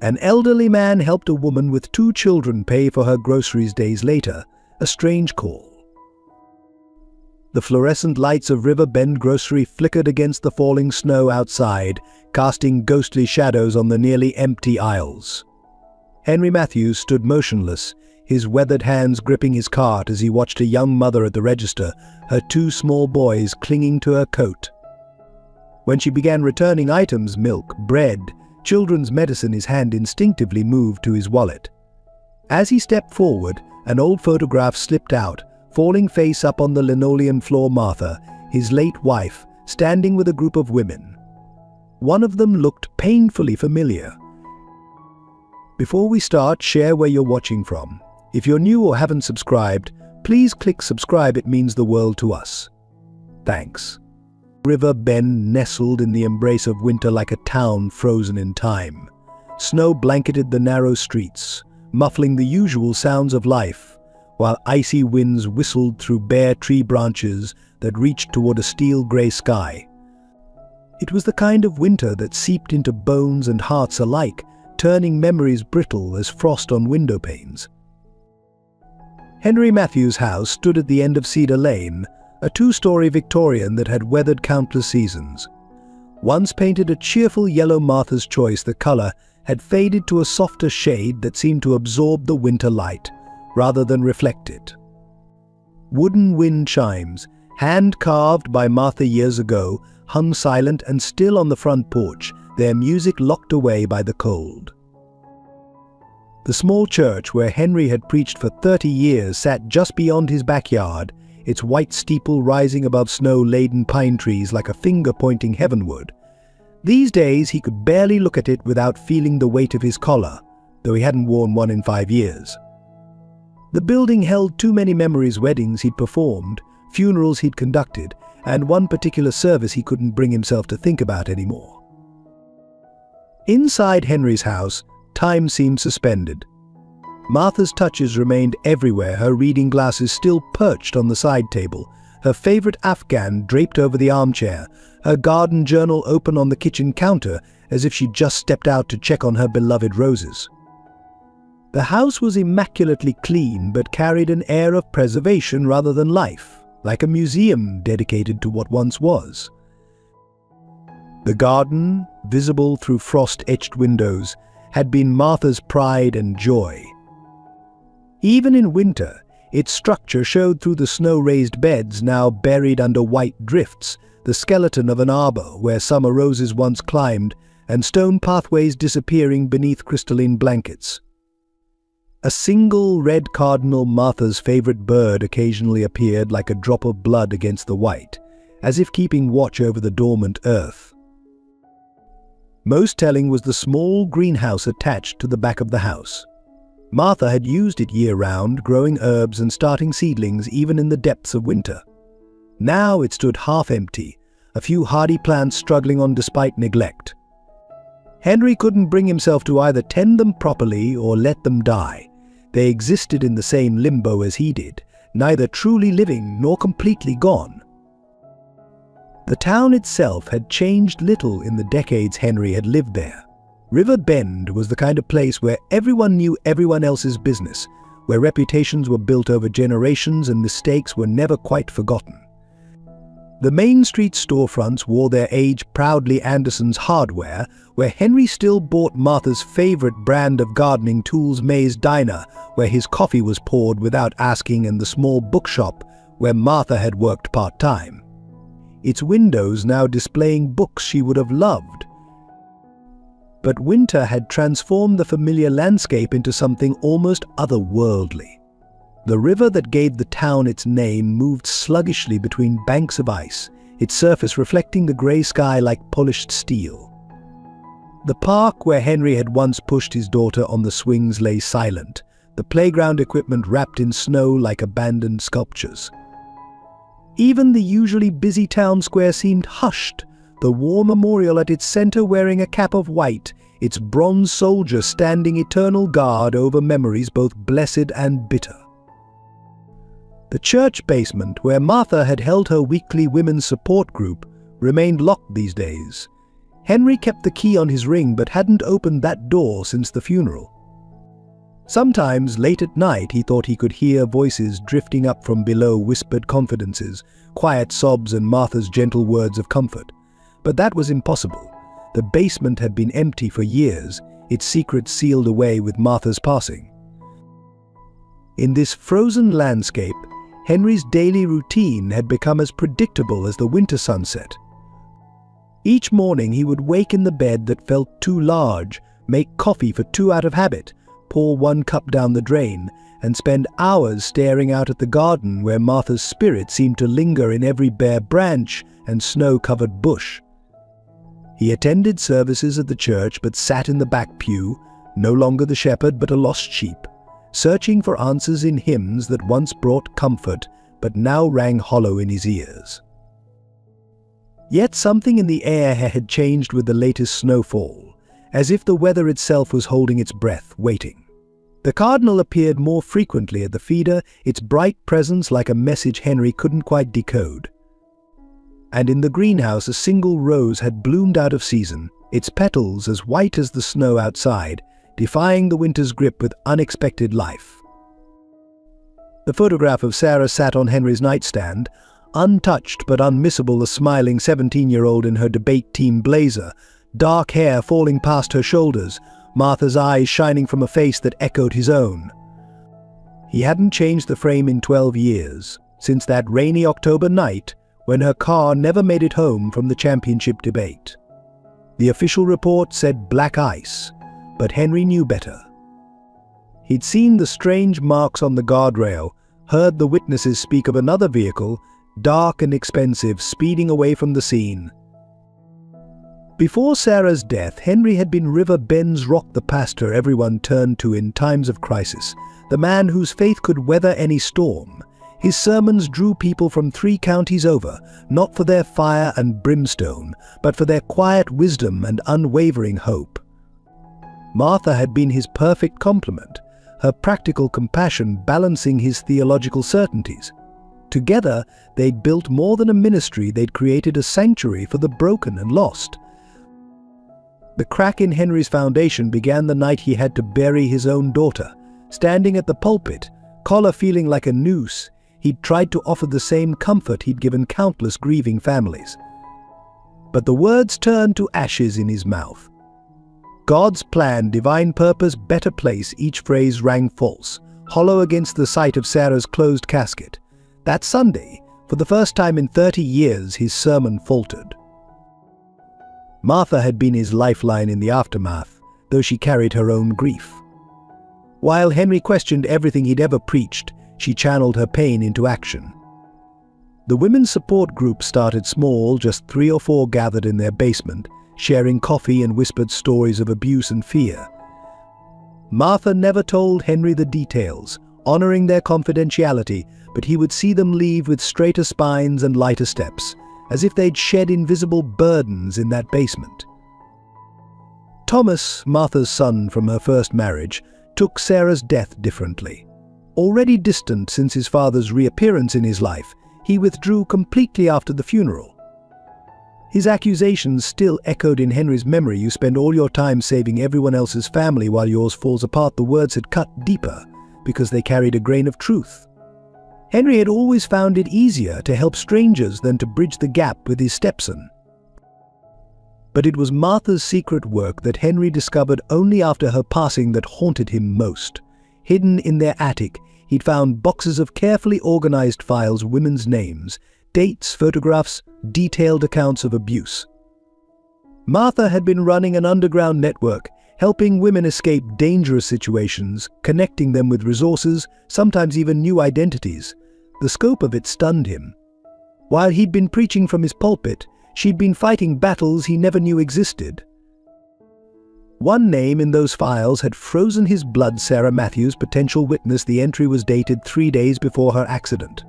An elderly man helped a woman with 2 children pay for her groceries days later, a strange call. The fluorescent lights of River Bend Grocery flickered against the falling snow outside, casting ghostly shadows on the nearly empty aisles. Henry Matthews stood motionless, his weathered hands gripping his cart as he watched a young mother at the register, her 2 small boys clinging to her coat. When she began returning items, milk, bread, children's medicine, his hand instinctively moved to his wallet. As he stepped forward, an old photograph slipped out, falling face up on the linoleum floor. Martha, his late wife, standing with a group of women. One of them looked painfully familiar. Before we start, share where you're watching from. If you're new or haven't subscribed, please click subscribe, it means the world to us. Thanks. River Bend nestled in the embrace of winter like a town frozen in time. Snow blanketed the narrow streets, muffling the usual sounds of life, while icy winds whistled through bare tree branches that reached toward a steel-gray sky. It was the kind of winter that seeped into bones and hearts alike, turning memories brittle as frost on window panes. Henry Matthews' house stood at the end of Cedar Lane, a 2-story Victorian that had weathered countless seasons. Once painted a cheerful yellow Martha's Choice, the color had faded to a softer shade that seemed to absorb the winter light, rather than reflect it. Wooden wind chimes, hand-carved by Martha years ago, hung silent and still on the front porch, their music locked away by the cold. The small church where Henry had preached for 30 years sat just beyond his backyard, its white steeple rising above snow-laden pine trees like a finger pointing heavenward. These days he could barely look at it without feeling the weight of his collar, though he hadn't worn one in 5 years. The building held too many memories: weddings he'd performed, funerals he'd conducted, and one particular service he couldn't bring himself to think about anymore. Inside Henry's house, time seemed suspended. Martha's touches remained everywhere, her reading glasses still perched on the side table, her favorite Afghan draped over the armchair, her garden journal open on the kitchen counter as if she'd just stepped out to check on her beloved roses. The house was immaculately clean but carried an air of preservation rather than life, like a museum dedicated to what once was. The garden, visible through frost-etched windows, had been Martha's pride and joy. Even in winter, its structure showed through the snow-raised beds now buried under white drifts, the skeleton of an arbor where summer roses once climbed, and stone pathways disappearing beneath crystalline blankets. A single red cardinal, Martha's favorite bird, occasionally appeared like a drop of blood against the white, as if keeping watch over the dormant earth. Most telling was the small greenhouse attached to the back of the house. Martha had used it year-round, growing herbs and starting seedlings even in the depths of winter. Now it stood half-empty, a few hardy plants struggling on despite neglect. Henry couldn't bring himself to either tend them properly or let them die. They existed in the same limbo as he did, neither truly living nor completely gone. The town itself had changed little in the decades Henry had lived there. River Bend was the kind of place where everyone knew everyone else's business, where reputations were built over generations and mistakes were never quite forgotten. The Main Street storefronts wore their age proudly. Anderson's Hardware, where Henry still bought Martha's favorite brand of gardening tools, May's Diner, where his coffee was poured without asking, and the small bookshop where Martha had worked part-time, its windows now displaying books she would have loved. But winter had transformed the familiar landscape into something almost otherworldly. The river that gave the town its name moved sluggishly between banks of ice, its surface reflecting the grey sky like polished steel. The park where Henry had once pushed his daughter on the swings lay silent, the playground equipment wrapped in snow like abandoned sculptures. Even the usually busy town square seemed hushed, the war memorial at its center wearing a cap of white, its bronze soldier standing eternal guard over memories both blessed and bitter. The church basement, where Martha had held her weekly women's support group, remained locked these days. Henry kept the key on his ring but hadn't opened that door since the funeral. Sometimes, late at night, he thought he could hear voices drifting up from below, whispered confidences, quiet sobs and Martha's gentle words of comfort. But that was impossible. The basement had been empty for years, its secrets sealed away with Martha's passing. In this frozen landscape, Henry's daily routine had become as predictable as the winter sunset. Each morning he would wake in the bed that felt too large, make coffee for two out of habit, pour one cup down the drain, and spend hours staring out at the garden where Martha's spirit seemed to linger in every bare branch and snow-covered bush. He attended services at the church but sat in the back pew, no longer the shepherd but a lost sheep, searching for answers in hymns that once brought comfort but now rang hollow in his ears. Yet something in the air had changed with the latest snowfall, as if the weather itself was holding its breath, waiting. The cardinal appeared more frequently at the feeder, its bright presence like a message Henry couldn't quite decode. And in the greenhouse a single rose had bloomed out of season, its petals as white as the snow outside, defying the winter's grip with unexpected life. The photograph of Sarah sat on Henry's nightstand, untouched but unmissable, a smiling 17-year-old in her debate team blazer, dark hair falling past her shoulders, Martha's eyes shining from a face that echoed his own. He hadn't changed the frame in 12 years, since that rainy October night when her car never made it home from the championship debate. The official report said black ice, but Henry knew better. He'd seen the strange marks on the guardrail, heard the witnesses speak of another vehicle, dark and expensive, speeding away from the scene. Before Sarah's death, Henry had been River Ben's Rock, the pastor everyone turned to in times of crisis, the man whose faith could weather any storm. His sermons drew people from 3 counties over, not for their fire and brimstone, but for their quiet wisdom and unwavering hope. Martha had been his perfect complement, her practical compassion balancing his theological certainties. Together, they'd built more than a ministry, they'd created a sanctuary for the broken and lost. The crack in Henry's foundation began the night he had to bury his own daughter. Standing at the pulpit, collar feeling like a noose, he'd tried to offer the same comfort he'd given countless grieving families. But the words turned to ashes in his mouth. God's plan, divine purpose, better place, each phrase rang false, hollow against the sight of Sarah's closed casket. That Sunday, for the first time in 30 years, his sermon faltered. Martha had been his lifeline in the aftermath, though she carried her own grief. While Henry questioned everything he'd ever preached, she channeled her pain into action. The women's support group started small, just 3 or 4 gathered in their basement, sharing coffee and whispered stories of abuse and fear. Martha never told Henry the details, honoring their confidentiality, but he would see them leave with straighter spines and lighter steps, as if they'd shed invisible burdens in that basement. Thomas, Martha's son from her first marriage, took Sarah's death differently. Already distant since his father's reappearance in his life, he withdrew completely after the funeral. His accusations still echoed in Henry's memory. "You spend all your time saving everyone else's family while yours falls apart." The words had cut deeper because they carried a grain of truth. Henry had always found it easier to help strangers than to bridge the gap with his stepson. But it was Martha's secret work that Henry discovered only after her passing that haunted him most. Hidden in their attic, he'd found boxes of carefully organized files, women's names, dates, photographs, detailed accounts of abuse. Martha had been running an underground network, helping women escape dangerous situations, connecting them with resources, sometimes even new identities. The scope of it stunned him. While he'd been preaching from his pulpit, she'd been fighting battles he never knew existed. One name in those files had frozen his blood: Sarah Matthews, potential witness. The entry was dated 3 days before her accident.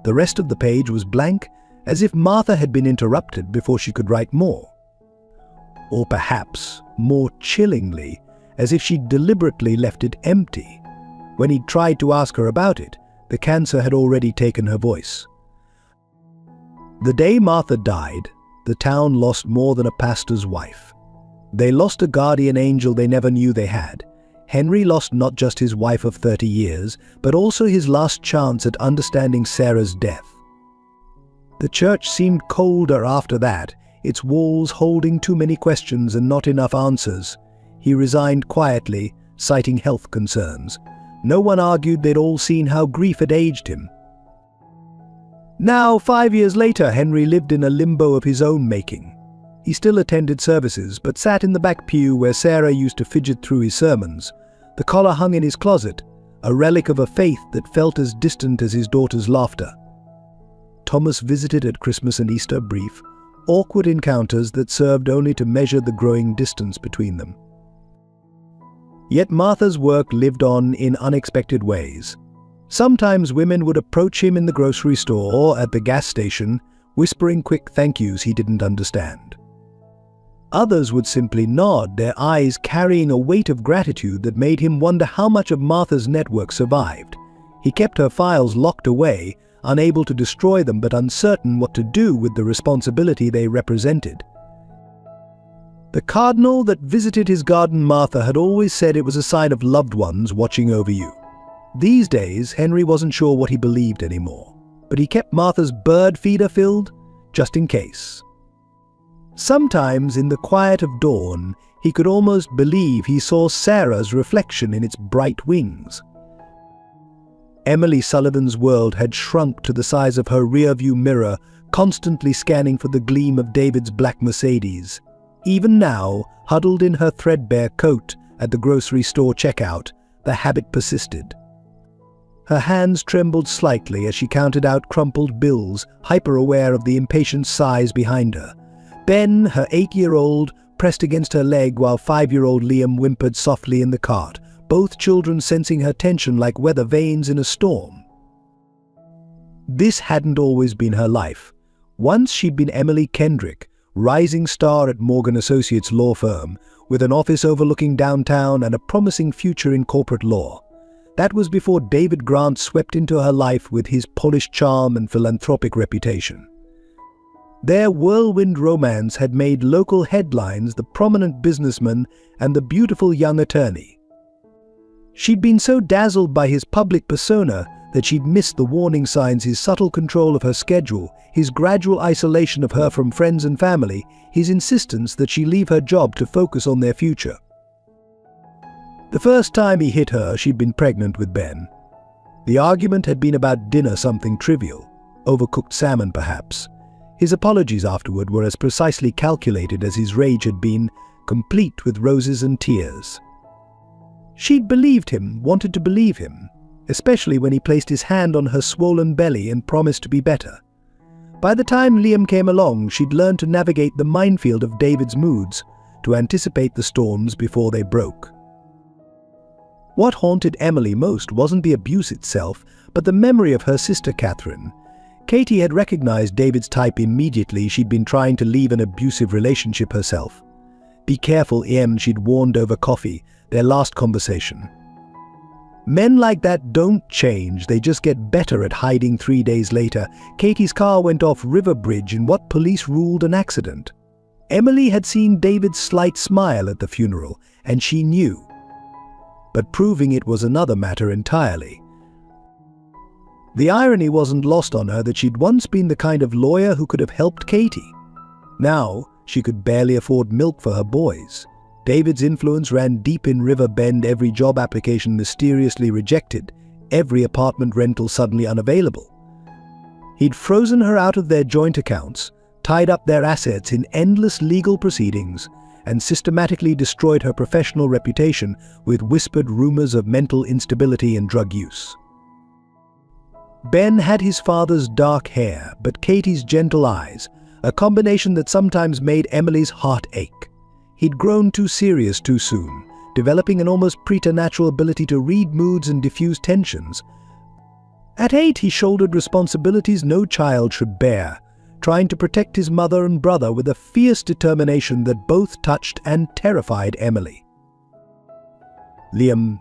The rest of the page was blank, as if Martha had been interrupted before she could write more. Or perhaps, more chillingly, as if she'd deliberately left it empty. When he'd tried to ask her about it, the cancer had already taken her voice. The day Martha died, the town lost more than a pastor's wife. They lost a guardian angel they never knew they had. Henry lost not just his wife of 30 years, but also his last chance at understanding Sarah's death. The church seemed colder after that, its walls holding too many questions and not enough answers. He resigned quietly, citing health concerns. No one argued they'd all seen how grief had aged him. Now, 5 years later, Henry lived in a limbo of his own making. He still attended services, but sat in the back pew where Sarah used to fidget through his sermons. The collar hung in his closet, a relic of a faith that felt as distant as his daughter's laughter. Thomas visited at Christmas and Easter, brief, awkward encounters that served only to measure the growing distance between them. Yet Martha's work lived on in unexpected ways. Sometimes women would approach him in the grocery store or at the gas station, whispering quick thank yous he didn't understand. Others would simply nod, their eyes carrying a weight of gratitude that made him wonder how much of Martha's network survived. He kept her files locked away, unable to destroy them but uncertain what to do with the responsibility they represented. The cardinal that visited his garden, Martha, had always said it was a sign of loved ones watching over you. These days, Henry wasn't sure what he believed anymore, but he kept Martha's bird feeder filled, just in case. Sometimes, in the quiet of dawn, he could almost believe he saw Sarah's reflection in its bright wings. Emily Sullivan's world had shrunk to the size of her rearview mirror, constantly scanning for the gleam of David's black Mercedes. Even now, huddled in her threadbare coat at the grocery store checkout, the habit persisted. Her hands trembled slightly as she counted out crumpled bills, hyper-aware of the impatient sighs behind her. Ben, her 8-year-old, pressed against her leg while 5-year-old Liam whimpered softly in the cart, both children sensing her tension like weather vanes in a storm. This hadn't always been her life. Once she'd been Emily Kendrick, rising star at Morgan Associates law firm, with an office overlooking downtown and a promising future in corporate law. That was before David Grant swept into her life with his polished charm and philanthropic reputation. Their whirlwind romance had made local headlines, the prominent businessman and the beautiful young attorney. She'd been so dazzled by his public persona that she'd missed the warning signs, his subtle control of her schedule, his gradual isolation of her from friends and family, his insistence that she leave her job to focus on their future. The first time he hit her, she'd been pregnant with Ben. The argument had been about dinner, something trivial, overcooked salmon perhaps. His apologies afterward were as precisely calculated as his rage had been, complete with roses and tears. She'd believed him, wanted to believe him, especially when he placed his hand on her swollen belly and promised to be better. By the time Liam came along, she'd learned to navigate the minefield of David's moods, to anticipate the storms before they broke. What haunted Emily most wasn't the abuse itself, but the memory of her sister Catherine. Katie had recognized David's type immediately. She'd been trying to leave an abusive relationship herself. "Be careful, Em," she'd warned over coffee, their last conversation. Men like that don't change, they just get better at hiding. 3 days later, Katie's car went off River Bridge in what police ruled an accident. Emily had seen David's slight smile at the funeral, and she knew. But proving it was another matter entirely. The irony wasn't lost on her that she'd once been the kind of lawyer who could have helped Katie. Now, she could barely afford milk for her boys. David's influence ran deep in River Bend, every job application mysteriously rejected, every apartment rental suddenly unavailable. He'd frozen her out of their joint accounts, tied up their assets in endless legal proceedings, and systematically destroyed her professional reputation with whispered rumors of mental instability and drug use. Ben had his father's dark hair, but Katie's gentle eyes, a combination that sometimes made Emily's heart ache. He'd grown too serious too soon, developing an almost preternatural ability to read moods and diffuse tensions. At 8, he shouldered responsibilities no child should bear, trying to protect his mother and brother with a fierce determination that both touched and terrified Emily. Liam,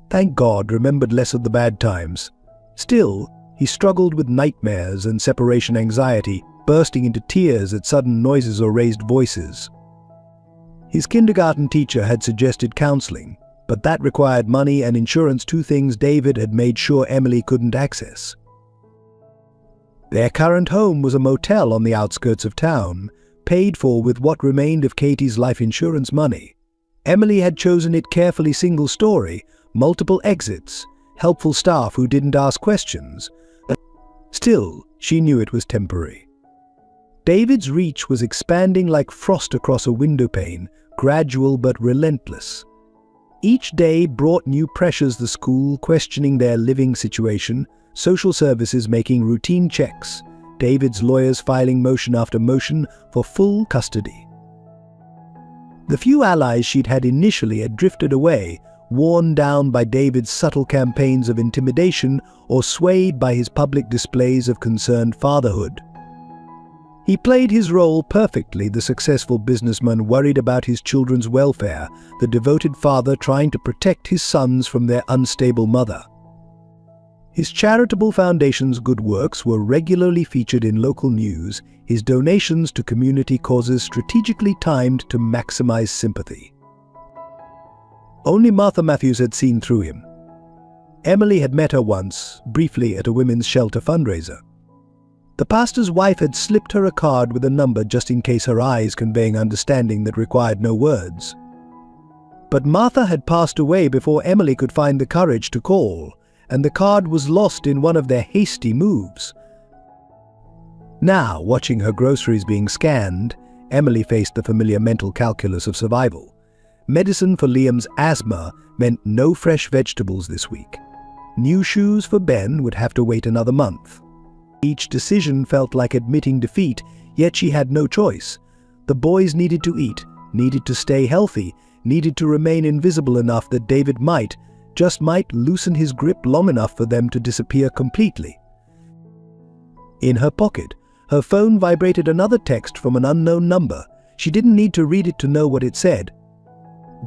thank God, remembered less of the bad times. Still, he struggled with nightmares and separation anxiety. bursting into tears at sudden noises or raised voices. His kindergarten teacher had suggested counseling, but that required money and insurance, two things David had made sure Emily couldn't access. Their current home was a motel on the outskirts of town, paid for with what remained of Katie's life insurance money. Emily had chosen it carefully, single-story, multiple exits, helpful staff who didn't ask questions. Still, she knew it was temporary. David's reach was expanding like frost across a windowpane, gradual but relentless. Each day brought new pressures: the school questioning their living situation, social services making routine checks, David's lawyers filing motion after motion for full custody. The few allies she'd had initially had drifted away, worn down by David's subtle campaigns of intimidation or swayed by his public displays of concerned fatherhood. He played his role perfectly: the successful businessman worried about his children's welfare, the devoted father trying to protect his sons from their unstable mother. His charitable foundation's good works were regularly featured in local news, his donations to community causes strategically timed to maximize sympathy. Only Martha Matthews had seen through him. Emily had met her once, briefly at a women's shelter fundraiser. The pastor's wife had slipped her a card with a number just in case, her eyes conveying understanding that required no words. But Martha had passed away before Emily could find the courage to call, and the card was lost in one of their hasty moves. Now, watching her groceries being scanned, Emily faced the familiar mental calculus of survival. Medicine for Liam's asthma meant no fresh vegetables this week. New shoes for Ben would have to wait another month. Each decision felt like admitting defeat, yet she had no choice. The boys needed to eat, needed to stay healthy, needed to remain invisible enough that David might loosen his grip long enough for them to disappear completely. In her pocket, her phone vibrated another text from an unknown number. She didn't need to read it to know what it said.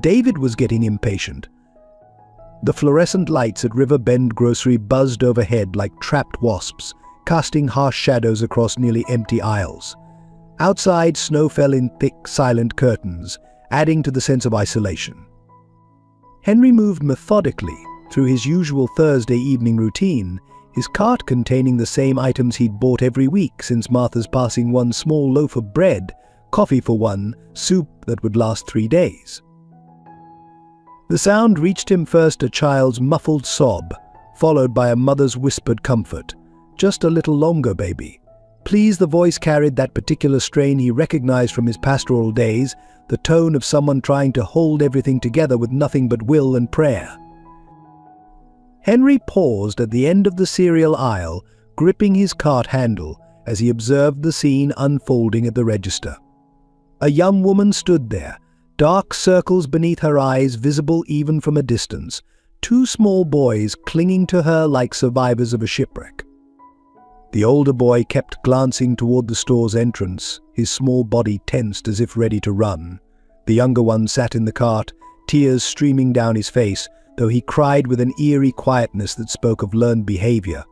David was getting impatient. The fluorescent lights at River Bend Grocery buzzed overhead like trapped wasps, casting harsh shadows across nearly empty aisles. Outside, snow fell in thick, silent curtains, adding to the sense of isolation. Henry moved methodically through his usual Thursday evening routine, his cart containing the same items he'd bought every week since Martha's passing: one small loaf of bread, coffee for one, soup that would last 3 days. The sound reached him first, a child's muffled sob, followed by a mother's whispered comfort. "Just a little longer, baby." Please, the voice carried that particular strain he recognized from his pastoral days, the tone of someone trying to hold everything together with nothing but will and prayer. Henry paused at the end of the cereal aisle, gripping his cart handle as he observed the scene unfolding at the register. A young woman stood there, dark circles beneath her eyes visible even from a distance, 2 small boys clinging to her like survivors of a shipwreck. The older boy kept glancing toward the store's entrance, his small body tensed as if ready to run. The younger one sat in the cart, tears streaming down his face, though he cried with an eerie quietness that spoke of learned behavior.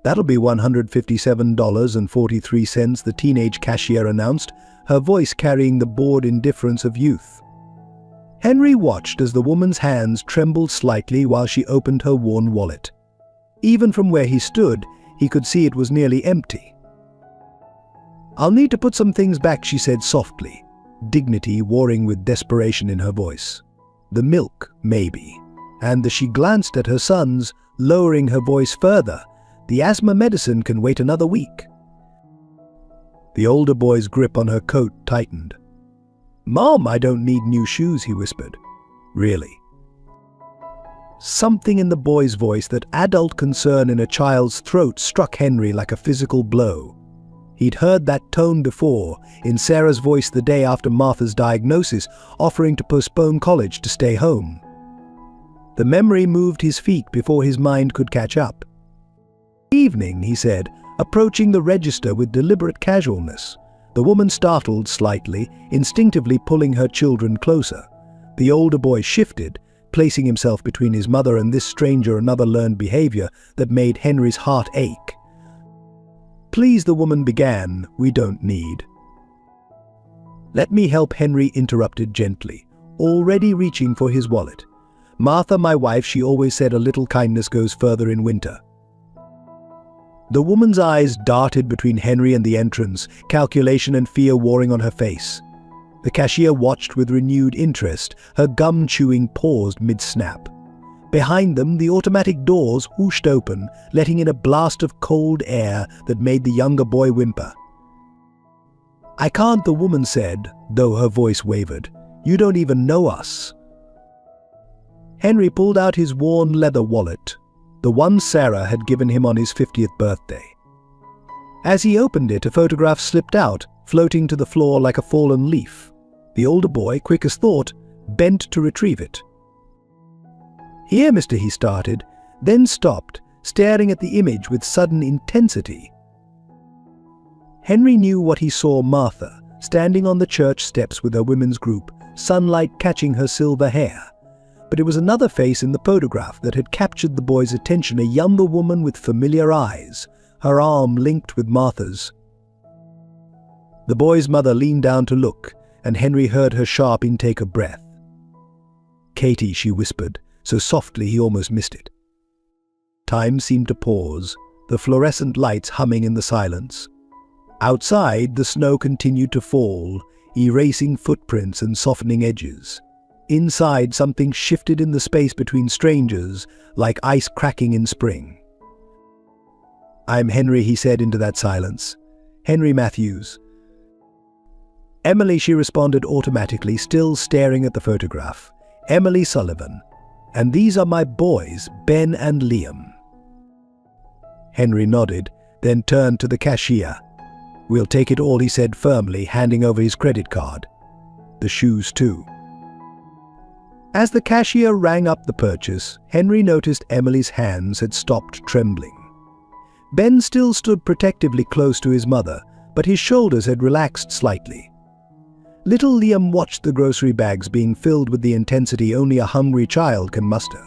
"That'll be $157.43, the teenage cashier announced, her voice carrying the bored indifference of youth. Henry watched as the woman's hands trembled slightly while she opened her worn wallet. Even from where he stood, he could see it was nearly empty. "I'll need to put some things back," she said softly, dignity warring with desperation in her voice. "The milk, maybe." And as she glanced at her sons, lowering her voice further, "The asthma medicine can wait another week." The older boy's grip on her coat tightened. "Mom, I don't need new shoes," he whispered. "Really?" Something in the boy's voice, that adult concern in a child's throat, struck Henry like a physical blow. He'd heard that tone before, in Sarah's voice the day after Martha's diagnosis, offering to postpone college to stay home. The memory moved his feet before his mind could catch up. "Evening," he said, approaching the register with deliberate casualness. The woman startled slightly, instinctively pulling her children closer. The older boy shifted, placing himself between his mother and this stranger, another learned behavior that made Henry's heart ache. "Please," the woman began, "we don't need." "Let me help," Henry interrupted gently, already reaching for his wallet. "Martha, my wife, she always said a little kindness goes further in winter." The woman's eyes darted between Henry and the entrance, calculation and fear warring on her face. The cashier watched with renewed interest, her gum-chewing paused mid-snap. Behind them, the automatic doors whooshed open, letting in a blast of cold air that made the younger boy whimper. "I can't," the woman said, though her voice wavered. "You don't even know us." Henry pulled out his worn leather wallet, the one Sarah had given him on his 50th birthday. As he opened it, a photograph slipped out, floating to the floor like a fallen leaf. The older boy, quick as thought, bent to retrieve it. "Here, mister," he started, then stopped, staring at the image with sudden intensity. Henry knew what he saw: Martha, standing on the church steps with her women's group, sunlight catching her silver hair. But it was another face in the photograph that had captured the boy's attention, a younger woman with familiar eyes, her arm linked with Martha's. The boy's mother leaned down to look, and Henry heard her sharp intake of breath. "Katie," she whispered, so softly he almost missed it. Time seemed to pause, the fluorescent lights humming in the silence. Outside, the snow continued to fall, erasing footprints and softening edges. Inside, something shifted in the space between strangers, like ice cracking in spring. "I'm Henry," he said into that silence. "Henry Matthews." "Emily," she responded automatically, still staring at the photograph. "Emily Sullivan. And these are my boys, Ben and Liam." Henry nodded, then turned to the cashier. "We'll take it all," he said firmly, handing over his credit card. "The shoes too." As the cashier rang up the purchase, Henry noticed Emily's hands had stopped trembling. Ben still stood protectively close to his mother, but his shoulders had relaxed slightly. Little Liam watched the grocery bags being filled with the intensity only a hungry child can muster.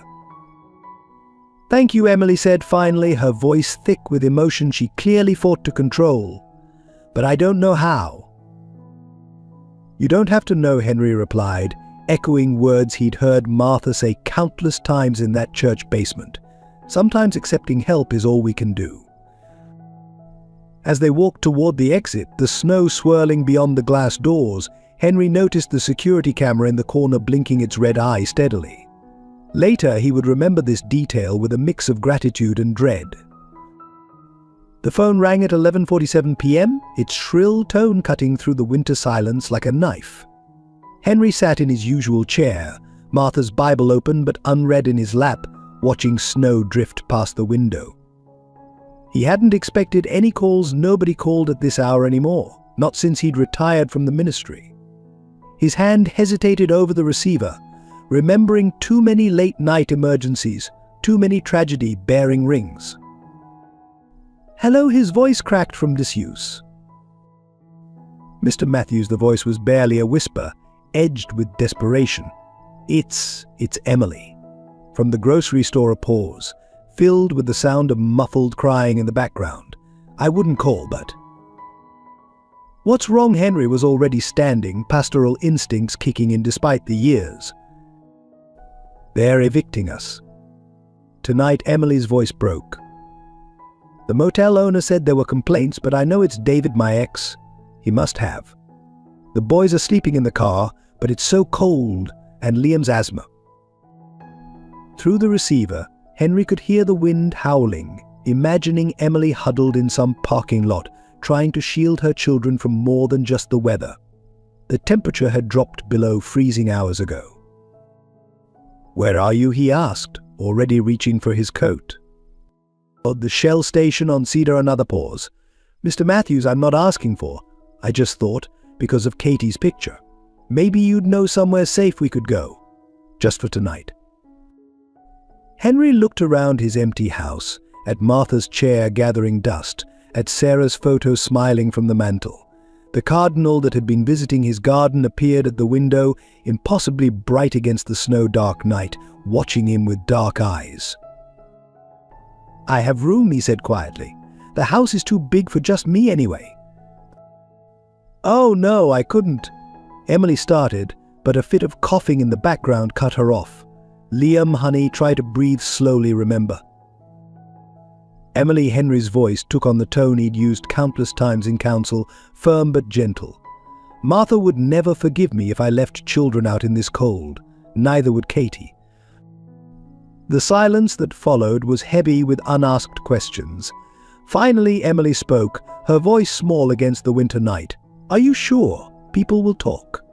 "Thank you," Emily said finally, her voice thick with emotion she clearly fought to control. "But I don't know how." "You don't have to know," Henry replied, echoing words he'd heard Martha say countless times in that church basement. "Sometimes accepting help is all we can do." As they walked toward the exit, the snow swirling beyond the glass doors, Henry noticed the security camera in the corner blinking its red eye steadily. Later, he would remember this detail with a mix of gratitude and dread. The phone rang at 11:47 p.m., its shrill tone cutting through the winter silence like a knife. Henry sat in his usual chair, Martha's Bible open but unread in his lap, watching snow drift past the window. He hadn't expected any calls. Nobody called at this hour anymore, not since he'd retired from the ministry. His hand hesitated over the receiver, remembering too many late-night emergencies, too many tragedy bearing rings. "Hello," his voice cracked from disuse. "Mr. Matthews," the voice was barely a whisper, edged with desperation. It's Emily." From the grocery store, a pause, filled with the sound of muffled crying in the background. "I wouldn't call, but..." "What's wrong?" Henry was already standing, pastoral instincts kicking in despite the years. "They're evicting us." Tonight, Emily's voice broke. "The motel owner said there were complaints, but I know it's David, my ex. He must have. The boys are sleeping in the car, but it's so cold, and Liam's asthma." Through the receiver, Henry could hear the wind howling, imagining Emily huddled in some parking lot, trying to shield her children from more than just the weather. The temperature had dropped below freezing hours ago. "Where are you?" he asked, already reaching for his coat. "At the Shell station on Cedar." Another pause. "Mr. Matthews, I'm not asking for. I just thought, because of Katie's picture, maybe you'd know somewhere safe we could go. Just for tonight." Henry looked around his empty house, at Martha's chair gathering dust, at Sarah's photo smiling from the mantel. The cardinal that had been visiting his garden appeared at the window, impossibly bright against the snow-dark night, watching him with dark eyes. "I have room," he said quietly. The house is too big for just me anyway." "Oh no, I couldn't." Emily started, but a fit of coughing in the background cut her off. "Liam, honey, try to breathe slowly, remember." Emily Henry's voice took on the tone he'd used countless times in council, firm but gentle. "Martha would never forgive me if I left children out in this cold. Neither would Katie." The silence that followed was heavy with unasked questions. Finally, Emily spoke, her voice small against the winter night. "Are you sure? People will talk."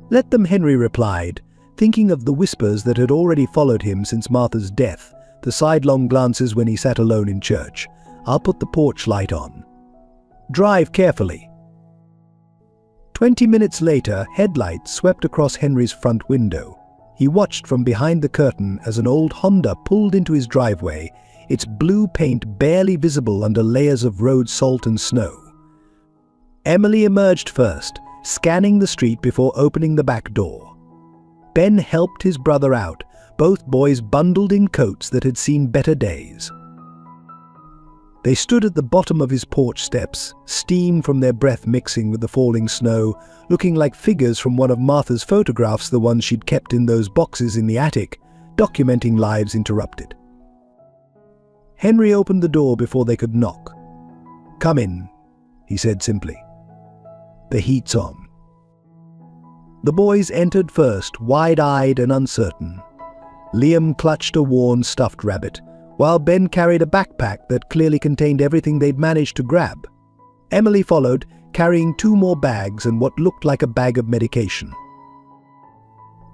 "Let them," Henry replied, thinking of the whispers that had already followed him since Martha's death, the sidelong glances when he sat alone in church. "I'll put the porch light on. Drive carefully." 20 minutes later, headlights swept across Henry's front window. He watched from behind the curtain as an old Honda pulled into his driveway, its blue paint barely visible under layers of road salt and snow. Emily emerged first, scanning the street before opening the back door. Ben helped his brother out, both boys bundled in coats that had seen better days. They stood at the bottom of his porch steps, steam from their breath mixing with the falling snow, looking like figures from one of Martha's photographs, the ones she'd kept in those boxes in the attic, documenting lives interrupted. Henry opened the door before they could knock. "Come in," he said simply. "The heat's on." The boys entered first, wide-eyed and uncertain. Liam clutched a worn stuffed rabbit, while Ben carried a backpack that clearly contained everything they'd managed to grab. Emily followed, carrying 2 more bags and what looked like a bag of medication.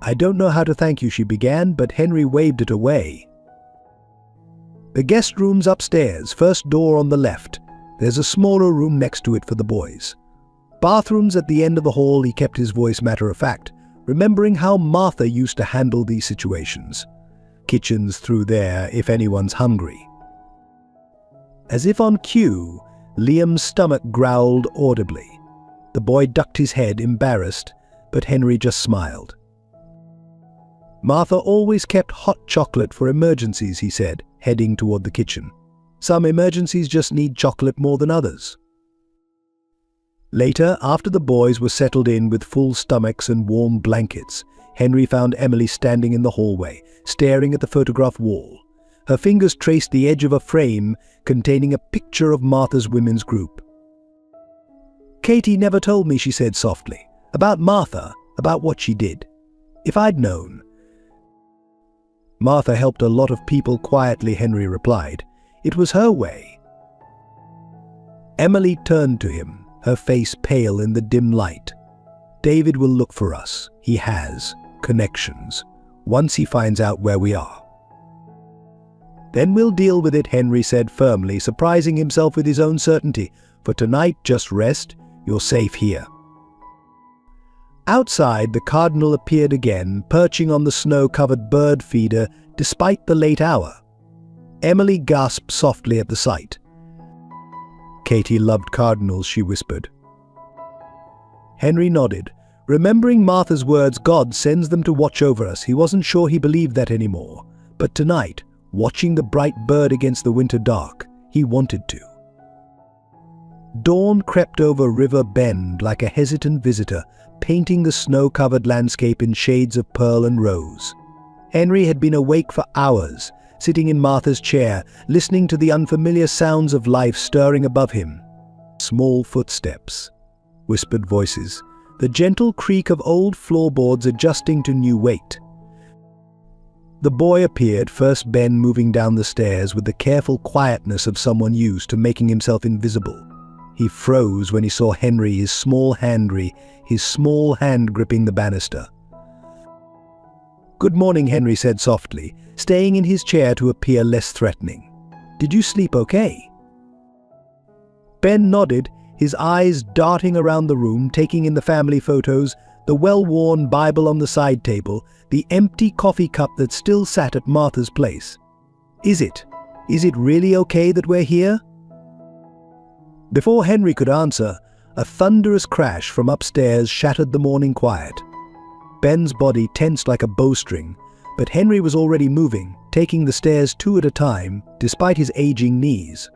"I don't know how to thank you," she began, but Henry waved it away. "The guest room's upstairs, first door on the left. There's a smaller room next to it for the boys. Bathrooms at the end of the hall." He kept his voice matter-of-fact, remembering how Martha used to handle these situations. "Kitchen's through there if anyone's hungry." As if on cue, Liam's stomach growled audibly. The boy ducked his head, embarrassed, but Henry just smiled. "Martha always kept hot chocolate for emergencies," he said, heading toward the kitchen. "Some emergencies just need chocolate more than others." Later, after the boys were settled in with full stomachs and warm blankets, Henry found Emily standing in the hallway, staring at the photograph wall. Her fingers traced the edge of a frame containing a picture of Martha's women's group. "Katie never told me," she said softly, "about Martha, about what she did. If I'd known." "Martha helped a lot of people quietly," Henry replied. "It was her way." Emily turned to him, her face pale in the dim light. "David will look for us. He has connections. Once he finds out where we are." "Then we'll deal with it," Henry said firmly, surprising himself with his own certainty. "For tonight, just rest. You're safe here." Outside, the cardinal appeared again, perching on the snow-covered bird feeder despite the late hour. Emily gasped softly at the sight. "Katie loved cardinals," she whispered. Henry nodded. Remembering Martha's words, "God sends them to watch over us," he wasn't sure he believed that anymore. But tonight, watching the bright bird against the winter dark, he wanted to. Dawn crept over River Bend like a hesitant visitor, painting the snow-covered landscape in shades of pearl and rose. Henry had been awake for hours, sitting in Martha's chair, listening to the unfamiliar sounds of life stirring above him. Small footsteps, whispered voices, the gentle creak of old floorboards adjusting to new weight. The boy appeared, first Ben moving down the stairs with the careful quietness of someone used to making himself invisible. He froze when he saw Henry, his small hand gripping the banister. "Good morning," Henry said softly, staying in his chair to appear less threatening. "Did you sleep okay?" Ben nodded, his eyes darting around the room, taking in the family photos, the well-worn Bible on the side table, the empty coffee cup that still sat at Martha's place. Is it really okay that we're here?" Before Henry could answer, a thunderous crash from upstairs shattered the morning quiet. Ben's body tensed like a bowstring, but Henry was already moving, taking the stairs 2 at a time, despite his aging knees.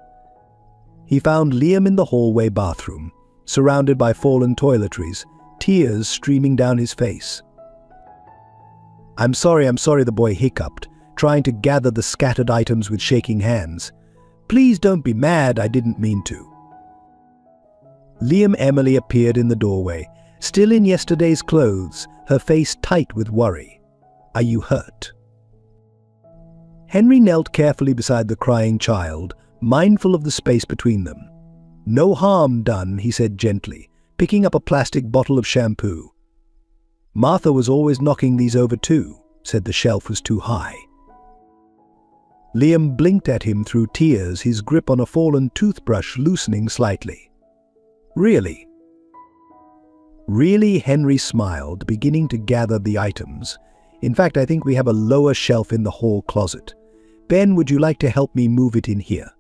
he found Liam in the hallway bathroom, surrounded by fallen toiletries, tears streaming down his face. I'm sorry, the boy hiccuped, trying to gather the scattered items with shaking hands. Please don't be mad, I didn't mean to. Liam Emily appeared in the doorway, still in yesterday's clothes, her face tight with worry. Are you hurt? Henry knelt carefully beside the crying child, mindful of the space between them. No harm done, he said gently, picking up a plastic bottle of shampoo. Martha was always knocking these over too, said the shelf was too high. Liam blinked at him through tears, his grip on a fallen toothbrush loosening slightly. Really? Really, Henry smiled, beginning to gather the items. In fact, I think we have a lower shelf in the hall closet. Ben, would you like to help me move it in here?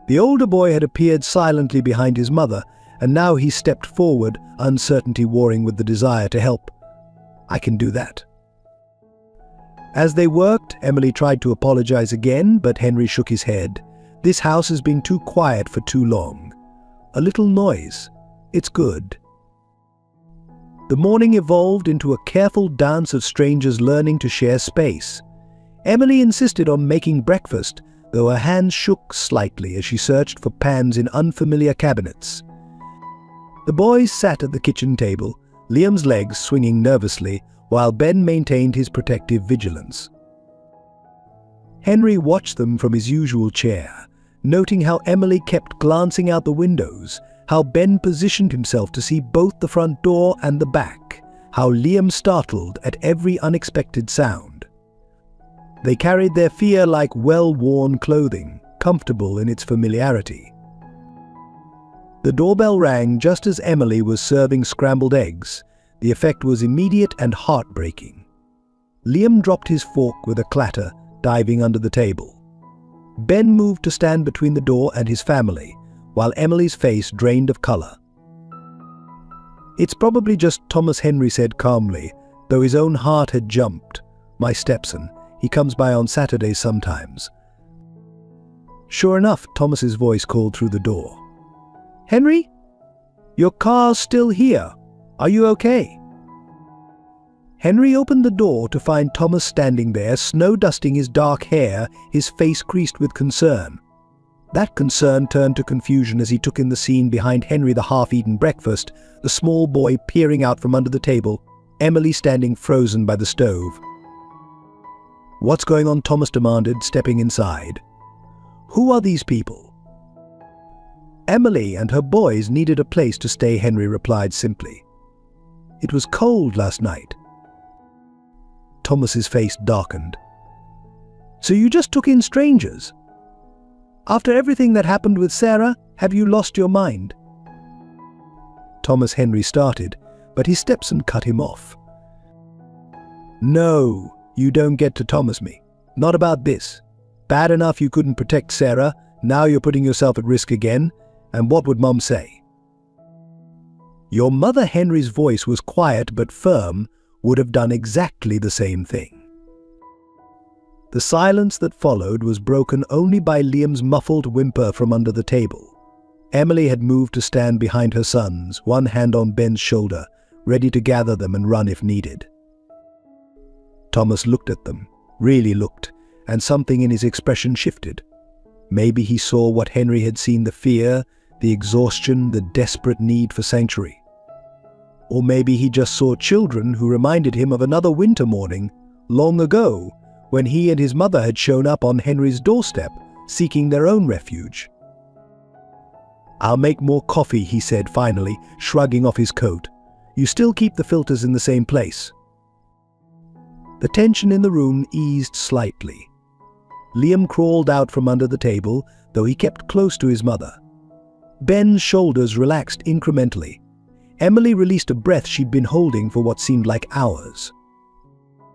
The older boy had appeared silently behind his mother, and now he stepped forward, uncertainty warring with the desire to help. I can do that. As they worked, Emily tried to apologize again, but Henry shook his head. This house has been too quiet for too long. A little noise. It's good. The morning evolved into a careful dance of strangers learning to share space. Emily insisted on making breakfast, though her hands shook slightly as she searched for pans in unfamiliar cabinets. The boys sat at the kitchen table, Liam's legs swinging nervously, while Ben maintained his protective vigilance. Henry watched them from his usual chair, noting how Emily kept glancing out the windows, how Ben positioned himself to see both the front door and the back, how Liam startled at every unexpected sound. They carried their fear like well-worn clothing, comfortable in its familiarity. The doorbell rang just as Emily was serving scrambled eggs. The effect was immediate and heartbreaking. Liam dropped his fork with a clatter, diving under the table. Ben moved to stand between the door and his family, while Emily's face drained of color. It's probably just Thomas, Henry said calmly, though his own heart had jumped. My stepson. He comes by on Saturdays sometimes. Sure enough, Thomas's voice called through the door. Henry? Your car's still here. Are you okay? Henry opened the door to find Thomas standing there, snow-dusting his dark hair, his face creased with concern. That concern turned to confusion as he took in the scene behind Henry, the half-eaten breakfast, the small boy peering out from under the table, Emily standing frozen by the stove. What's going on? Thomas demanded, stepping inside. Who are these people? Emily and her boys needed a place to stay, Henry replied simply. It was cold last night. Thomas's face darkened. So you just took in strangers? After everything that happened with Sarah, have you lost your mind? Thomas Henry started, but his stepson cut him off. No, you don't get to Thomas me. Not about this. Bad enough you couldn't protect Sarah, now you're putting yourself at risk again, and what would Mom say? Your mother, Henry's voice was quiet but firm, would have done exactly the same thing. The silence that followed was broken only by Liam's muffled whimper from under the table. Emily had moved to stand behind her sons, one hand on Ben's shoulder, ready to gather them and run if needed. Thomas looked at them, really looked, and something in his expression shifted. Maybe he saw what Henry had seen, the fear, the exhaustion, the desperate need for sanctuary. Or maybe he just saw children who reminded him of another winter morning, long ago, when he and his mother had shown up on Henry's doorstep, seeking their own refuge. I'll make more coffee, he said finally, shrugging off his coat. You still keep the filters in the same place. The tension in the room eased slightly. Liam crawled out from under the table, though he kept close to his mother. Ben's shoulders relaxed incrementally. Emily released a breath she'd been holding for what seemed like hours.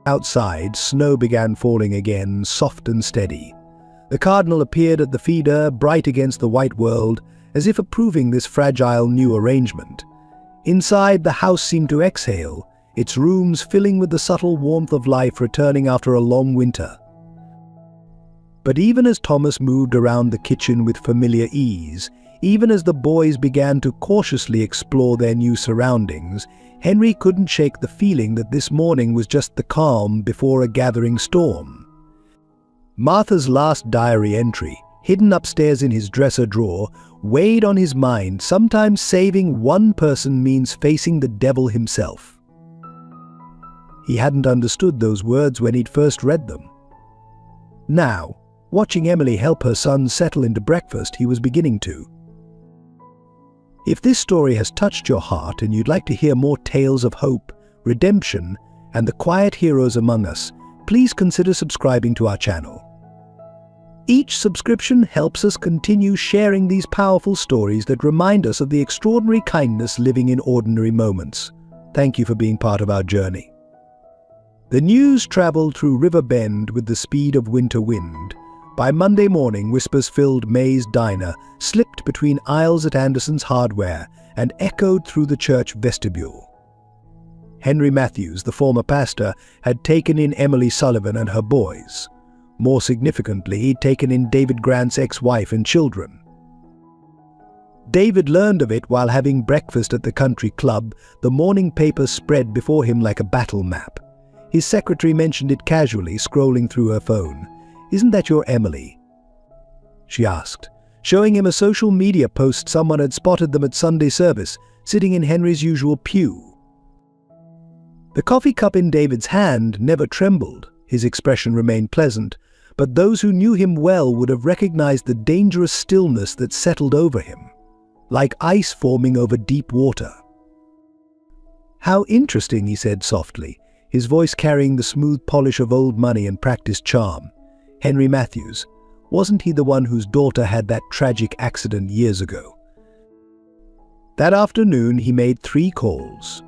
Outside, snow began falling again, soft and steady. The cardinal appeared at the feeder, bright against the white world, as if approving this fragile new arrangement. Inside, the house seemed to exhale, its rooms filling with the subtle warmth of life returning after a long winter. But even as Thomas moved around the kitchen with familiar ease, even as the boys began to cautiously explore their new surroundings, Henry couldn't shake the feeling that this morning was just the calm before a gathering storm. Martha's last diary entry, hidden upstairs in his dresser drawer, weighed on his mind. Sometimes saving one person means facing the devil himself. He hadn't understood those words when he'd first read them. Now, watching Emily help her son settle into breakfast, he was beginning to. If this story has touched your heart and you'd like to hear more tales of hope, redemption, and the quiet heroes among us, please consider subscribing to our channel. Each subscription helps us continue sharing these powerful stories that remind us of the extraordinary kindness living in ordinary moments. Thank you for being part of our journey. The news traveled through River Bend with the speed of winter wind. By Monday morning, whispers filled May's diner, slipped between aisles at Anderson's Hardware, and echoed through the church vestibule. Henry Matthews, the former pastor, had taken in Emily Sullivan and her boys. More significantly, he'd taken in David Grant's ex-wife and children. David learned of it while having breakfast at the country club, the morning paper spread before him like a battle map. His secretary mentioned it casually, scrolling through her phone. "Isn't that your Emily?" she asked, showing him a social media post someone had spotted them at Sunday service, sitting in Henry's usual pew. The coffee cup in David's hand never trembled. His expression remained pleasant, but those who knew him well would have recognized the dangerous stillness that settled over him, like ice forming over deep water. "How interesting," he said softly, his voice carrying the smooth polish of old money and practiced charm. "Henry Matthews, wasn't he the one whose daughter had that tragic accident years ago?" That afternoon he made 3 calls.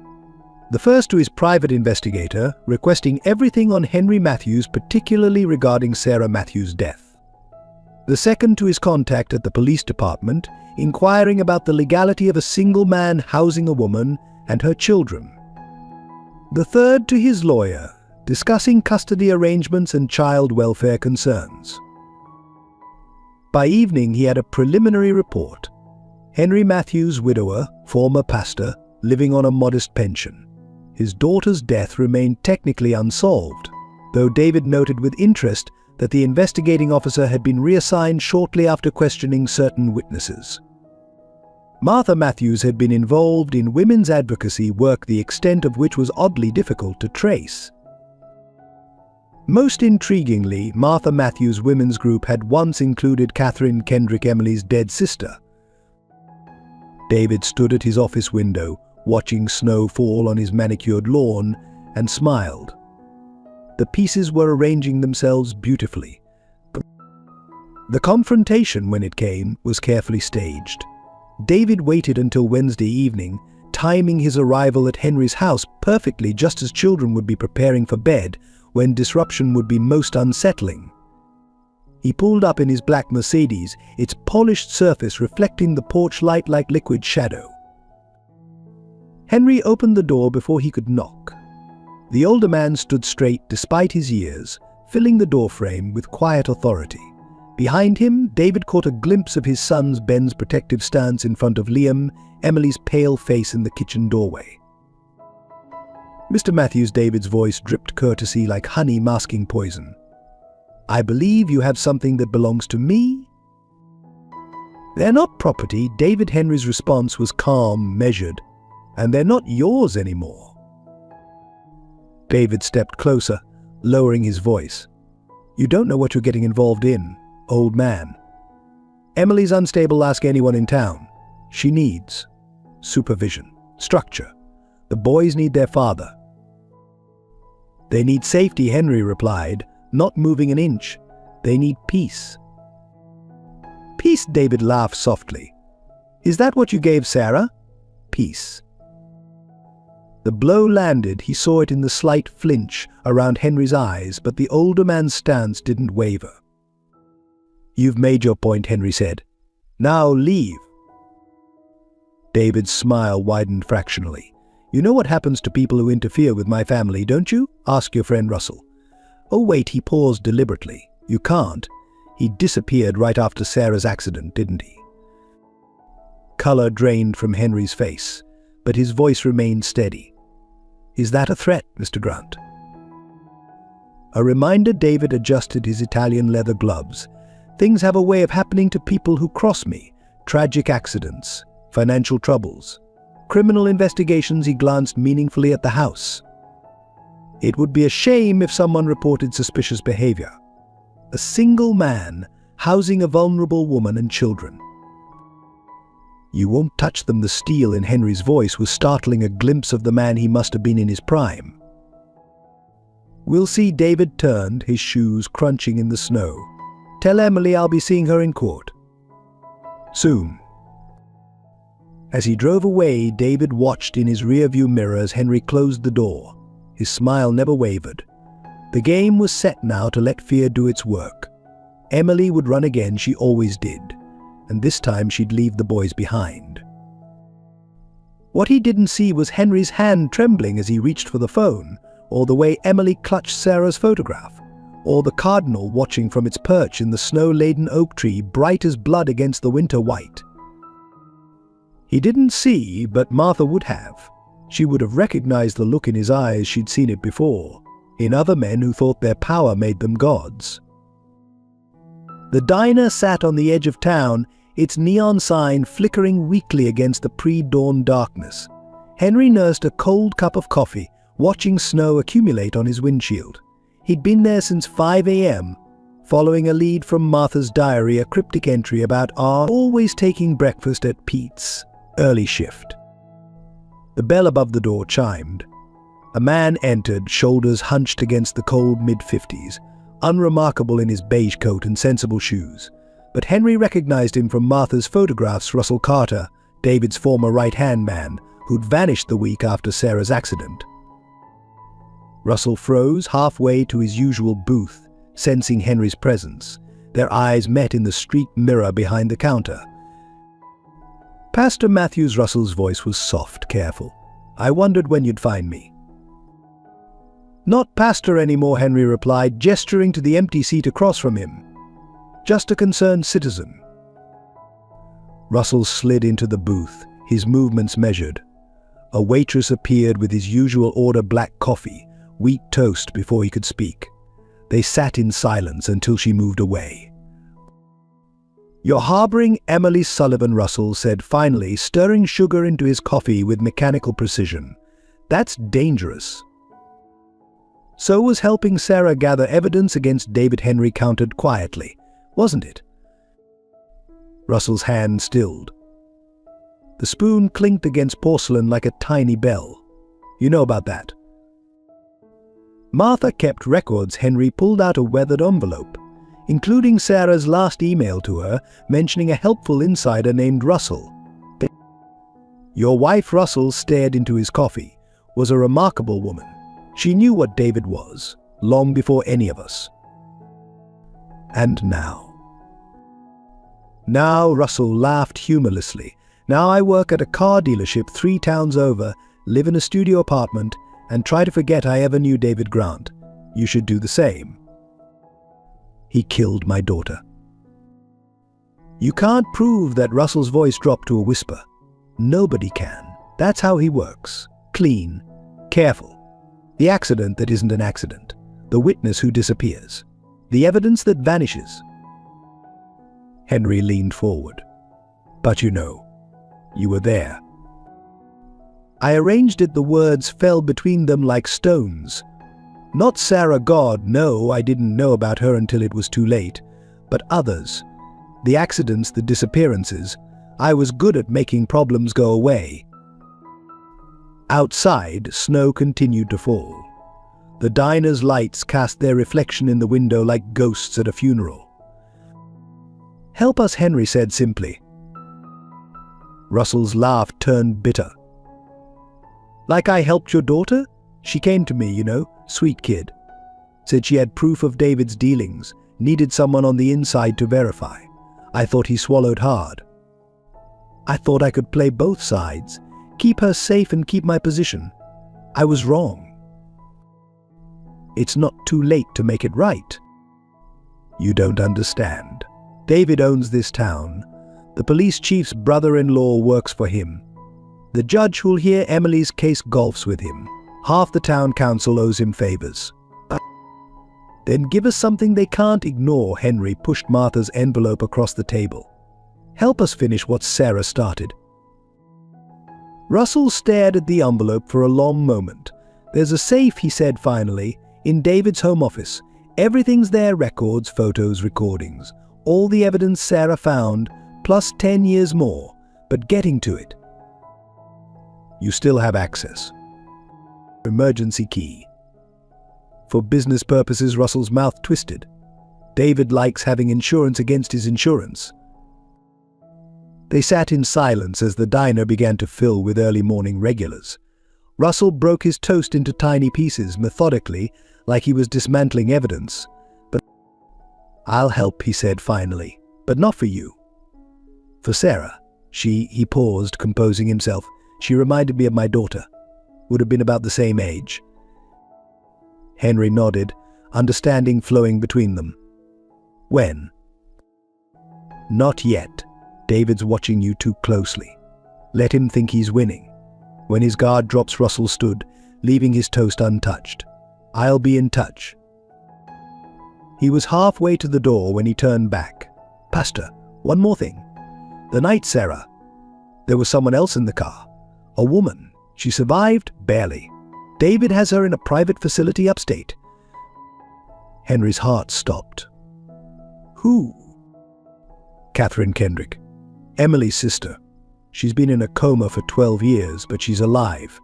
The first to his private investigator, requesting everything on Henry Matthews, particularly regarding Sarah Matthews' death. The second to his contact at the police department, inquiring about the legality of a single man housing a woman and her children. The third to his lawyer, discussing custody arrangements and child welfare concerns. By evening he had a preliminary report. Henry Matthews, widower, former pastor, living on a modest pension. His daughter's death remained technically unsolved, though David noted with interest that the investigating officer had been reassigned shortly after questioning certain witnesses. Martha Matthews had been involved in women's advocacy work, the extent of which was oddly difficult to trace. Most intriguingly, Martha Matthews' women's group had once included Catherine Kendrick, Emily's dead sister. David stood at his office window, watching snow fall on his manicured lawn, and smiled. The pieces were arranging themselves beautifully. The confrontation, when it came, was carefully staged. David waited until Wednesday evening, timing his arrival at Henry's house perfectly, just as children would be preparing for bed, when disruption would be most unsettling. He pulled up in his black Mercedes, its polished surface reflecting the porch light like liquid shadow. Henry opened the door before he could knock. The older man stood straight despite his years, filling the doorframe with quiet authority. Behind him, David caught a glimpse of his son's Ben's protective stance in front of Liam, Emily's pale face in the kitchen doorway. "Mr. Matthews," David's voice dripped courtesy like honey masking poison. "I believe you have something that belongs to me?" "They're not property," David Henry's response was calm, measured. "And they're not yours anymore." David stepped closer, lowering his voice. "You don't know what you're getting involved in, old man. Emily's unstable, ask anyone in town. She needs supervision, structure. The boys need their father." "They need safety," Henry replied, not moving an inch. "They need peace." "Peace," David laughed softly. "Is that what you gave Sarah? Peace." The blow landed. He saw it in the slight flinch around Henry's eyes, but the older man's stance didn't waver. "You've made your point," Henry said. "Now leave." David's smile widened fractionally. "You know what happens to people who interfere with my family, don't you? Ask your friend Russell." "Oh wait," he paused deliberately. "You can't. He disappeared right after Sarah's accident, didn't he? Color drained from Henry's face, but his voice remained steady. Is that a threat, Mr. Grant? A reminder. David adjusted his Italian leather gloves. Things have a way of happening to people who cross me. Tragic accidents, financial troubles, criminal investigations. He glanced meaningfully at the house. It would be a shame if someone reported suspicious behavior. A single man housing a vulnerable woman and children. You won't touch them. The steel in Henry's voice was startling, a glimpse of the man he must have been in his prime. We'll see. David turned, his shoes crunching in the snow. Tell Emily I'll be seeing her in court. Soon. As he drove away, David watched in his rearview mirror as Henry closed the door. His smile never wavered. The game was set now to let fear do its work. Emily would run again, she always did, and this time she'd leave the boys behind. What he didn't see was Henry's hand trembling as he reached for the phone, or the way Emily clutched Sarah's photograph, or the cardinal watching from its perch in the snow-laden oak tree, bright as blood against the winter white. He didn't see, but Martha would have. She would have recognized the look in his eyes. She'd seen it before, in other men who thought their power made them gods. The diner sat on the edge of town, its neon sign flickering weakly against the pre-dawn darkness. Henry nursed a cold cup of coffee, watching snow accumulate on his windshield. He'd been there since 5 a.m., following a lead from Martha's diary, a cryptic entry about always taking breakfast at Pete's early shift. The bell above the door chimed. A man entered, shoulders hunched against the cold mid-50s, unremarkable in his beige coat and sensible shoes. But Henry recognized him from Martha's photographs. Russell Carter, David's former right-hand man, who'd vanished the week after Sarah's accident. Russell froze halfway to his usual booth, sensing Henry's presence. Their eyes met in the street mirror behind the counter. Pastor Matthews. Russell's voice was soft, careful. I wondered when you'd find me. Not pastor anymore, Henry replied, gesturing to the empty seat across from him. Just a concerned citizen. Russell slid into the booth, his movements measured. A waitress appeared with his usual order: black coffee, wheat toast, before he could speak. They sat in silence until she moved away. You're harboring Emily Sullivan, Russell said finally, stirring sugar into his coffee with mechanical precision. That's dangerous. So was helping Sarah gather evidence against David, Henry countered quietly, wasn't it? Russell's hand stilled. The spoon clinked against porcelain like a tiny bell. You know about that. Martha kept records. Henry pulled out a weathered envelope, including Sarah's last email to her, mentioning a helpful insider named Russell. Your wife, Russell stared into his coffee, was a remarkable woman. She knew what David was, long before any of us. And now? Now, Russell laughed humorlessly. Now I work at a car dealership 3 towns over, live in a studio apartment, and try to forget I ever knew David Grant. You should do the same. He killed my daughter. You can't prove that. Russell's voice dropped to a whisper. Nobody can. That's how he works. Clean. Careful. The accident that isn't an accident. The witness who disappears. The evidence that vanishes. Henry leaned forward. But you know, you were there. I arranged it. The words fell between them like stones. Not Sarah, God, no, I didn't know about her until it was too late. But others. The accidents, the disappearances. I was good at making problems go away. Outside, snow continued to fall. The diner's lights cast their reflection in the window like ghosts at a funeral. Help us, Henry said simply. Russell's laugh turned bitter. Like I helped your daughter? She came to me, you know, sweet kid. Said she had proof of David's dealings, needed someone on the inside to verify. I thought he swallowed hard. I thought I could play both sides, keep her safe and keep my position. I was wrong. It's not too late to make it right. You don't understand. David owns this town. The police chief's brother-in-law works for him. The judge who'll hear Emily's case golfs with him. Half the town council owes him favors. Then give us something they can't ignore. Henry pushed Martha's envelope across the table. Help us finish what Sarah started. Russell stared at the envelope for a long moment. There's a safe, he said finally, in David's home office. Everything's there, records, photos, recordings. All the evidence Sarah found, plus 10 years more. But getting to it. You still have access. Emergency key. For business purposes, Russell's mouth twisted. David likes having insurance against his insurance. They sat in silence as the diner began to fill with early morning regulars. Russell broke his toast into tiny pieces, methodically, like he was dismantling evidence. But I'll help, he said finally, but not for you. For Sarah. He paused, composing himself. She reminded me of my daughter. Would have been about the same age. Henry nodded, understanding flowing between them. When? Not yet. David's watching you too closely. Let him think he's winning. When his guard drops, Russell stood, leaving his toast untouched. I'll be in touch. He was halfway to the door when he turned back. Pastor, one more thing. The night Sarah. There was someone else in the car. A woman. She survived, barely. David has her in a private facility upstate. Henry's heart stopped. Who? Catherine Kendrick. Emily's sister. She's been in a coma for 12 years, but she's alive.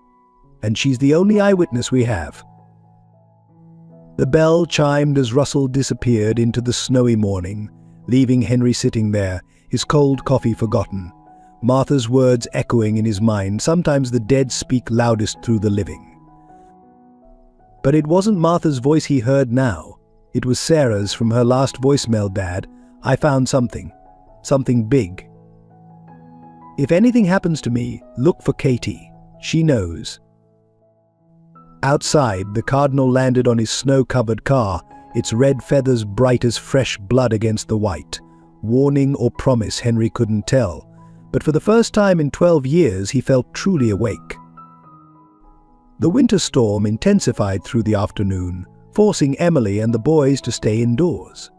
And she's the only eyewitness we have. The bell chimed as Russell disappeared into the snowy morning, leaving Henry sitting there, his cold coffee forgotten. Martha's words echoing in his mind. Sometimes the dead speak loudest through the living. But it wasn't Martha's voice he heard now. It was Sarah's from her last voicemail. Dad, I found something. Something big. If anything happens to me, look for Katie. She knows. Outside, the cardinal landed on his snow-covered car, its red feathers bright as fresh blood against the white. Warning or promise, Henry couldn't tell. But for the first time in 12 years, he felt truly awake. The winter storm intensified through the afternoon, forcing Emily and the boys to stay indoors.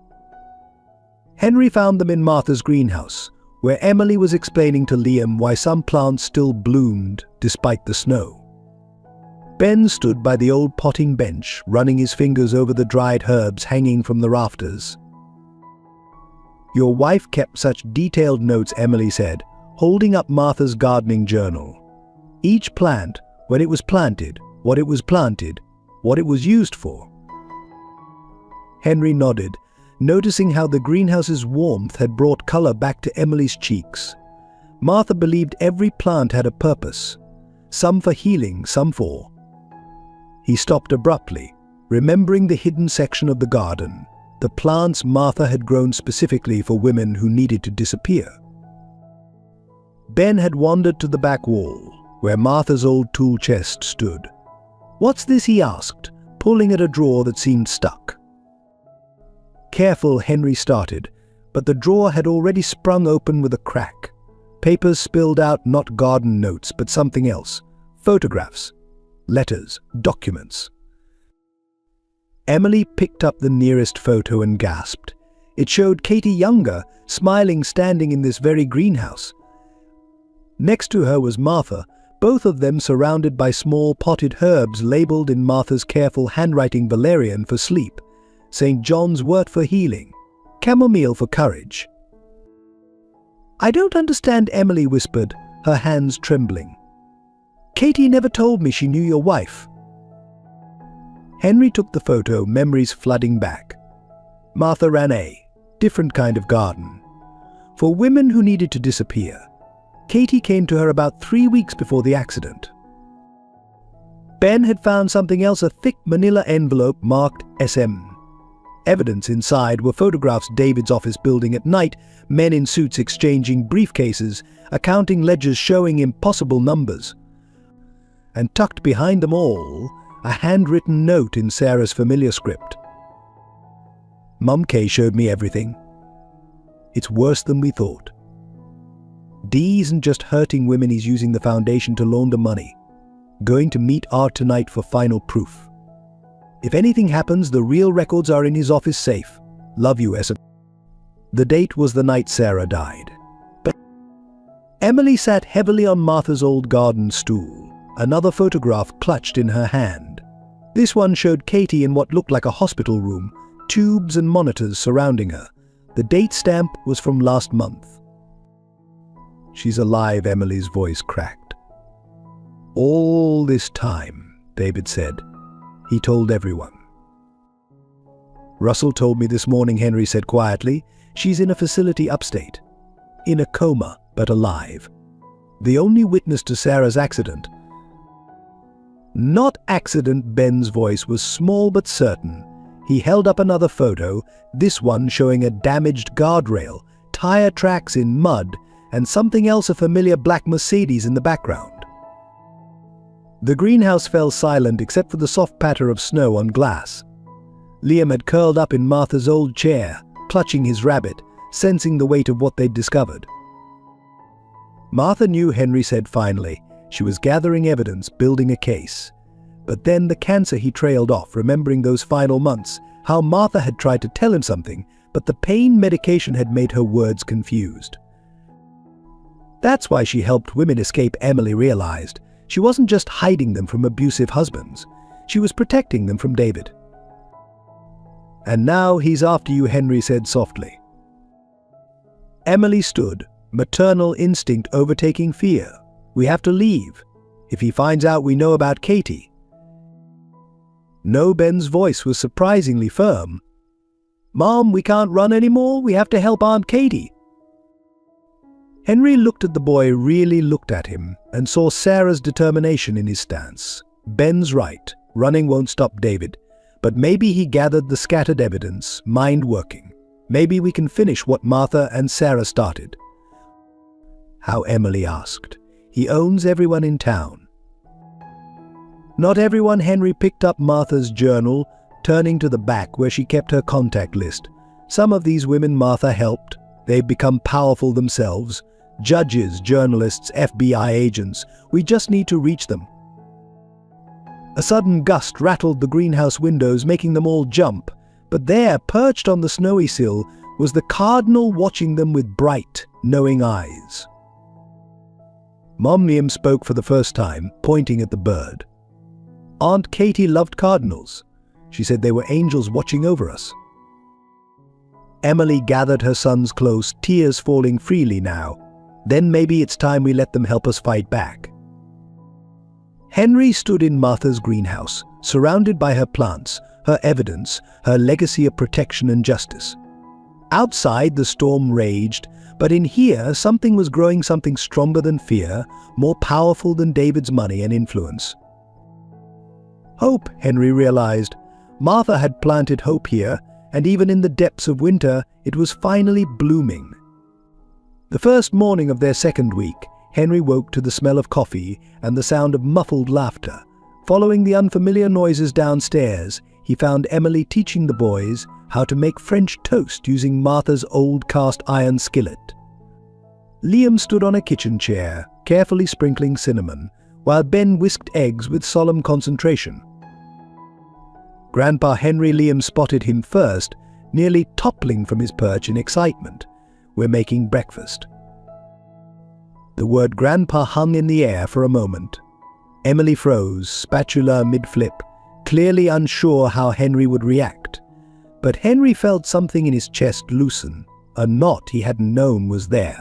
Henry found them in Martha's greenhouse, where Emily was explaining to Liam why some plants still bloomed despite the snow. Ben stood by the old potting bench, running his fingers over the dried herbs hanging from the rafters. Your wife kept such detailed notes, Emily said, holding up Martha's gardening journal. Each plant, when it was planted, what it was planted, what it was used for. Henry nodded, noticing how the greenhouse's warmth had brought color back to Emily's cheeks. Martha believed every plant had a purpose, some for healing, some for... He stopped abruptly, remembering the hidden section of the garden, the plants Martha had grown specifically for women who needed to disappear. Ben had wandered to the back wall, where Martha's old tool chest stood. What's this, he asked, pulling at a drawer that seemed stuck. Careful, Henry started, but the drawer had already sprung open with a crack. Papers spilled out, not garden notes, but something else. Photographs, letters, documents. Emily picked up the nearest photo and gasped. It showed Katie younger, smiling, standing in this very greenhouse. Next to her was Martha, both of them surrounded by small potted herbs labeled in Martha's careful handwriting: valerian for sleep, St. John's wort for healing, chamomile for courage. I don't understand, Emily whispered, her hands trembling. Katie never told me she knew your wife. Henry took the photo, memories flooding back. Martha ran a different kind of garden for women who needed to disappear. Katie came to her about 3 weeks before the accident. Ben had found something else, a thick manila envelope marked SM. Evidence inside were photographs David's office building at night, men in suits exchanging briefcases, accounting ledgers showing impossible numbers. And tucked behind them all, a handwritten note in Sarah's familiar script. Mum K showed me everything. It's worse than we thought. D isn't just hurting women, he's using the foundation to launder money. Going to meet R tonight for final proof. If anything happens, the real records are in his office safe. Love you, S. The date was the night Sarah died. But Emily sat heavily on Martha's old garden stool, another photograph clutched in her hand. This one showed Katie in what looked like a hospital room, tubes and monitors surrounding her. The date stamp was from last month. She's alive, Emily's voice cracked. All this time, David said. He told everyone. Russell told me this morning, Henry said quietly. She's in a facility upstate. In a coma, but alive. The only witness to Sarah's accident. Not accident, Ben's voice was small but certain. He held up another photo, this one showing a damaged guardrail, tire tracks in mud, and something else, a familiar black Mercedes in the background. The greenhouse fell silent except for the soft patter of snow on glass. Liam had curled up in Martha's old chair, clutching his rabbit, sensing the weight of what they'd discovered. Martha knew, Henry said finally. She was gathering evidence, building a case. But then the cancer, he trailed off, remembering those final months, how Martha had tried to tell him something, but the pain medication had made her words confused. That's why she helped women escape, Emily realized. She wasn't just hiding them from abusive husbands. She was protecting them from David. And now he's after you, Henry said softly. Emily stood, maternal instinct overtaking fear. We have to leave. If he finds out we know about Katie. No, Ben's voice was surprisingly firm. Mom, we can't run anymore. We have to help Aunt Katie. Henry looked at the boy, really looked at him, and saw Sarah's determination in his stance. Ben's right. Running won't stop David. But maybe he gathered the scattered evidence, mind working. Maybe we can finish what Martha and Sarah started. How, Emily asked. He owns everyone in town. Not everyone. Henry picked up Martha's journal, turning to the back where she kept her contact list. Some of these women Martha helped. They've become powerful themselves. Judges, journalists, FBI agents. We just need to reach them. A sudden gust rattled the greenhouse windows, making them all jump. But there, perched on the snowy sill, was the cardinal watching them with bright, knowing eyes. Mom, Liam spoke for the first time, pointing at the bird. Aunt Katie loved cardinals. She said they were angels watching over us. Emily gathered her sons close, tears falling freely now. Then maybe it's time we let them help us fight back. Henry stood in Martha's greenhouse, surrounded by her plants, her evidence, her legacy of protection and justice. Outside, the storm raged, but in here, something was growing, something stronger than fear, more powerful than David's money and influence. Hope, Henry realized. Martha had planted hope here, and even in the depths of winter, it was finally blooming. The first morning of their second week, Henry woke to the smell of coffee and the sound of muffled laughter. Following the unfamiliar noises downstairs, he found Emily teaching the boys how to make French toast using Martha's old cast iron skillet. Liam stood on a kitchen chair, carefully sprinkling cinnamon, while Ben whisked eggs with solemn concentration. Grandpa Henry Liam spotted him first, nearly toppling from his perch in excitement. We're making breakfast. The word grandpa hung in the air for a moment. Emily froze, spatula mid-flip, clearly unsure how Henry would react. But Henry felt something in his chest loosen, a knot he hadn't known was there.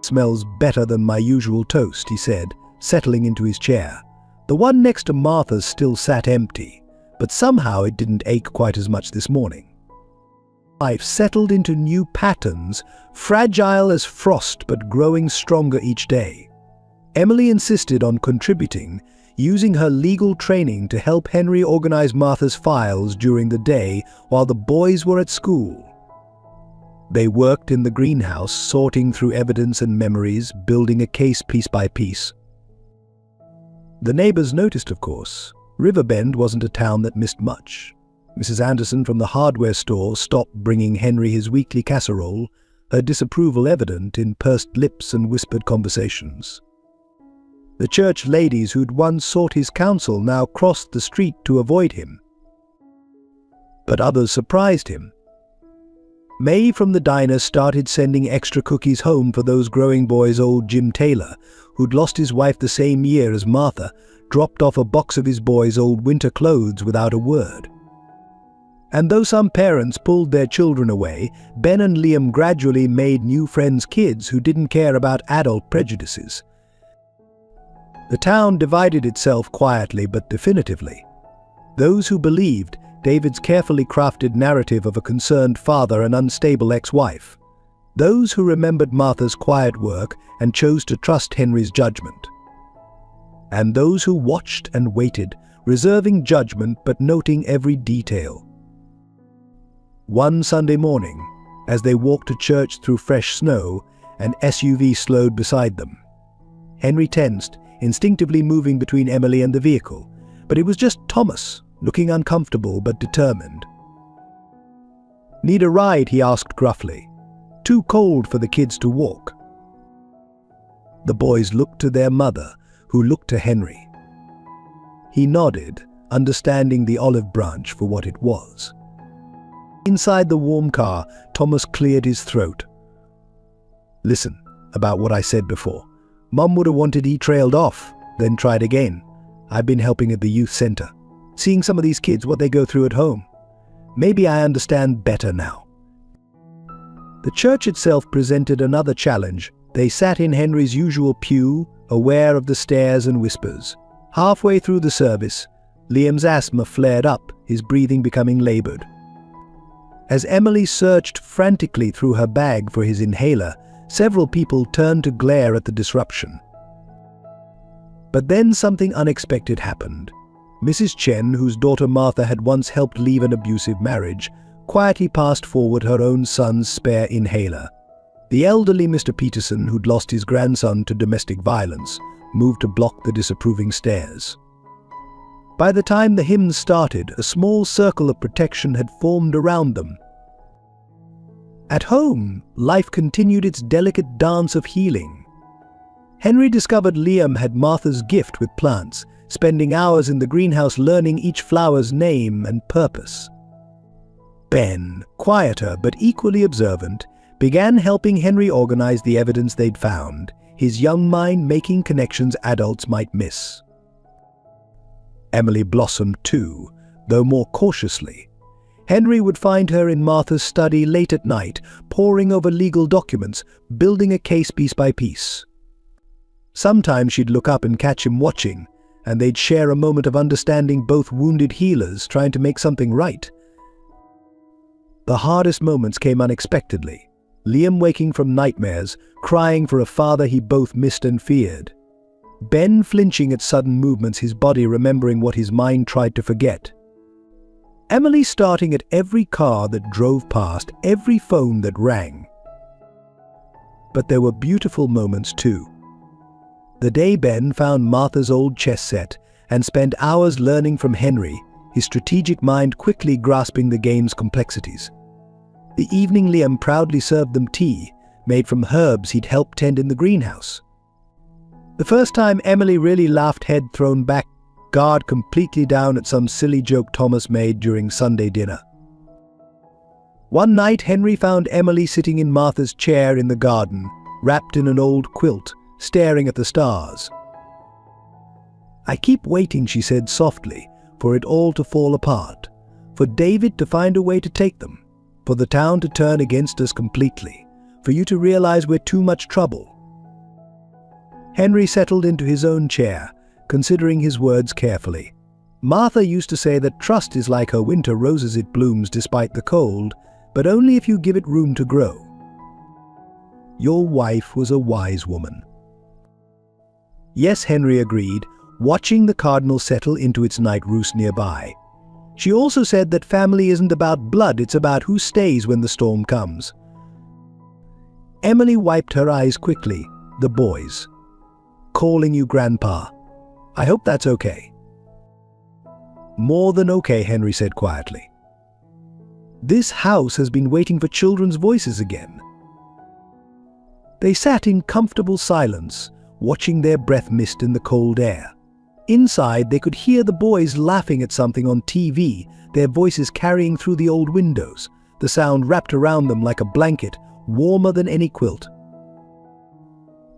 Smells better than my usual toast, he said, settling into his chair. The one next to Martha's still sat empty, but somehow it didn't ache quite as much this morning. Life settled into new patterns, fragile as frost but growing stronger each day. Emily insisted on contributing, using her legal training to help Henry organize Martha's files during the day while the boys were at school. They worked in the greenhouse, sorting through evidence and memories, building a case piece by piece. The neighbors noticed, of course. Riverbend wasn't a town that missed much. Mrs. Anderson from the hardware store stopped bringing Henry his weekly casserole, her disapproval evident in pursed lips and whispered conversations. The church ladies who'd once sought his counsel now crossed the street to avoid him. But others surprised him. May from the diner started sending extra cookies home for those growing boys. Old Jim Taylor, who'd lost his wife the same year as Martha, dropped off a box of his boys' old winter clothes without a word. And though some parents pulled their children away, Ben and Liam gradually made new friends, kids who didn't care about adult prejudices. The town divided itself quietly but definitively. Those who believed David's carefully crafted narrative of a concerned father and unstable ex-wife. Those who remembered Martha's quiet work and chose to trust Henry's judgment. And those who watched and waited, reserving judgment but noting every detail. One Sunday morning, as they walked to church through fresh snow, an SUV slowed beside them. Henry tensed, instinctively moving between Emily and the vehicle, but it was just Thomas, looking uncomfortable but determined. "Need a ride?" he asked gruffly. "Too cold for the kids to walk." The boys looked to their mother, who looked to Henry. He nodded, understanding the olive branch for what it was. Inside the warm car, Thomas cleared his throat. "Listen, about what I said before. Mum would have wanted he trailed off, then tried again. I've been helping at the youth center, seeing some of these kids what they go through at home. Maybe I understand better now." The church itself presented another challenge. They sat in Henry's usual pew, aware of the stares and whispers. Halfway through the service, Liam's asthma flared up, his breathing becoming labored. As Emily searched frantically through her bag for his inhaler, several people turned to glare at the disruption. But then something unexpected happened. Mrs. Chen, whose daughter Martha had once helped leave an abusive marriage, quietly passed forward her own son's spare inhaler. The elderly Mr. Peterson, who'd lost his grandson to domestic violence, moved to block the disapproving stares. By the time the hymn started, a small circle of protection had formed around them. At home, life continued its delicate dance of healing. Henry discovered Liam had Martha's gift with plants, spending hours in the greenhouse learning each flower's name and purpose. Ben, quieter but equally observant, began helping Henry organize the evidence they'd found, his young mind making connections adults might miss. Emily blossomed too, though more cautiously. Henry would find her in Martha's study late at night, poring over legal documents, building a case piece by piece. Sometimes she'd look up and catch him watching, and they'd share a moment of understanding, both wounded healers trying to make something right. The hardest moments came unexpectedly. Liam waking from nightmares, crying for a father he both missed and feared. Ben flinching at sudden movements, his body remembering what his mind tried to forget. Emily starting at every car that drove past, every phone that rang. But there were beautiful moments too. The day Ben found Martha's old chess set and spent hours learning from Henry, his strategic mind quickly grasping the game's complexities. The evening Liam proudly served them tea, made from herbs he'd helped tend in the greenhouse. The first time Emily really laughed, head thrown back, guard completely down at some silly joke Thomas made during Sunday dinner. One night Henry found Emily sitting in Martha's chair in the garden, wrapped in an old quilt, staring at the stars. "I keep waiting," she said softly, "for it all to fall apart, for David to find a way to take them, for the town to turn against us completely, for you to realize we're too much trouble." Henry settled into his own chair, considering his words carefully. Martha used to say that trust is like her winter roses, it blooms despite the cold, but only if you give it room to grow. Your wife was a wise woman. Yes, Henry agreed, watching the cardinal settle into its night roost nearby. She also said that family isn't about blood, it's about who stays when the storm comes. Emily wiped her eyes quickly. "The boys. Calling you Grandpa. I hope that's okay." "More than okay," Henry said quietly. This house has been waiting for children's voices again. They sat in comfortable silence, watching their breath mist in the cold air. Inside, they could hear the boys laughing at something on TV, their voices carrying through the old windows, the sound wrapped around them like a blanket, warmer than any quilt.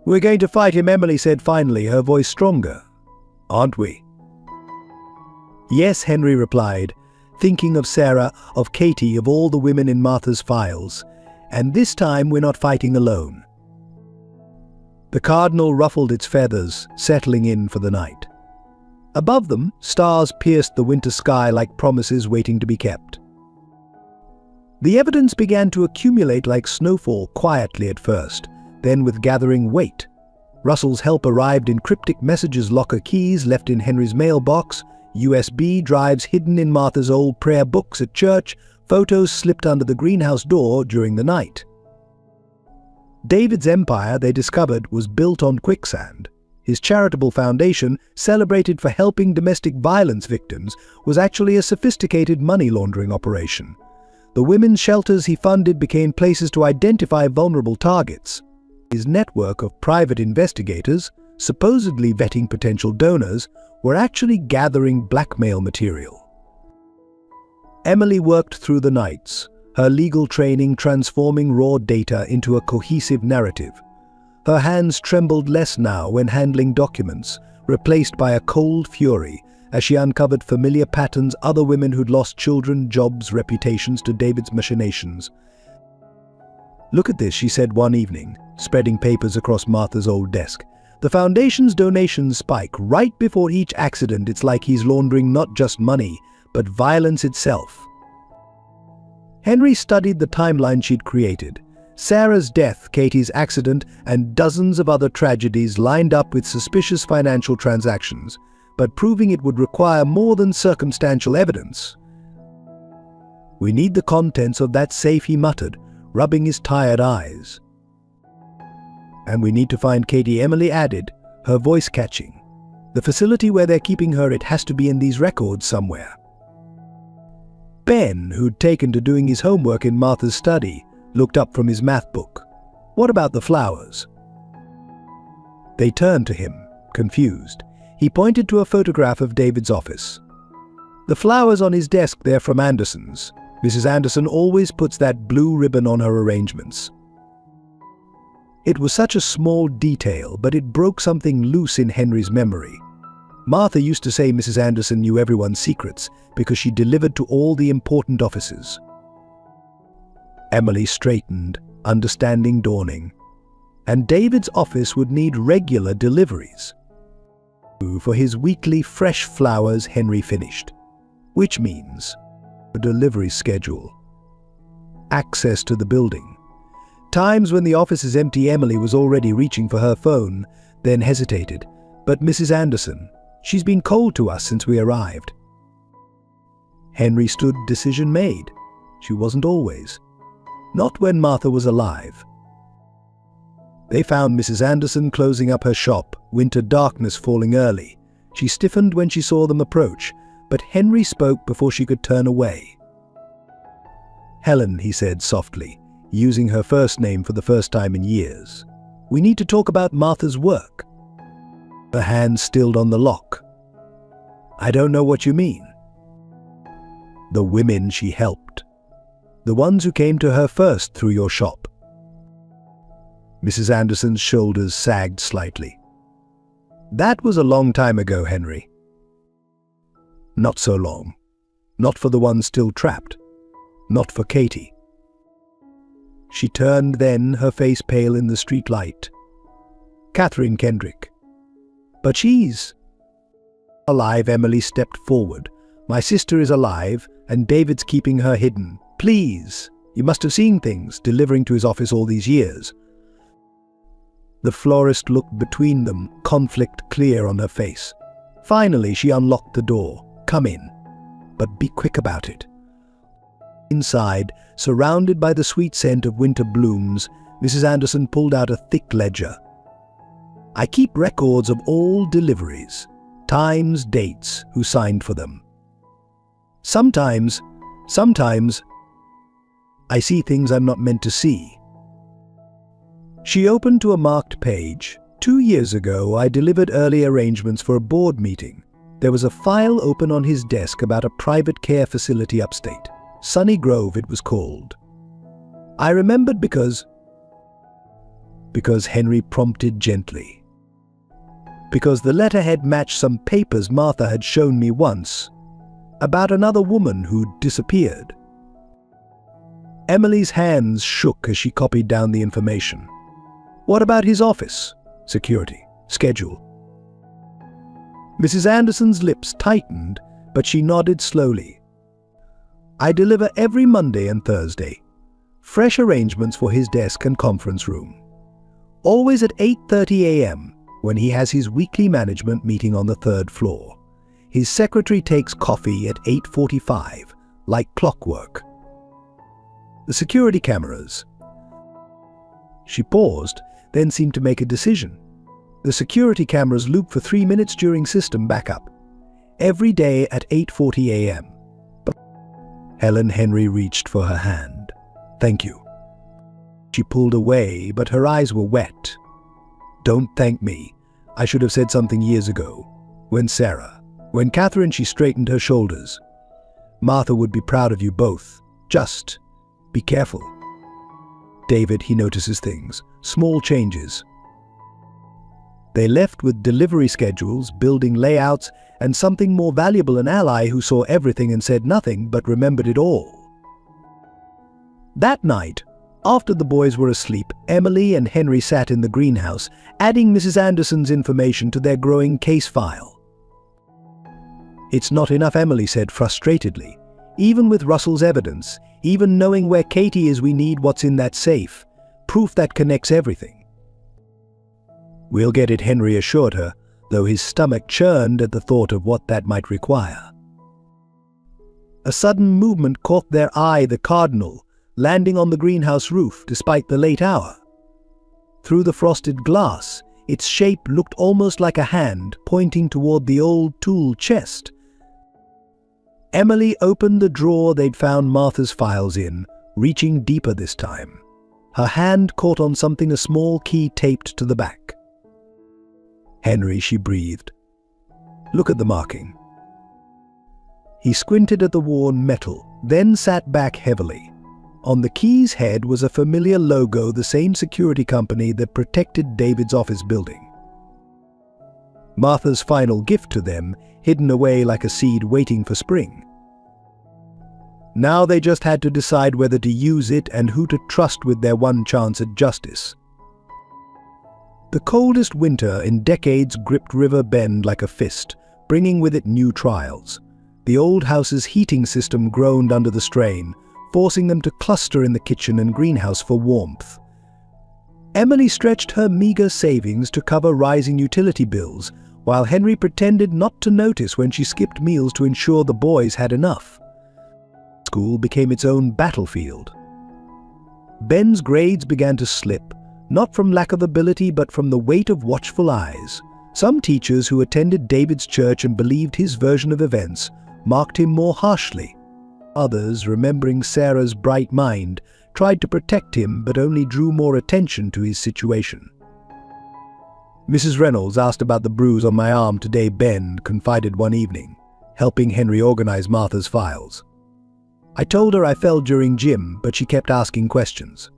"We're going to fight him," Emily said finally, her voice stronger. "Aren't we?" "Yes," Henry replied, thinking of Sarah, of Katie, of all the women in Martha's files. "And this time we're not fighting alone." The cardinal ruffled its feathers, settling in for the night. Above them, stars pierced the winter sky like promises waiting to be kept. The evidence began to accumulate like snowfall, quietly at first, then with gathering weight. Russell's help arrived in cryptic messages, locker keys left in Henry's mailbox, USB drives hidden in Martha's old prayer books at church, photos slipped under the greenhouse door during the night. David's empire, they discovered, was built on quicksand. His charitable foundation, celebrated for helping domestic violence victims, was actually a sophisticated money laundering operation. The women's shelters he funded became places to identify vulnerable targets. His network of private investigators, supposedly vetting potential donors, were actually gathering blackmail material. Emily worked through the nights, her legal training transforming raw data into a cohesive narrative. Her hands trembled less now when handling documents, replaced by a cold fury as she uncovered familiar patterns, other women who'd lost children, jobs, reputations to David's machinations. "Look at this," she said one evening, spreading papers across Martha's old desk. "The foundation's donations spike right before each accident. It's like he's laundering not just money, but violence itself." Henry studied the timeline she'd created. Sarah's death, Katie's accident, and dozens of other tragedies lined up with suspicious financial transactions, but proving it would require more than circumstantial evidence. "We need the contents of that safe," he muttered, rubbing his tired eyes. "And we need to find Katie," Emily added, her voice catching. "The facility where they're keeping her, it has to be in these records somewhere." Ben, who'd taken to doing his homework in Martha's study, looked up from his math book. "What about the flowers?" They turned to him, confused. He pointed to a photograph of David's office. "The flowers on his desk, they're from Anderson's. Mrs. Anderson always puts that blue ribbon on her arrangements." It was such a small detail, but it broke something loose in Henry's memory. Martha used to say Mrs. Anderson knew everyone's secrets because she delivered to all the important offices. Emily straightened, understanding dawning. And David's office would need regular deliveries. For his weekly fresh flowers, Henry finished. Which means a delivery schedule. Access to the building. Times when the office is empty, Emily was already reaching for her phone, then hesitated. "But Mrs. Anderson, she's been cold to us since we arrived." Henry stood, decision made. She wasn't always. Not when Martha was alive. They found Mrs. Anderson closing up her shop, winter darkness falling early. She stiffened when she saw them approach, but Henry spoke before she could turn away. "Helen," he said softly, using her first name for the first time in years. "We need to talk about Martha's work." Her hand stilled on the lock. "I don't know what you mean." "The women she helped. The ones who came to her first through your shop." Mrs. Anderson's shoulders sagged slightly. "That was a long time ago, Henry." "Not so long. Not for the ones still trapped. Not for Katie." She turned then, her face pale in the street light. "Catherine Kendrick." "But she's alive." Emily stepped forward. "My sister is alive, and David's keeping her hidden. Please, you must have seen things, delivering to his office all these years." The florist looked between them, conflict clear on her face. Finally, she unlocked the door. "Come in, but be quick about it." Inside, surrounded by the sweet scent of winter blooms, Mrs. Anderson pulled out a thick ledger. "I keep records of all deliveries, times, dates, who signed for them. Sometimes, I see things I'm not meant to see. She opened to a marked page. 2 years ago, I delivered early arrangements for a board meeting. There was a file open on his desk about a private care facility upstate. Sunny Grove, it was called. I remembered because Henry prompted gently. Because the letterhead matched some papers Martha had shown me once about another woman who'd disappeared. Emily's hands shook as she copied down the information. What about his office? Security? Schedule? Mrs. Anderson's lips tightened, but she nodded slowly. I deliver every Monday and Thursday. Fresh arrangements for his desk and conference room. Always at 8:30 a.m. when he has his weekly management meeting on the 3rd floor. His secretary takes coffee at 8:45, like clockwork. The security cameras. She paused, then seemed to make a decision. The security cameras loop for 3 minutes during system backup. Every day at 8:40 a.m. Helen Henry reached for her hand. Thank you. She pulled away, but her eyes were wet. Don't thank me. I should have said something years ago. When Catherine, she straightened her shoulders. Martha would be proud of you both. Just be careful. David, he notices things, small changes. They left with delivery schedules, building layouts, and something more valuable, an ally who saw everything and said nothing but remembered it all. That night, after the boys were asleep, Emily and Henry sat in the greenhouse, adding Mrs. Anderson's information to their growing case file. It's not enough, Emily said frustratedly. Even with Russell's evidence, even knowing where Katie is, we need what's in that safe. Proof that connects everything. We'll get it, Henry assured her, though his stomach churned at the thought of what that might require. A sudden movement caught their eye, the cardinal, landing on the greenhouse roof despite the late hour. Through the frosted glass, its shape looked almost like a hand pointing toward the old tool chest. Emily opened the drawer they'd found Martha's files in, reaching deeper this time. Her hand caught on something, a small key taped to the back. Henry, she breathed. Look at the marking. He squinted at the worn metal, then sat back heavily. On the key's head was a familiar logo, the same security company that protected David's office building. Martha's final gift to them, hidden away like a seed waiting for spring. Now they just had to decide whether to use it and who to trust with their one chance at justice. The coldest winter in decades gripped River Bend like a fist, bringing with it new trials. The old house's heating system groaned under the strain, forcing them to cluster in the kitchen and greenhouse for warmth. Emily stretched her meager savings to cover rising utility bills, while Henry pretended not to notice when she skipped meals to ensure the boys had enough. School became its own battlefield. Ben's grades began to slip, not from lack of ability but from the weight of watchful eyes. Some teachers who attended David's church and believed his version of events marked him more harshly. Others, remembering Sarah's bright mind, tried to protect him but only drew more attention to his situation. Mrs. Reynolds asked about the bruise on my arm today, Ben confided one evening, helping Henry organize Martha's files. I told her I fell during gym, but she kept asking questions.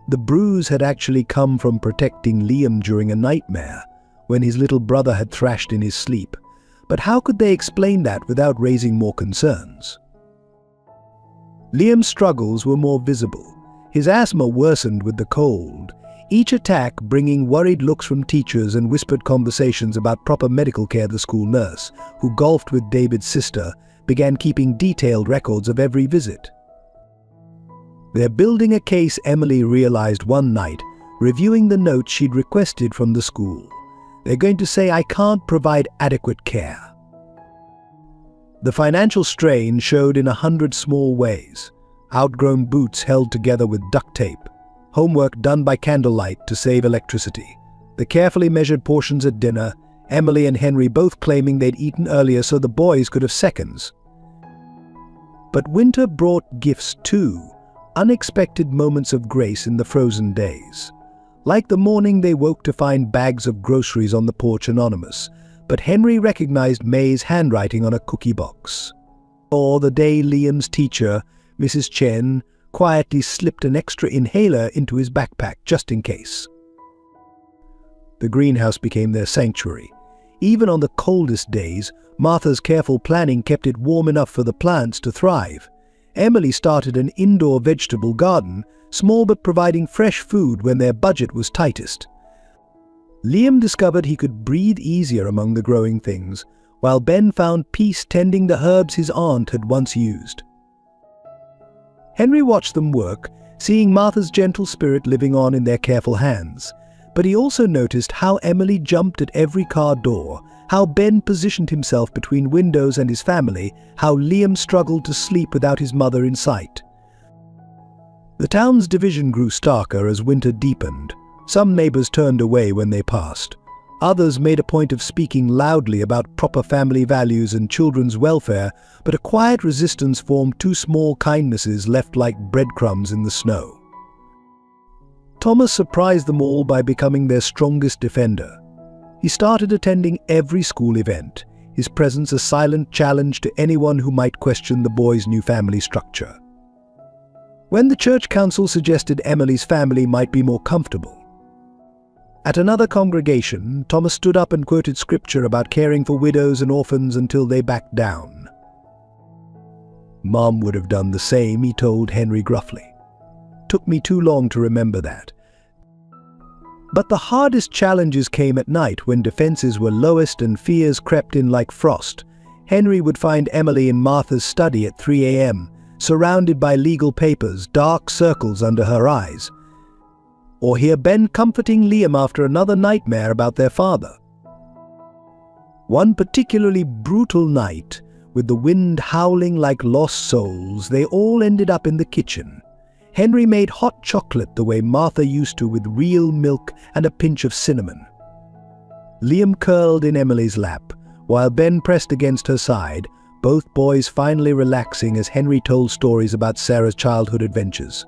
The bruise had actually come from protecting Liam during a nightmare, when his little brother had thrashed in his sleep. But how could they explain that without raising more concerns? Liam's struggles were more visible. His asthma worsened with the cold, each attack bringing worried looks from teachers and whispered conversations about proper medical care. The school nurse, who golfed with David's sister, began keeping detailed records of every visit. They're building a case, Emily realized one night, reviewing the notes she'd requested from the school. They're going to say I can't provide adequate care. The financial strain showed in 100 small ways. Outgrown boots held together with duct tape. Homework done by candlelight to save electricity. The carefully measured portions at dinner, Emily and Henry both claiming they'd eaten earlier so the boys could have seconds. But winter brought gifts too, unexpected moments of grace in the frozen days. Like the morning they woke to find bags of groceries on the porch anonymous, but Henry recognized May's handwriting on a cookie box. Or the day Liam's teacher, Mrs. Chen, quietly slipped an extra inhaler into his backpack just in case. The greenhouse became their sanctuary. Even on the coldest days, Martha's careful planning kept it warm enough for the plants to thrive. Emily started an indoor vegetable garden, small but providing fresh food when their budget was tightest. Liam discovered he could breathe easier among the growing things, while Ben found peace tending the herbs his aunt had once used. Henry watched them work, seeing Martha's gentle spirit living on in their careful hands. But he also noticed how Emily jumped at every car door, how Ben positioned himself between windows and his family, how Liam struggled to sleep without his mother in sight. The town's division grew starker as winter deepened. Some neighbors turned away when they passed. Others made a point of speaking loudly about proper family values and children's welfare, but a quiet resistance formed two small kindnesses left like breadcrumbs in the snow. Thomas surprised them all by becoming their strongest defender. He started attending every school event, his presence a silent challenge to anyone who might question the boys' new family structure. When the church council suggested Emily's family might be more comfortable. At another congregation, Thomas stood up and quoted scripture about caring for widows and orphans until they backed down. Mom would have done the same, he told Henry gruffly. Took me too long to remember that. But the hardest challenges came at night when defenses were lowest and fears crept in like frost. Henry would find Emily in Martha's study at 3 a.m., surrounded by legal papers, dark circles under her eyes. Or hear Ben comforting Liam after another nightmare about their father. One particularly brutal night, with the wind howling like lost souls, they all ended up in the kitchen. Henry made hot chocolate the way Martha used to, with real milk and a pinch of cinnamon. Liam curled in Emily's lap, while Ben pressed against her side, both boys finally relaxing as Henry told stories about Sarah's childhood adventures.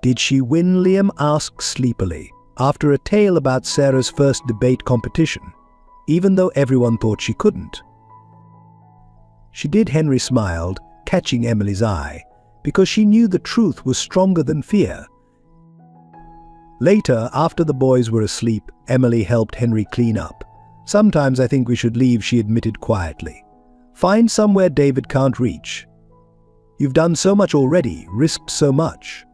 Did she win? Liam asked sleepily, after a tale about Sarah's first debate competition, even though everyone thought she couldn't. She did. Henry smiled, catching Emily's eye, because she knew the truth was stronger than fear. Later, after the boys were asleep, Emily helped Henry clean up. Sometimes I think we should leave, she admitted quietly. Find somewhere David can't reach. You've done so much already, risked so much.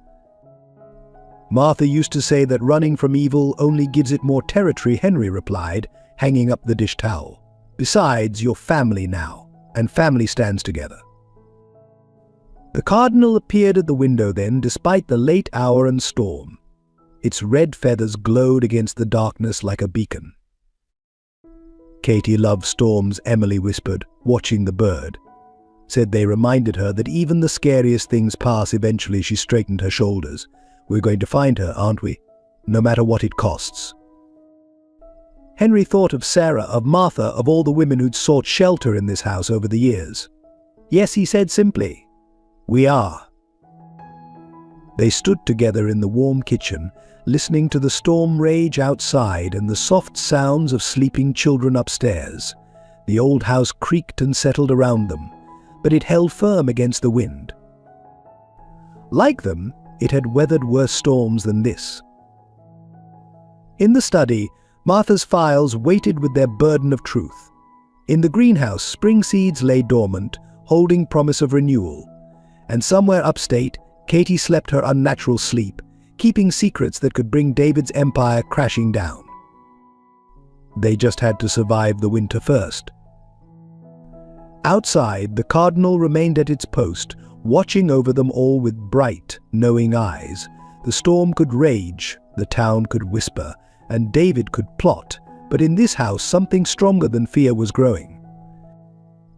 Martha used to say that running from evil only gives it more territory, Henry replied, hanging up the dish towel. Besides, you're family now, and family stands together. The cardinal appeared at the window then, despite the late hour and storm. Its red feathers glowed against the darkness like a beacon. Katie loved storms, Emily whispered, watching the bird. Said they reminded her that even the scariest things pass. Eventually she straightened her shoulders. We're going to find her, aren't we? No matter what it costs. Henry thought of Sarah, of Martha, of all the women who'd sought shelter in this house over the years. Yes, he said simply. We are. They stood together in the warm kitchen, listening to the storm rage outside and the soft sounds of sleeping children upstairs. The old house creaked and settled around them, but it held firm against the wind. Like them, it had weathered worse storms than this. In the study, Martha's files waited with their burden of truth. In the greenhouse, spring seeds lay dormant, holding promise of renewal. And somewhere upstate, Katie slept her unnatural sleep, keeping secrets that could bring David's empire crashing down. They just had to survive the winter first. Outside, the cardinal remained at its post, watching over them all with bright, knowing eyes. The storm could rage, the town could whisper, and David could plot, but in this house something stronger than fear was growing.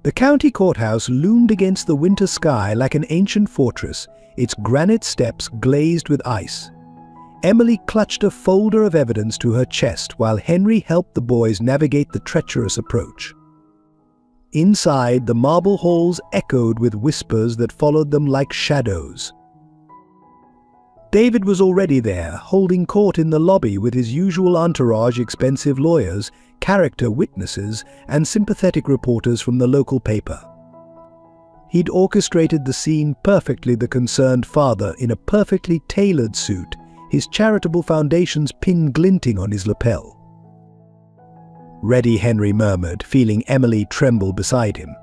The county courthouse loomed against the winter sky like an ancient fortress, its granite steps glazed with ice. Emily clutched a folder of evidence to her chest while Henry helped the boys navigate the treacherous approach. Inside, the marble halls echoed with whispers that followed them like shadows. David was already there, holding court in the lobby with his usual entourage: expensive lawyers, character witnesses, and sympathetic reporters from the local paper. He'd orchestrated the scene perfectly, the concerned father in a perfectly tailored suit, his charitable foundation's pin glinting on his lapel. "Ready," Henry murmured, feeling Emily tremble beside him.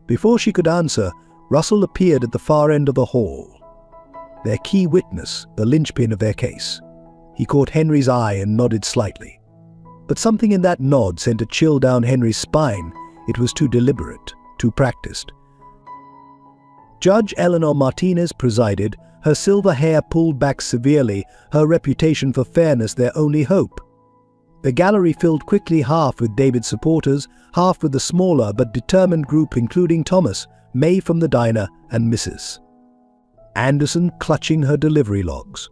Before she could answer, Russell appeared at the far end of the hall. Their key witness, the linchpin of their case. He caught Henry's eye and nodded slightly. But something in that nod sent a chill down Henry's spine. It was too deliberate, too practiced. Judge Eleanor Martinez presided, her silver hair pulled back severely, her reputation for fairness their only hope. The gallery filled quickly, half with David's supporters, half with the smaller but determined group including Thomas, May from the diner, and Mrs. Anderson clutching her delivery logs.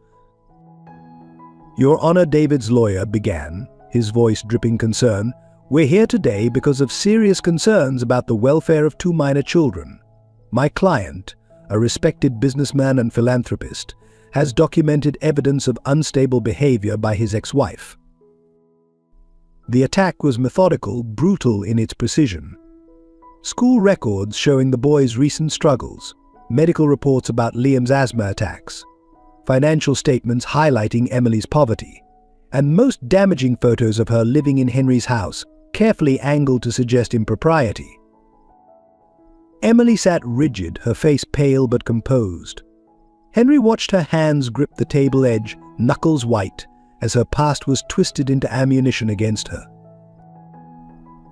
"Your Honor," David's lawyer began, his voice dripping concern, "we're here today because of serious concerns about the welfare of 2 minor children. My client, a respected businessman and philanthropist, has documented evidence of unstable behavior by his ex-wife. The attack was methodical, brutal in its precision. School records showing the boy's recent struggles, medical reports about Liam's asthma attacks, financial statements highlighting Emily's poverty, and most damaging photos of her living in Henry's house, carefully angled to suggest impropriety." Emily sat rigid, her face pale but composed. Henry watched her hands grip the table edge, knuckles white, as her past was twisted into ammunition against her.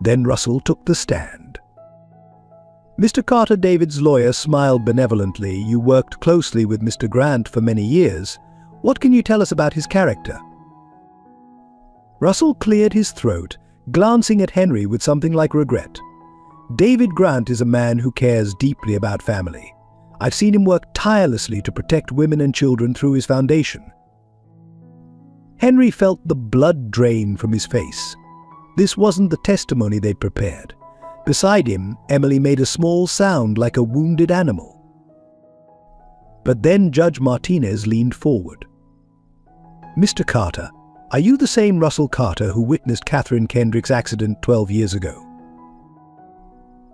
Then Russell took the stand. "Mr. Carter," David's lawyer smiled benevolently, "you worked closely with Mr. Grant for many years. What can you tell us about his character?" Russell cleared his throat, glancing at Henry with something like regret. "David Grant is a man who cares deeply about family. I've seen him work tirelessly to protect women and children through his foundation." Henry felt the blood drain from his face. This wasn't the testimony they'd prepared. Beside him, Emily made a small sound like a wounded animal. But then Judge Martinez leaned forward. "Mr. Carter, are you the same Russell Carter who witnessed Catherine Kendrick's accident 12 years ago?"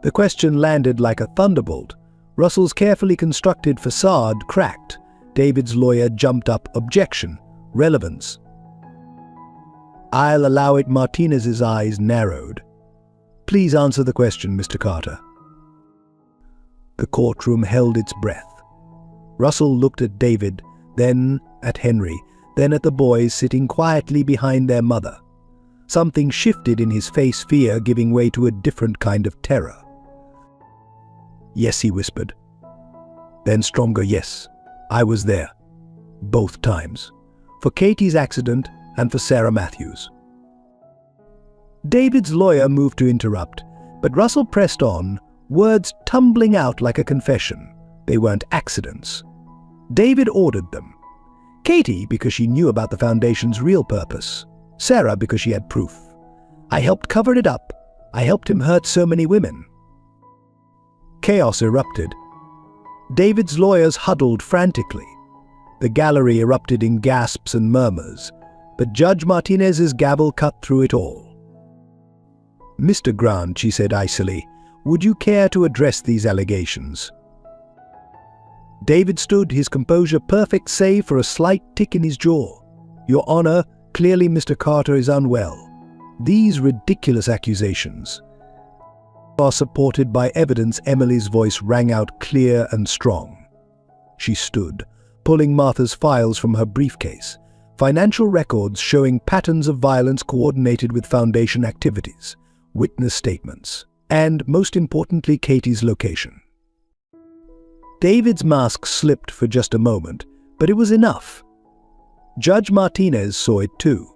The question landed like a thunderbolt. Russell's carefully constructed facade cracked. David's lawyer jumped up. "Objection. Relevance." "I'll allow it." Martinez's eyes narrowed. "Please answer the question, Mr. Carter." The courtroom held its breath. Russell looked at David, then at Henry, then at the boys sitting quietly behind their mother. Something shifted in his face, fear giving way to a different kind of terror. "Yes," he whispered. Then stronger, "Yes, I was there. Both times. For Katie's accident and for Sarah Matthews." David's lawyer moved to interrupt, but Russell pressed on, words tumbling out like a confession. They weren't accidents. David ordered them. Katie, because she knew about the foundation's real purpose. Sarah, because she had proof. "I helped cover it up. I helped him hurt so many women." Chaos erupted. David's lawyers huddled frantically. The gallery erupted in gasps and murmurs, but Judge Martinez's gavel cut through it all. "Mr. Grant," she said icily, "would you care to address these allegations?" David stood, his composure perfect save for a slight tick in his jaw. "Your Honor, clearly Mr. Carter is unwell. These ridiculous accusations are supported by evidence." Emily's voice rang out clear and strong. She stood, pulling Martha's files from her briefcase, financial records showing patterns of violence coordinated with foundation activities, witness statements, and, most importantly, Katie's location. David's mask slipped for just a moment, but it was enough. Judge Martinez saw it too.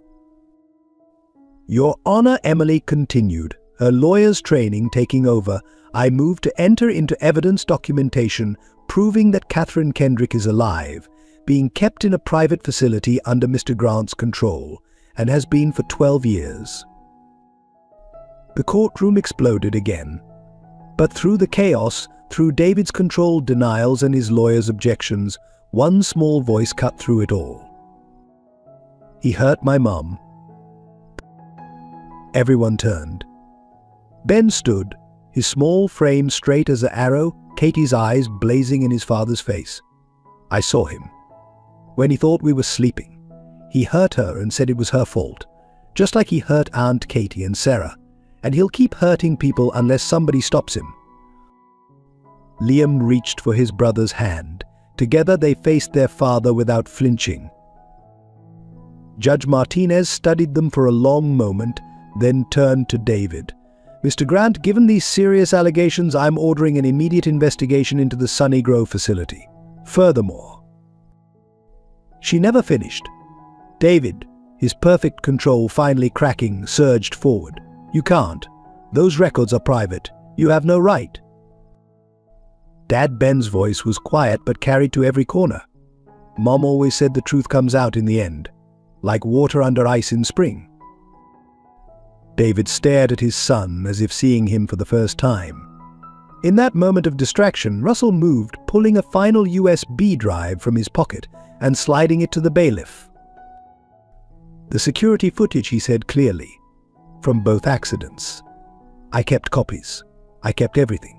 "Your Honor," Emily continued, her lawyer's training taking over, "I move to enter into evidence documentation proving that Catherine Kendrick is alive, being kept in a private facility under Mr. Grant's control, and has been for 12 years. The courtroom exploded again. But through the chaos, through David's controlled denials and his lawyer's objections, one small voice cut through it all. "He hurt my mom." Everyone turned. Ben stood, his small frame straight as an arrow, Katie's eyes blazing in his father's face. I saw him. When he thought we were sleeping, he hurt her and said it was her fault, just like he hurt Aunt Katie and Sarah, and he'll keep hurting people unless somebody stops him. Liam reached for his brother's hand. Together they faced their father without flinching. Judge Martinez studied them for a long moment, then turned to David. "Mr. Grant, given these serious allegations, I'm ordering an immediate investigation into the Sunny Grove facility. Furthermore..." She never finished. David, his perfect control finally cracking, surged forward. "You can't. Those records are private. You have no right." Dad Ben's voice was quiet but carried to every corner. "Mom always said the truth comes out in the end, like water under ice in spring." David stared at his son as if seeing him for the first time. In that moment of distraction, Russell moved, pulling a final USB drive from his pocket and sliding it to the bailiff. "The security footage," he said clearly, "from both accidents. I kept copies. I kept everything."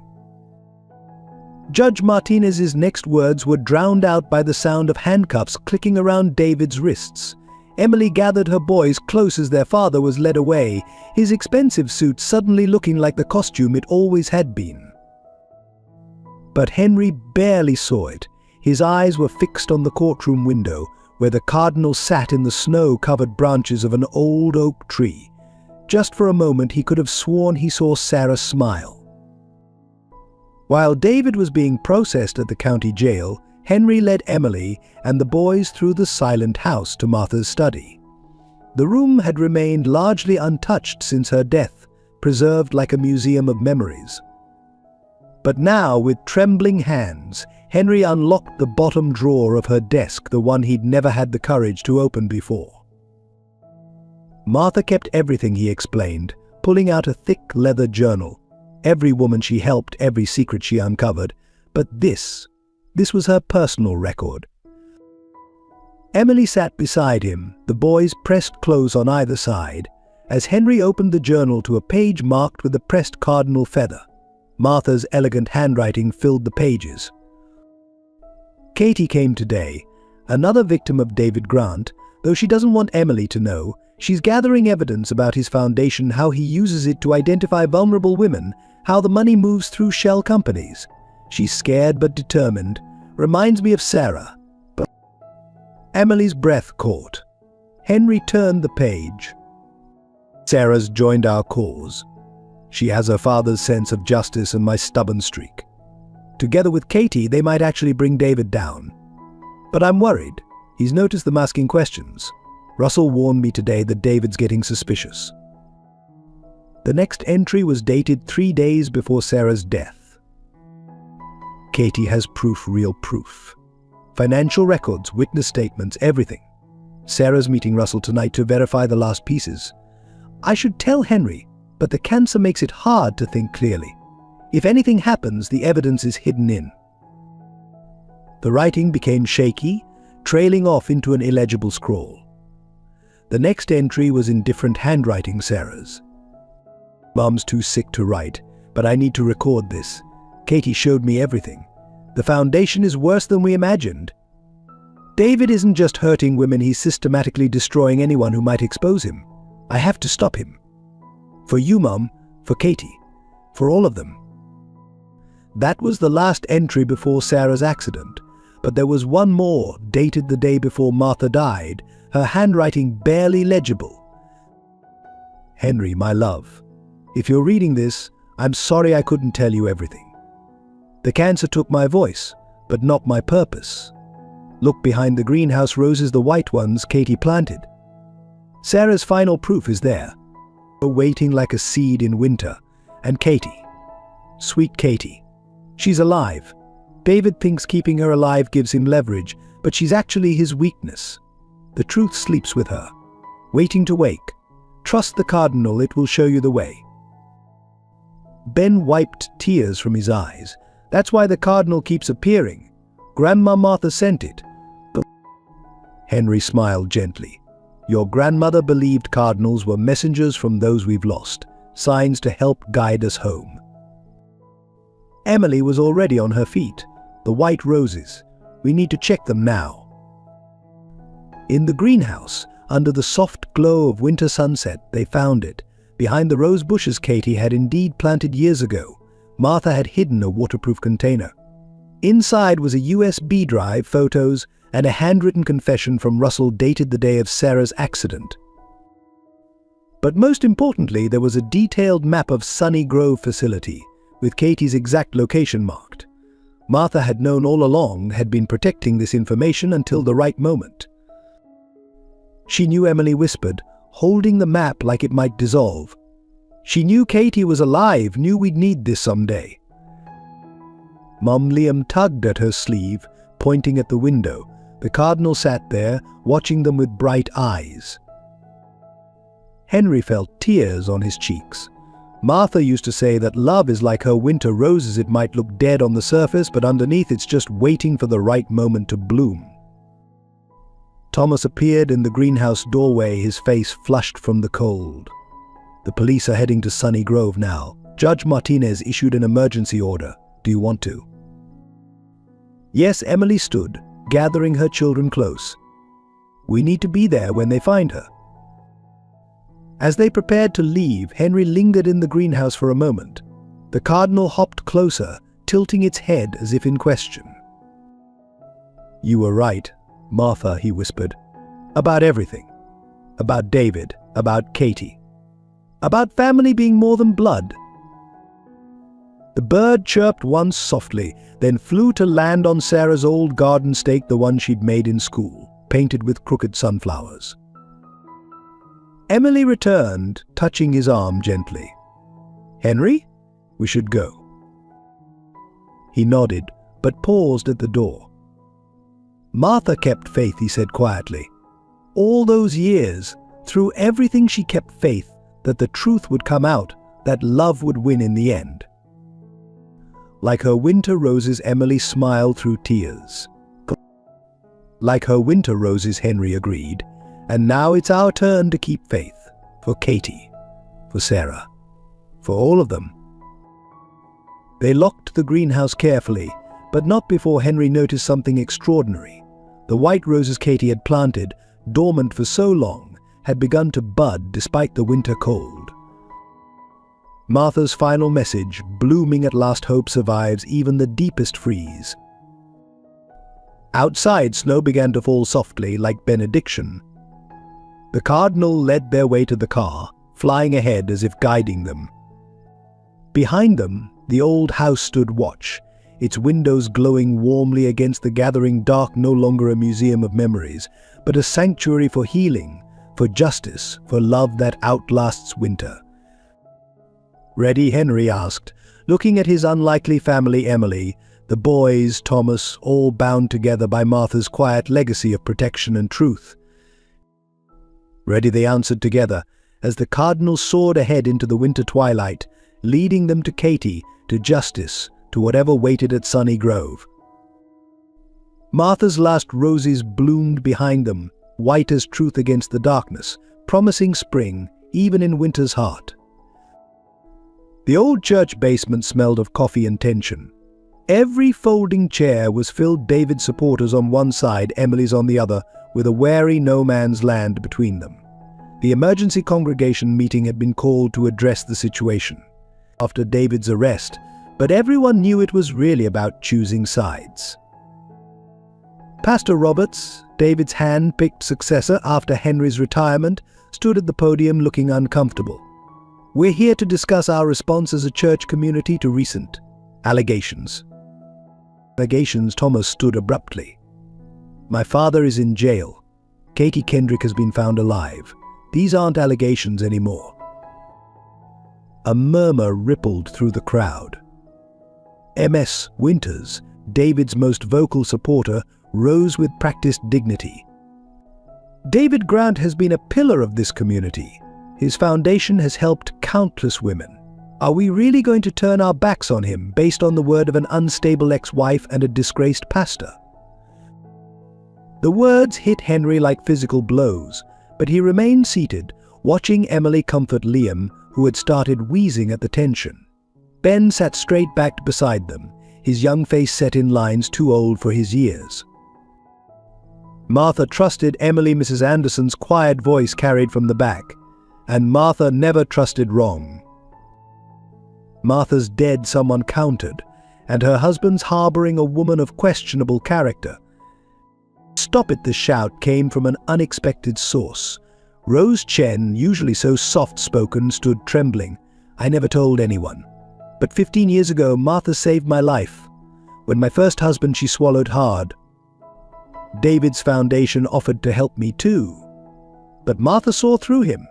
Judge Martinez's next words were drowned out by the sound of handcuffs clicking around David's wrists. Emily gathered her boys close as their father was led away, his expensive suit suddenly looking like the costume it always had been. But Henry barely saw it. His eyes were fixed on the courtroom window, where the cardinal sat in the snow-covered branches of an old oak tree. Just for a moment he could have sworn he saw Sarah smile. While David was being processed at the county jail, Henry led Emily and the boys through the silent house to Martha's study. The room had remained largely untouched since her death, preserved like a museum of memories. But now, with trembling hands, Henry unlocked the bottom drawer of her desk, the one he'd never had the courage to open before. Martha kept everything, he explained, pulling out a thick leather journal. Every woman she helped, every secret she uncovered. But this was her personal record. Emily sat beside him, the boys pressed close on either side, as Henry opened the journal to a page marked with a pressed cardinal feather. Martha's elegant handwriting filled the pages. "Katie came today, another victim of David Grant. Though she doesn't want Emily to know, she's gathering evidence about his foundation, how he uses it to identify vulnerable women, how the money moves through shell companies. She's scared but determined. Reminds me of Sarah." But Emily's breath caught. Henry turned the page. "Sarah's joined our cause. She has her father's sense of justice and my stubborn streak. Together with Katie, they might actually bring David down. But I'm worried. He's noticed them asking questions. Russell warned me today that David's getting suspicious." The next entry was dated 3 days before Sarah's death. "Katie has proof, real proof. Financial records, witness statements, everything. Sarah's meeting Russell tonight to verify the last pieces. I should tell Henry, but the cancer makes it hard to think clearly. If anything happens, the evidence is hidden in." The writing became shaky, trailing off into an illegible scrawl. The next entry was in different handwriting, Sarah's. "Mom's too sick to write, but I need to record this. Katie showed me everything. The foundation is worse than we imagined. David isn't just hurting women, he's systematically destroying anyone who might expose him. I have to stop him. For you, Mom, for Katie, for all of them." That was the last entry before Sarah's accident, but there was one more, dated the day before Martha died, her handwriting barely legible. "Henry, my love. If you're reading this, I'm sorry I couldn't tell you everything. The cancer took my voice, but not my purpose. Look behind the greenhouse roses, the white ones Katie planted. Sarah's final proof is there, waiting like a seed in winter. And Katie, sweet Katie, she's alive. David thinks keeping her alive gives him leverage, but she's actually his weakness. The truth sleeps with her, waiting to wake. Trust the cardinal, it will show you the way." Ben wiped tears from his eyes. That's why the cardinal keeps appearing. Grandma Martha sent it. But Henry smiled gently. Your grandmother believed cardinals were messengers from those we've lost, signs to help guide us home. Emily was already on her feet. The white roses. We need to check them now. In the greenhouse, under the soft glow of winter sunset, they found it. Behind the rose bushes Katie had indeed planted years ago. Martha had hidden a waterproof container. Inside was a USB drive, photos, and a handwritten confession from Russell dated the day of Sarah's accident. But most importantly, there was a detailed map of Sunny Grove facility, with Katie's exact location marked. Martha had known all along, had been protecting this information until the right moment. She knew, Emily whispered, holding the map like it might dissolve. She knew Katie was alive, knew we'd need this someday. Mom Liam tugged at her sleeve, pointing at the window. The cardinal sat there, watching them with bright eyes. Henry felt tears on his cheeks. Martha used to say that love is like her winter roses. It might look dead on the surface, but underneath it's just waiting for the right moment to bloom. Thomas appeared in the greenhouse doorway, his face flushed from the cold. The police are heading to Sunny Grove now. Judge Martinez issued an emergency order. Do you want to? Yes, Emily stood, gathering her children close. We need to be there when they find her. As they prepared to leave, Henry lingered in the greenhouse for a moment. The cardinal hopped closer, tilting its head as if in question. You were right, Martha, he whispered. About everything. About David, about Katie. About family being more than blood. The bird chirped once softly, then flew to land on Sarah's old garden stake, the one she'd made in school, painted with crooked sunflowers. Emily returned, touching his arm gently. Henry, we should go. He nodded, but paused at the door. Martha kept faith, he said quietly. All those years, through everything she kept faith that the truth would come out, that love would win in the end. Like her winter roses, Emily smiled through tears. Like her winter roses, Henry agreed. And now it's our turn to keep faith. For Katie. For Sarah. For all of them. They locked the greenhouse carefully, but not before Henry noticed something extraordinary. The white roses Katie had planted, dormant for so long, had begun to bud despite the winter cold. Martha's final message, blooming at last, hope survives even the deepest freeze. Outside, snow began to fall softly, like benediction. The cardinal led their way to the car, flying ahead as if guiding them. Behind them, the old house stood watch, its windows glowing warmly against the gathering dark, no longer a museum of memories, but a sanctuary for healing, for justice, for love that outlasts winter. Ready? Henry asked, looking at his unlikely family, Emily, the boys, Thomas, all bound together by Martha's quiet legacy of protection and truth. Ready, they answered together, as the cardinal soared ahead into the winter twilight, leading them to Katie, to justice, to whatever waited at Sunny Grove. Martha's last roses bloomed behind them, white as truth against the darkness, promising spring, even in winter's heart. The old church basement smelled of coffee and tension. Every folding chair was filled, David's supporters on one side, Emily's on the other, with a wary no man's land between them. The emergency congregation meeting had been called to address the situation after David's arrest, but everyone knew it was really about choosing sides. Pastor Roberts, David's hand-picked successor after Henry's retirement, stood at the podium looking uncomfortable. We're here to discuss our response as a church community to recent allegations. Thomas stood abruptly. My father is in jail. Katie Kendrick has been found alive. These aren't allegations anymore. A murmur rippled through the crowd. MS Winters, David's most vocal supporter, rose with practiced dignity. David Grant has been a pillar of this community. His foundation has helped countless women. Are we really going to turn our backs on him based on the word of an unstable ex-wife and a disgraced pastor? The words hit Henry like physical blows, but he remained seated, watching Emily comfort Liam, who had started wheezing at the tension. Ben sat straight back beside them, his young face set in lines too old for his years. Martha trusted Emily. Mrs. Anderson's quiet voice carried from the back, and Martha never trusted wrong. Martha's dead, someone countered, and her husband's harboring a woman of questionable character. Stop it! The shout came from an unexpected source. Rose Chen, usually so soft-spoken, stood trembling. I never told anyone. But 15 years ago, Martha saved my life. When my first husband, she swallowed hard. David's foundation offered to help me too. But Martha saw through him,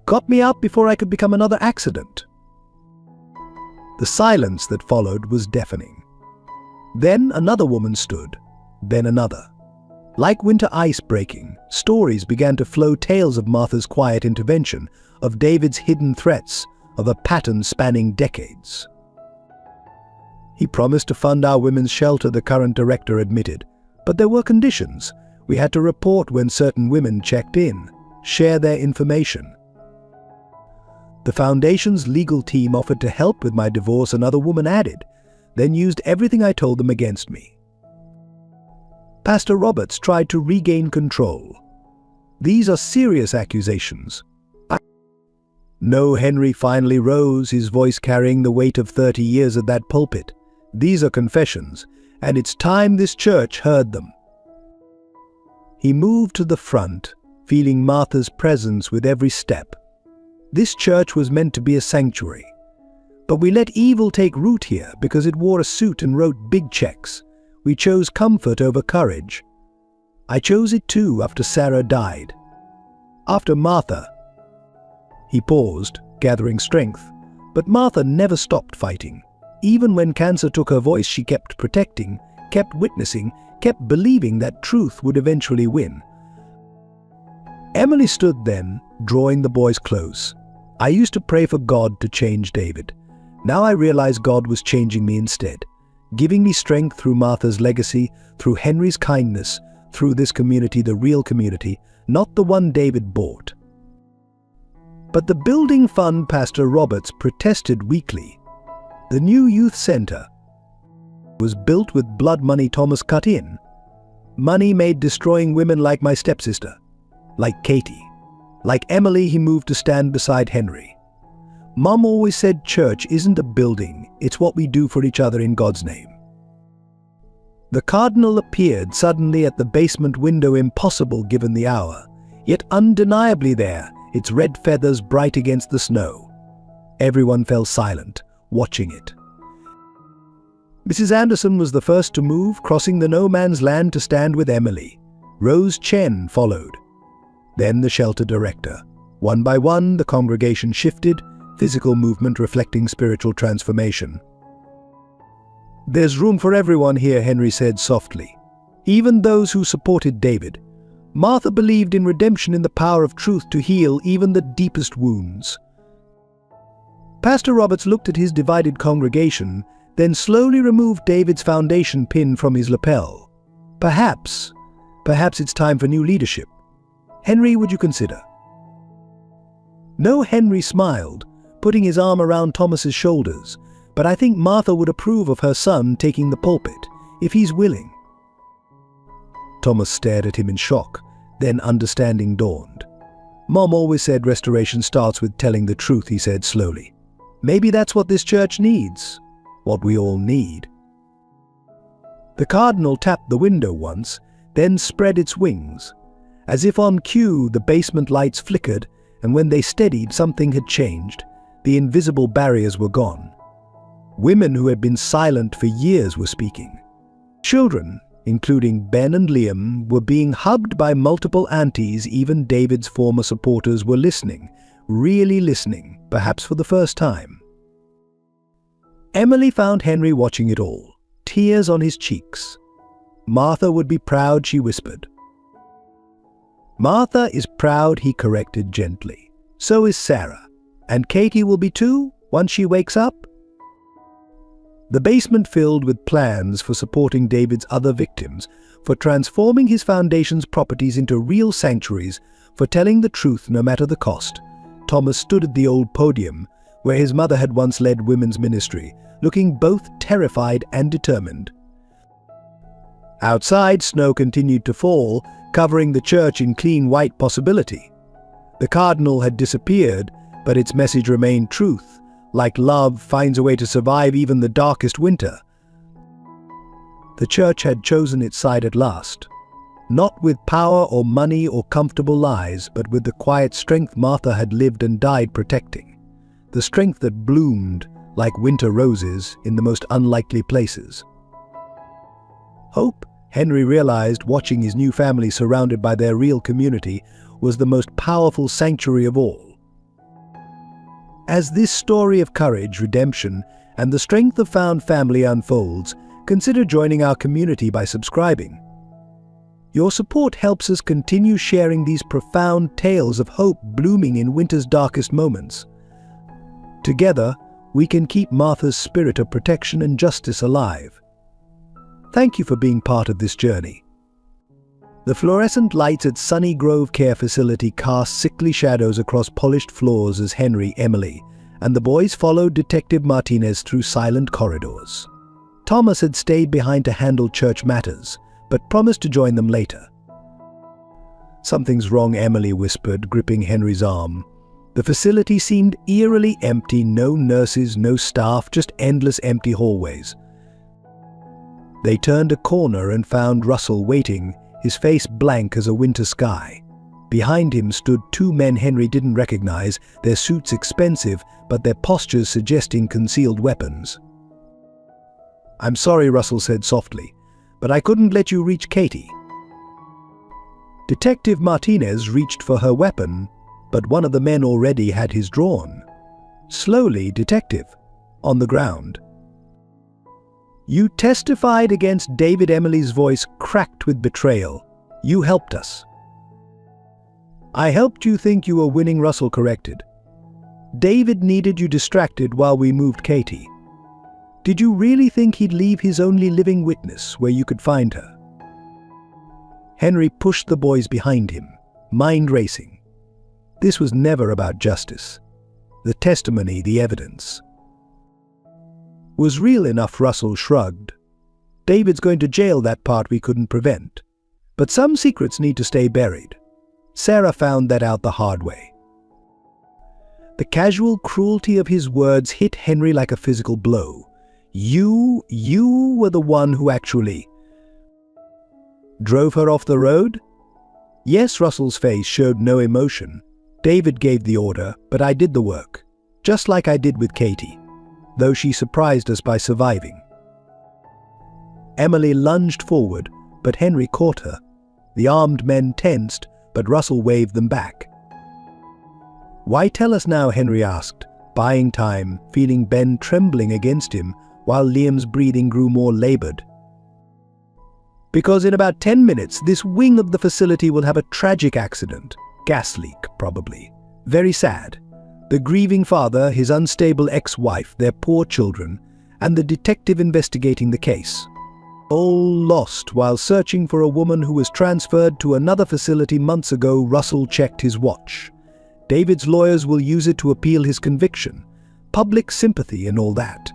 got me out before I could become another accident. The silence that followed was deafening. Then another woman stood, then another. Like winter ice breaking, stories began to flow, tales of Martha's quiet intervention, of David's hidden threats, of a pattern spanning decades. He promised to fund our women's shelter, the current director admitted, but there were conditions. We had to report when certain women checked in, share their information. The foundation's legal team offered to help with my divorce, another woman added, then used everything I told them against me. Pastor Roberts tried to regain control. These are serious accusations. No, Henry finally rose, his voice carrying the weight of 30 years at that pulpit. These are confessions, and it's time this church heard them. He moved to the front, feeling Martha's presence with every step. This church was meant to be a sanctuary. But we let evil take root here because it wore a suit and wrote big checks. We chose comfort over courage. I chose it too after Sarah died. After Martha. He paused, gathering strength, but Martha never stopped fighting. Even when cancer took her voice, she kept protecting, kept witnessing, kept believing that truth would eventually win. Emily stood then, drawing the boys close. I used to pray for God to change David. Now I realize God was changing me instead, giving me strength through Martha's legacy, through Henry's kindness, through this community, the real community, not the one David bought. But the building fund, Pastor Roberts protested weakly. The new youth center was built with blood money Thomas cut in. Money made destroying women like my stepsister, like Katie. Like Emily, he moved to stand beside Henry. Mom always said church isn't a building, it's what we do for each other in God's name. The cardinal appeared suddenly at the basement window, impossible given the hour, yet undeniably there, its red feathers bright against the snow. Everyone fell silent, watching it. Mrs. Anderson was the first to move, crossing the no-man's land to stand with Emily. Rose Chen followed. Then the shelter director. One by one, the congregation shifted, physical movement reflecting spiritual transformation. There's room for everyone here, Henry said softly. Even those who supported David. Martha believed in redemption, in the power of truth to heal even the deepest wounds. Pastor Roberts looked at his divided congregation, then slowly removed David's foundation pin from his lapel. Perhaps it's time for new leadership. Henry, would you consider? No, Henry smiled, putting his arm around Thomas's shoulders, but I think Martha would approve of her son taking the pulpit, if he's willing. Thomas stared at him in shock, then understanding dawned. Mom always said restoration starts with telling the truth, he said slowly. Maybe that's what this church needs, what we all need. The cardinal tapped the window once, then spread its wings. As if on cue, the basement lights flickered, and when they steadied, something had changed. The invisible barriers were gone. Women who had been silent for years were speaking. Children, including Ben and Liam, were being hugged by multiple aunties. Even David's former supporters were listening, really listening, perhaps for the first time. Emily found Henry watching it all, tears on his cheeks. Martha would be proud, she whispered. Martha is proud, he corrected gently. So is Sarah. And Katie will be too? once she wakes up? The basement filled with plans for supporting David's other victims, for transforming his foundation's properties into real sanctuaries, for telling the truth no matter the cost. Thomas stood at the old podium, where his mother had once led women's ministry, looking both terrified and determined. Outside, snow continued to fall, covering the church in clean white possibility. The cardinal had disappeared, but its message remained truth, like love finds a way to survive even the darkest winter. The church had chosen its side at last, not with power or money or comfortable lies, but with the quiet strength Martha had lived and died protecting, the strength that bloomed like winter roses in the most unlikely places. Hope, Henry realized, watching his new family surrounded by their real community, was the most powerful sanctuary of all. As this story of courage, redemption, and the strength of found family unfolds, consider joining our community by subscribing. Your support helps us continue sharing these profound tales of hope blooming in winter's darkest moments. Together, we can keep Martha's spirit of protection and justice alive. Thank you for being part of this journey. The fluorescent lights at Sunny Grove Care Facility cast sickly shadows across polished floors as Henry, Emily, and the boys followed Detective Martinez through silent corridors. Thomas had stayed behind to handle church matters, but promised to join them later. "Something's wrong," Emily whispered, gripping Henry's arm. The facility seemed eerily empty, no nurses, no staff, just endless empty hallways. They turned a corner and found Russell waiting, his face blank as a winter sky. Behind him stood two men Henry didn't recognize, their suits expensive, but their postures suggesting concealed weapons. "I'm sorry," Russell said softly, "but I couldn't let you reach Katie." Detective Martinez reached for her weapon, but one of the men already had his drawn. "Slowly, Detective." On the ground. "You testified against David." Emily's voice cracked with betrayal. "You helped us." "I helped you think you were winning," Russell corrected. "David needed you distracted while we moved Katie. Did you really think he'd leave his only living witness where you could find her?" Henry pushed the boys behind him, mind racing. This was never about justice. The testimony, the evidence, was real enough. Russell shrugged. "David's going to jail, that part we couldn't prevent. But some secrets need to stay buried. Sarah found that out the hard way." The casual cruelty of his words hit Henry like a physical blow. You were the one who actually drove her off the road?" "Yes." Russell's face showed no emotion. "David gave the order, but I did the work, just like I did with Katie, though she surprised us by surviving." Emily lunged forward, but Henry caught her. The armed men tensed, but Russell waved them back. "Why tell us now?" Henry asked, buying time, feeling Ben trembling against him, while Liam's breathing grew more labored. "Because in about 10 minutes, this wing of the facility will have a tragic accident. Gas leak, probably. Very sad. The grieving father, his unstable ex-wife, their poor children, and the detective investigating the case. All lost while searching for a woman who was transferred to another facility months ago." Russell checked his watch. "David's lawyers will use it to appeal his conviction. Public sympathy and all that."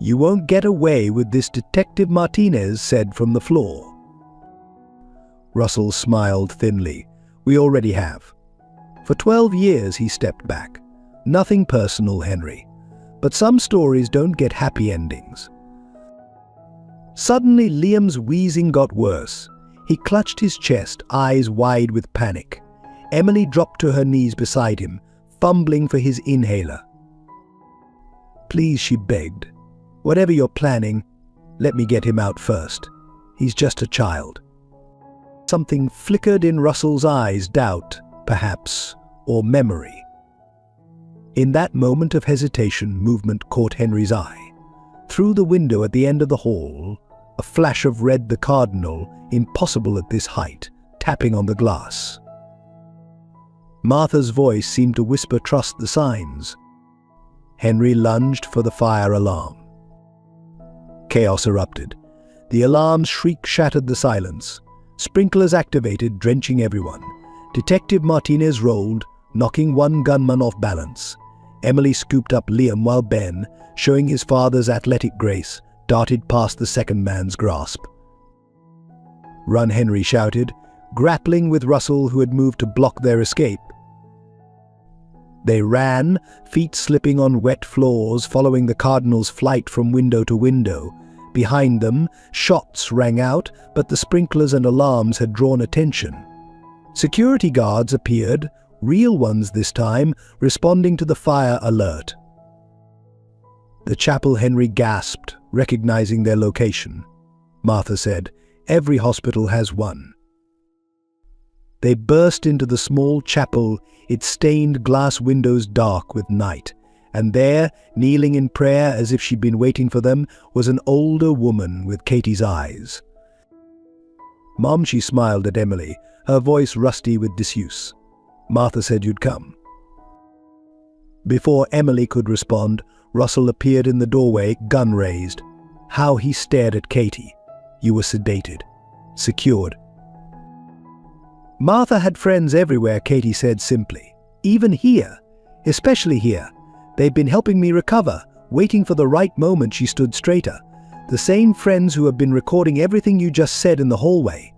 "You won't get away with this," Detective Martinez said from the floor. Russell smiled thinly. "We already have. For 12 years," he stepped back. "Nothing personal, Henry. But some stories don't get happy endings." Suddenly, Liam's wheezing got worse. He clutched his chest, eyes wide with panic. Emily dropped to her knees beside him, fumbling for his inhaler. "Please," she begged. "Whatever you're planning, let me get him out first. He's just a child." Something flickered in Russell's eyes, doubt, perhaps, or memory. In that moment of hesitation, movement caught Henry's eye. Through the window at the end of the hall, a flash of red, the cardinal, impossible at this height, tapping on the glass. Martha's voice seemed to whisper, "Trust the signs." Henry lunged for the fire alarm. Chaos erupted. The alarm's shriek shattered the silence. Sprinklers activated, drenching everyone. Detective Martinez rolled, knocking one gunman off balance. Emily scooped up Liam while Ben, showing his father's athletic grace, darted past the second man's grasp. "Run," Henry shouted, grappling with Russell, who had moved to block their escape. They ran, feet slipping on wet floors, following the Cardinal's flight from window to window. Behind them, shots rang out, but the sprinklers and alarms had drawn attention. Security guards appeared, real ones this time, responding to the fire alert. "The chapel," Henry gasped, recognizing their location. Martha said, "Every hospital has one." They burst into the small chapel, its stained glass windows dark with night. And there, kneeling in prayer as if she'd been waiting for them, was an older woman with Katie's eyes. "Mom," she smiled at Emily, her voice rusty with disuse. "Martha said you'd come." Before Emily could respond, Russell appeared in the doorway, gun raised. How he stared at Katie. "You were sedated. Secured." "Martha had friends everywhere," Katie said simply. "Even here. Especially here. They've been helping me recover, waiting for the right moment." She stood straighter. "The same friends who have been recording everything you just said in the hallway."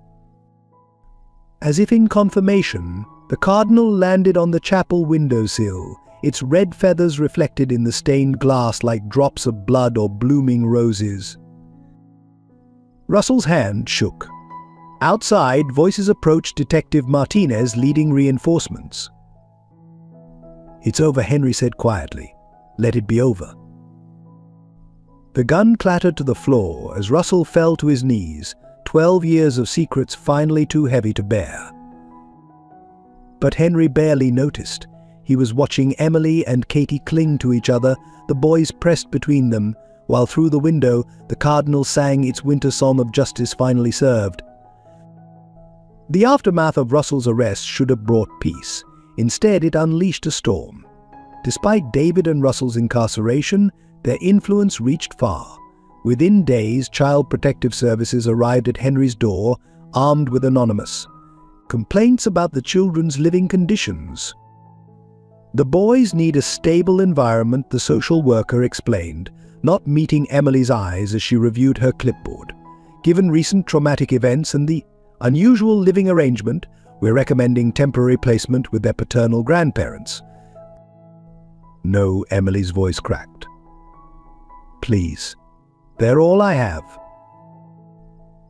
As if in confirmation, the Cardinal landed on the chapel windowsill, its red feathers reflected in the stained glass like drops of blood or blooming roses. Russell's hand shook. Outside, voices approached Detective Martinez leading reinforcements. "It's over," Henry said quietly. "Let it be over." The gun clattered to the floor as Russell fell to his knees, 12 years of secrets finally too heavy to bear. But Henry barely noticed. He was watching Emily and Katie cling to each other, the boys pressed between them, while through the window the Cardinal sang its winter song of justice finally served. The aftermath of Russell's arrest should have brought peace. Instead, it unleashed a storm. Despite David and Russell's incarceration, their influence reached far. Within days, Child Protective Services arrived at Henry's door, armed with anonymous complaints about the children's living conditions. "The boys need a stable environment," the social worker explained, not meeting Emily's eyes as she reviewed her clipboard. "Given recent traumatic events and the unusual living arrangement, we're recommending temporary placement with their paternal grandparents." "No," Emily's voice cracked. "Please. They're all I have."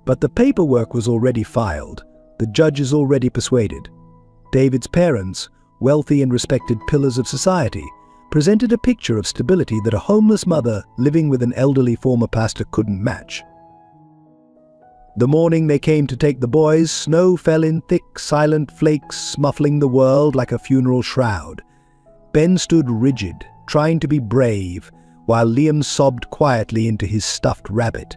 But the paperwork was already filed. The judges already persuaded. David's parents, wealthy and respected pillars of society, presented a picture of stability that a homeless mother living with an elderly former pastor couldn't match. The morning they came to take the boys, snow fell in thick, silent flakes, muffling the world like a funeral shroud. Ben stood rigid, trying to be brave, while Liam sobbed quietly into his stuffed rabbit.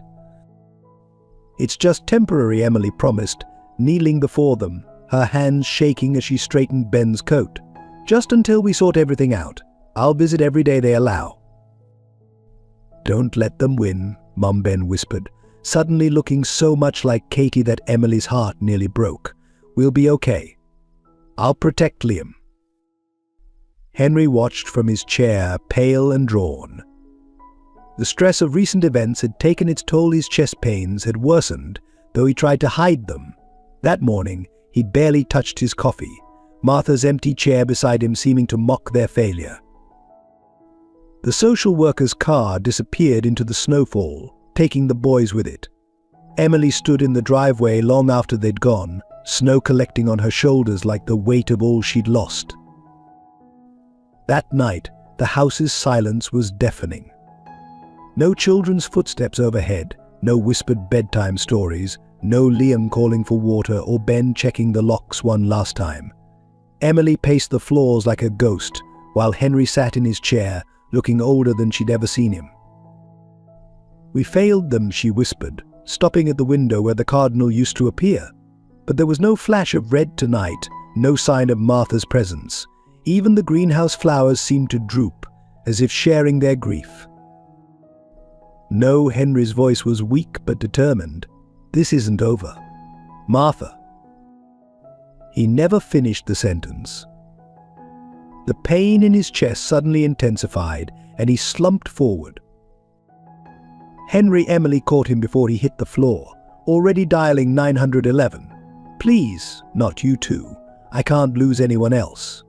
"It's just temporary," Emily promised, kneeling before them, her hands shaking as she straightened Ben's coat. "Just until we sort everything out. I'll visit every day they allow." "Don't let them win," Mum Ben whispered, suddenly looking so much like Katie that Emily's heart nearly broke. "We'll be okay. I'll protect Liam." Henry watched from his chair, pale and drawn. The stress of recent events had taken its toll. His chest pains had worsened, though he tried to hide them. That morning, he'd barely touched his coffee, Martha's empty chair beside him seeming to mock their failure. The social worker's car disappeared into the snowfall, taking the boys with it. Emily stood in the driveway long after they'd gone, snow collecting on her shoulders like the weight of all she'd lost. That night, the house's silence was deafening. No children's footsteps overhead, no whispered bedtime stories, no Liam calling for water or Ben checking the locks one last time. Emily paced the floors like a ghost, while Henry sat in his chair, looking older than she'd ever seen him. "We failed them," she whispered, stopping at the window where the Cardinal used to appear. But there was no flash of red tonight, no sign of Martha's presence. Even the greenhouse flowers seemed to droop, as if sharing their grief. No, Henry's voice was weak but determined. This isn't over. Martha. He never finished the sentence. The pain in his chest suddenly intensified, and he slumped forward. Emily caught him before he hit the floor, already dialing 911. Please, not you two. I can't lose anyone else.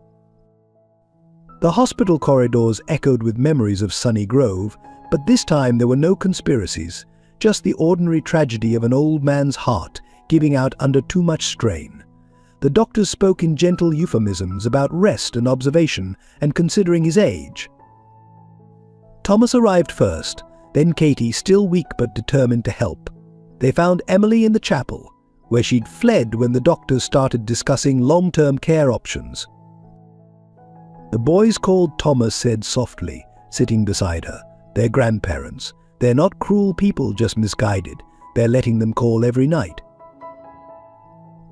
The hospital corridors echoed with memories of Sunny Grove, but this time there were no conspiracies, just the ordinary tragedy of an old man's heart giving out under too much strain. The doctors spoke in gentle euphemisms about rest and observation and considering his age. Thomas arrived first, then Katie, still weak but determined to help. They found Emily in the chapel, where she'd fled when the doctors started discussing long-term care options. The boys called Thomas said softly, sitting beside her, "They're grandparents. They're not cruel people, just misguided. They're letting them call every night."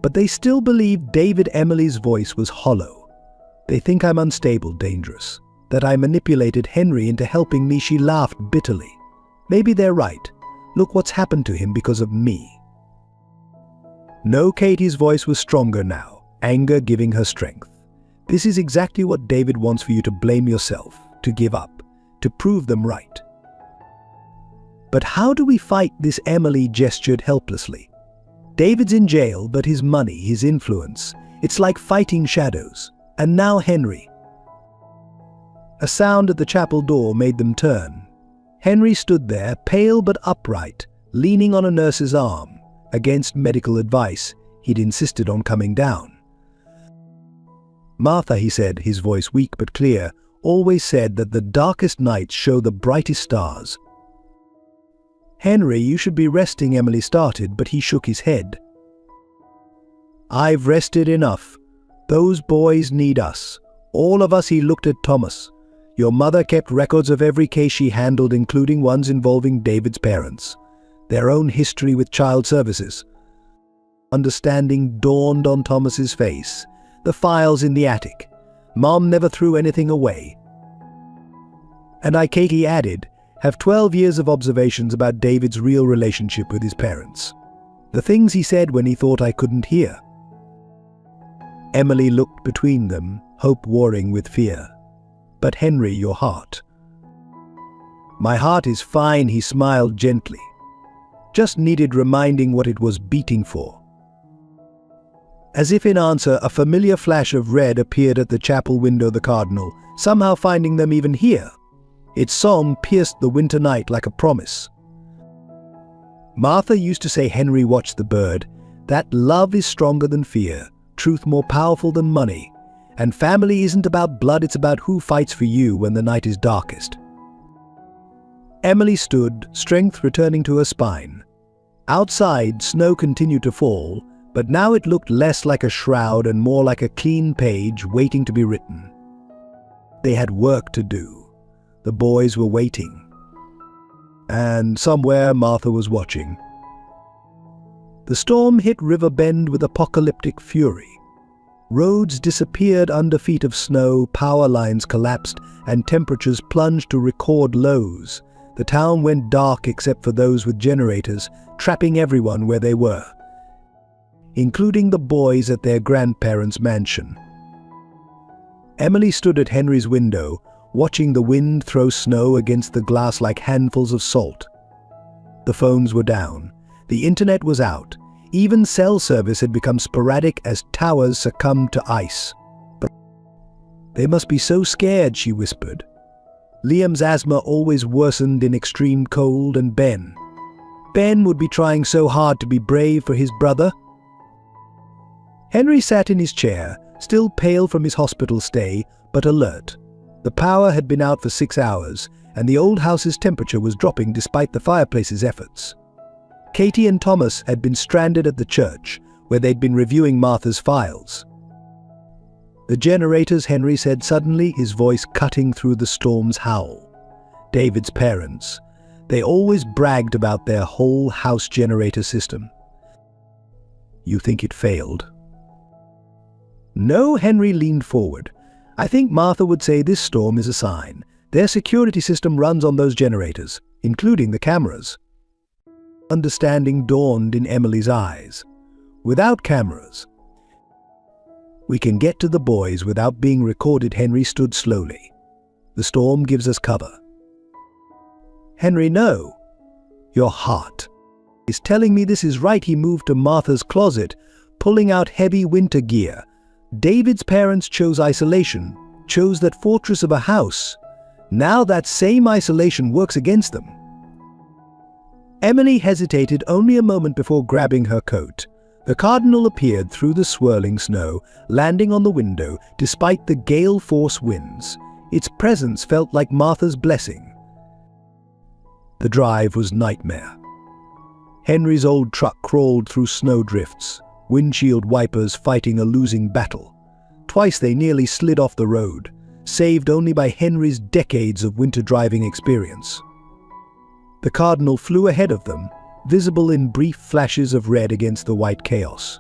But they still believe David Emily's voice was hollow. "They think I'm unstable, dangerous. That I manipulated Henry into helping me," she laughed bitterly. "Maybe they're right. Look what's happened to him because of me." No, Katie's voice was stronger now, anger giving her strength. "This is exactly what David wants for you to blame yourself, to give up, to prove them right." "But how do we fight this?" Emily gestured helplessly. "David's in jail, but his money, his influence, it's like fighting shadows. And now Henry." A sound at the chapel door made them turn. Henry stood there, pale but upright, leaning on a nurse's arm. Against medical advice, he'd insisted on coming down. "Martha," he said, his voice weak but clear, "always said that the darkest nights show the brightest stars." "Henry, you should be resting," Emily started, but he shook his head. "I've rested enough. Those boys need us. All of us." He looked at Thomas. "Your mother kept records of every case she handled, including ones involving David's parents. Their own history with child services." Understanding dawned on Thomas's face. "The files in the attic. Mom never threw anything away." "And I," Katie added, "have 12 years of observations about David's real relationship with his parents. The things he said when he thought I couldn't hear." Emily looked between them, hope warring with fear. "But Henry, your heart." "My heart is fine," he smiled gently. "Just needed reminding what it was beating for." As if in answer, a familiar flash of red appeared at the chapel window. The cardinal, somehow finding them even here. Its song pierced the winter night like a promise. Martha used to say, "Henry, watch the bird. That love is stronger than fear, truth more powerful than money. And family isn't about blood, it's about who fights for you when the night is darkest." Emily stood, strength returning to her spine. Outside, snow continued to fall, but now it looked less like a shroud and more like a clean page waiting to be written. They had work to do. The boys were waiting. And somewhere Martha was watching. The storm hit River Bend with apocalyptic fury. Roads disappeared under feet of snow, power lines collapsed, and temperatures plunged to record lows. The town went dark except for those with generators, trapping everyone where they were, including the boys at their grandparents' mansion. Emily stood at Henry's window, watching the wind throw snow against the glass like handfuls of salt. The phones were down. The internet was out. Even cell service had become sporadic as towers succumbed to ice. But "They must be so scared," she whispered. Liam's asthma always worsened in extreme cold, and Ben would be trying so hard to be brave for his brother. Henry sat in his chair, still pale from his hospital stay, but alert. The power had been out for 6 hours, and the old house's temperature was dropping despite the fireplace's efforts. Katie and Thomas had been stranded at the church, where they'd been reviewing Martha's files. "The generators," Henry said suddenly, his voice cutting through the storm's howl. "David's parents. They always bragged about their whole house generator system." "You think it failed?" "No," Henry leaned forward. "I think Martha would say this storm is a sign. Their security system runs on those generators, including the cameras. Understanding dawned in Emily's eyes. Without cameras, we can get to the boys without being recorded. Henry stood slowly. The storm gives us cover. Henry, no. Your heart is telling me this is right. He moved to Martha's closet, pulling out heavy winter gear. David's parents chose isolation, chose that fortress of a house. Now that same isolation works against them. Emily hesitated only a moment before grabbing her coat. The cardinal appeared through the swirling snow, landing on the window despite the gale-force winds. Its presence felt like Martha's blessing. The drive was nightmare. Henry's old truck crawled through snowdrifts, windshield wipers fighting a losing battle. Twice they nearly slid off the road, saved only by Henry's decades of winter driving experience. The cardinal flew ahead of them, visible in brief flashes of red against the white chaos.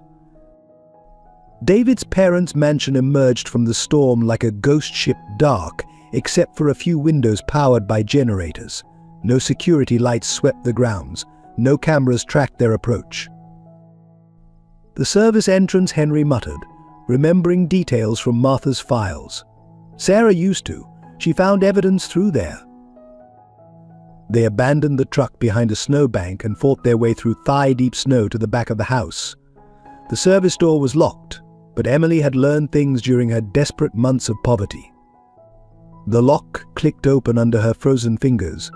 David's parents' mansion emerged from the storm like a ghost ship, dark, except for a few windows powered by generators. No security lights swept the grounds. No cameras tracked their approach. The service entrance, Henry muttered, remembering details from Martha's files. Sarah used to. She found evidence through there. They abandoned the truck behind a snowbank and fought their way through thigh-deep snow to the back of the house. The service door was locked, but Emily had learned things during her desperate months of poverty. The lock clicked open under her frozen fingers.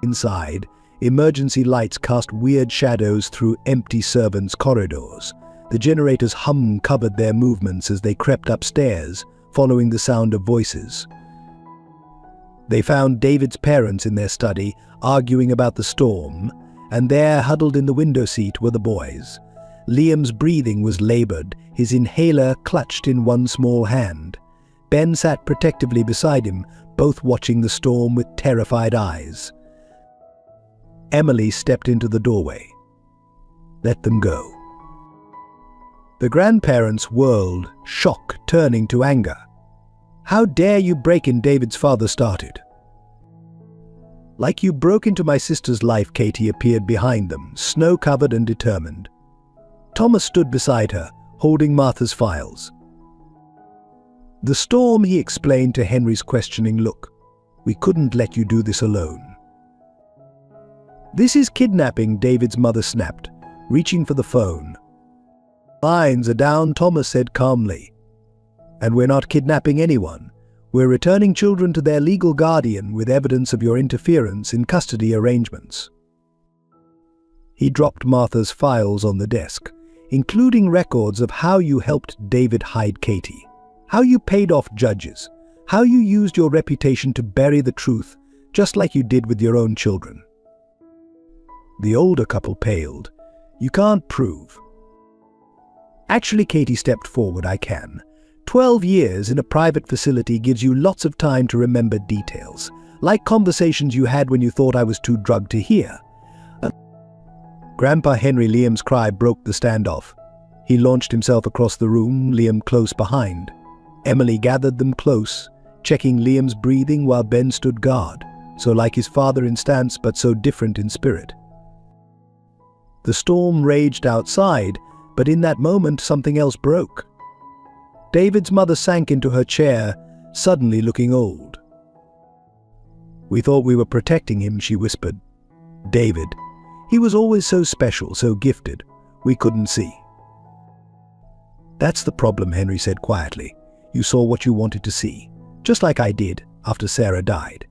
Inside, emergency lights cast weird shadows through empty servants' corridors. The generator's hum covered their movements as they crept upstairs, following the sound of voices. They found David's parents in their study, arguing about the storm, and there, huddled in the window seat, were the boys. Liam's breathing was labored, his inhaler clutched in one small hand. Ben sat protectively beside him, both watching the storm with terrified eyes. Emily stepped into the doorway. Let them go. The grandparents whirled, shock turning to anger. How dare you break in? David's father started. Like you broke into my sister's life. Katie appeared behind them, snow-covered and determined. Thomas stood beside her, holding Martha's files. The storm, he explained to Henry's questioning look. We couldn't let you do this alone. This is kidnapping, David's mother snapped, reaching for the phone. Lines are down, Thomas said calmly. And we're not kidnapping anyone. We're returning children to their legal guardian with evidence of your interference in custody arrangements. He dropped Martha's files on the desk, including records of how you helped David hide Katie, how you paid off judges, how you used your reputation to bury the truth, just like you did with your own children. The older couple paled. You can't prove. Actually, Katie stepped forward. I can. 12 years in a private facility gives you lots of time to remember details, like conversations you had when you thought I was too drugged to hear. Grandpa Henry. Liam's cry broke the standoff. He launched himself across the room, Liam close behind. Emily gathered them close, checking Liam's breathing while Ben stood guard, so like his father in stance but so different in spirit. The storm raged outside, but in that moment something else broke. David's mother sank into her chair, suddenly looking old. We thought we were protecting him, she whispered. David. He was always so special, so gifted. We couldn't see. That's the problem, Henry said quietly. You saw what you wanted to see, just like I did after Sarah died.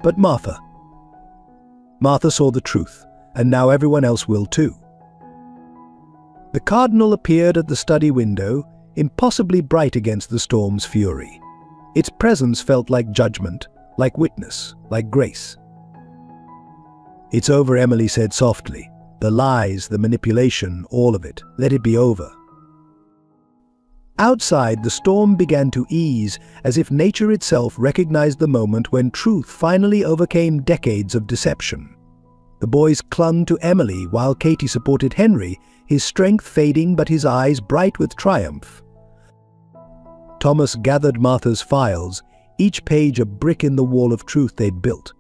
But Martha saw the truth, and now everyone else will too. The cardinal appeared at the study window, impossibly bright against the storm's fury. Its presence felt like judgment, like witness, like grace. It's over, Emily said softly. The lies, the manipulation, all of it. Let it be over. Outside, the storm began to ease, as if nature itself recognized the moment when truth finally overcame decades of deception. The boys clung to Emily while Katie supported Henry, his strength fading but his eyes bright with triumph. Thomas gathered Martha's files, each page a brick in the wall of truth they'd built.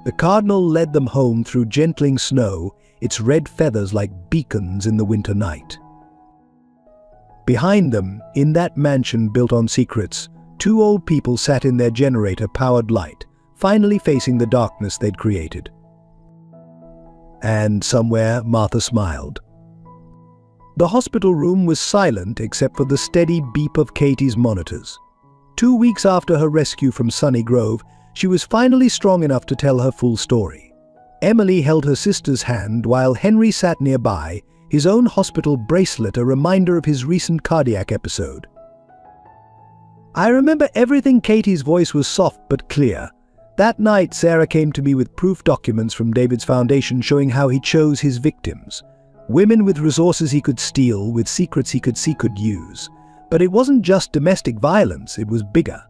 The cardinal led them home through gentling snow, its red feathers like beacons in the winter night. Behind them, in that mansion built on secrets, two old people sat in their generator-powered light, finally facing the darkness they'd created. And somewhere, Martha smiled. The hospital room was silent except for the steady beep of Katie's monitors. 2 weeks after her rescue from Sunny Grove, she was finally strong enough to tell her full story. Emily held her sister's hand while Henry sat nearby, his own hospital bracelet a reminder of his recent cardiac episode. I remember everything. Katie's voice was soft but clear. That night, Sarah came to me with proof documents from David's foundation showing how he chose his victims. Women with resources he could steal, with secrets he could use. But it wasn't just domestic violence, it was bigger.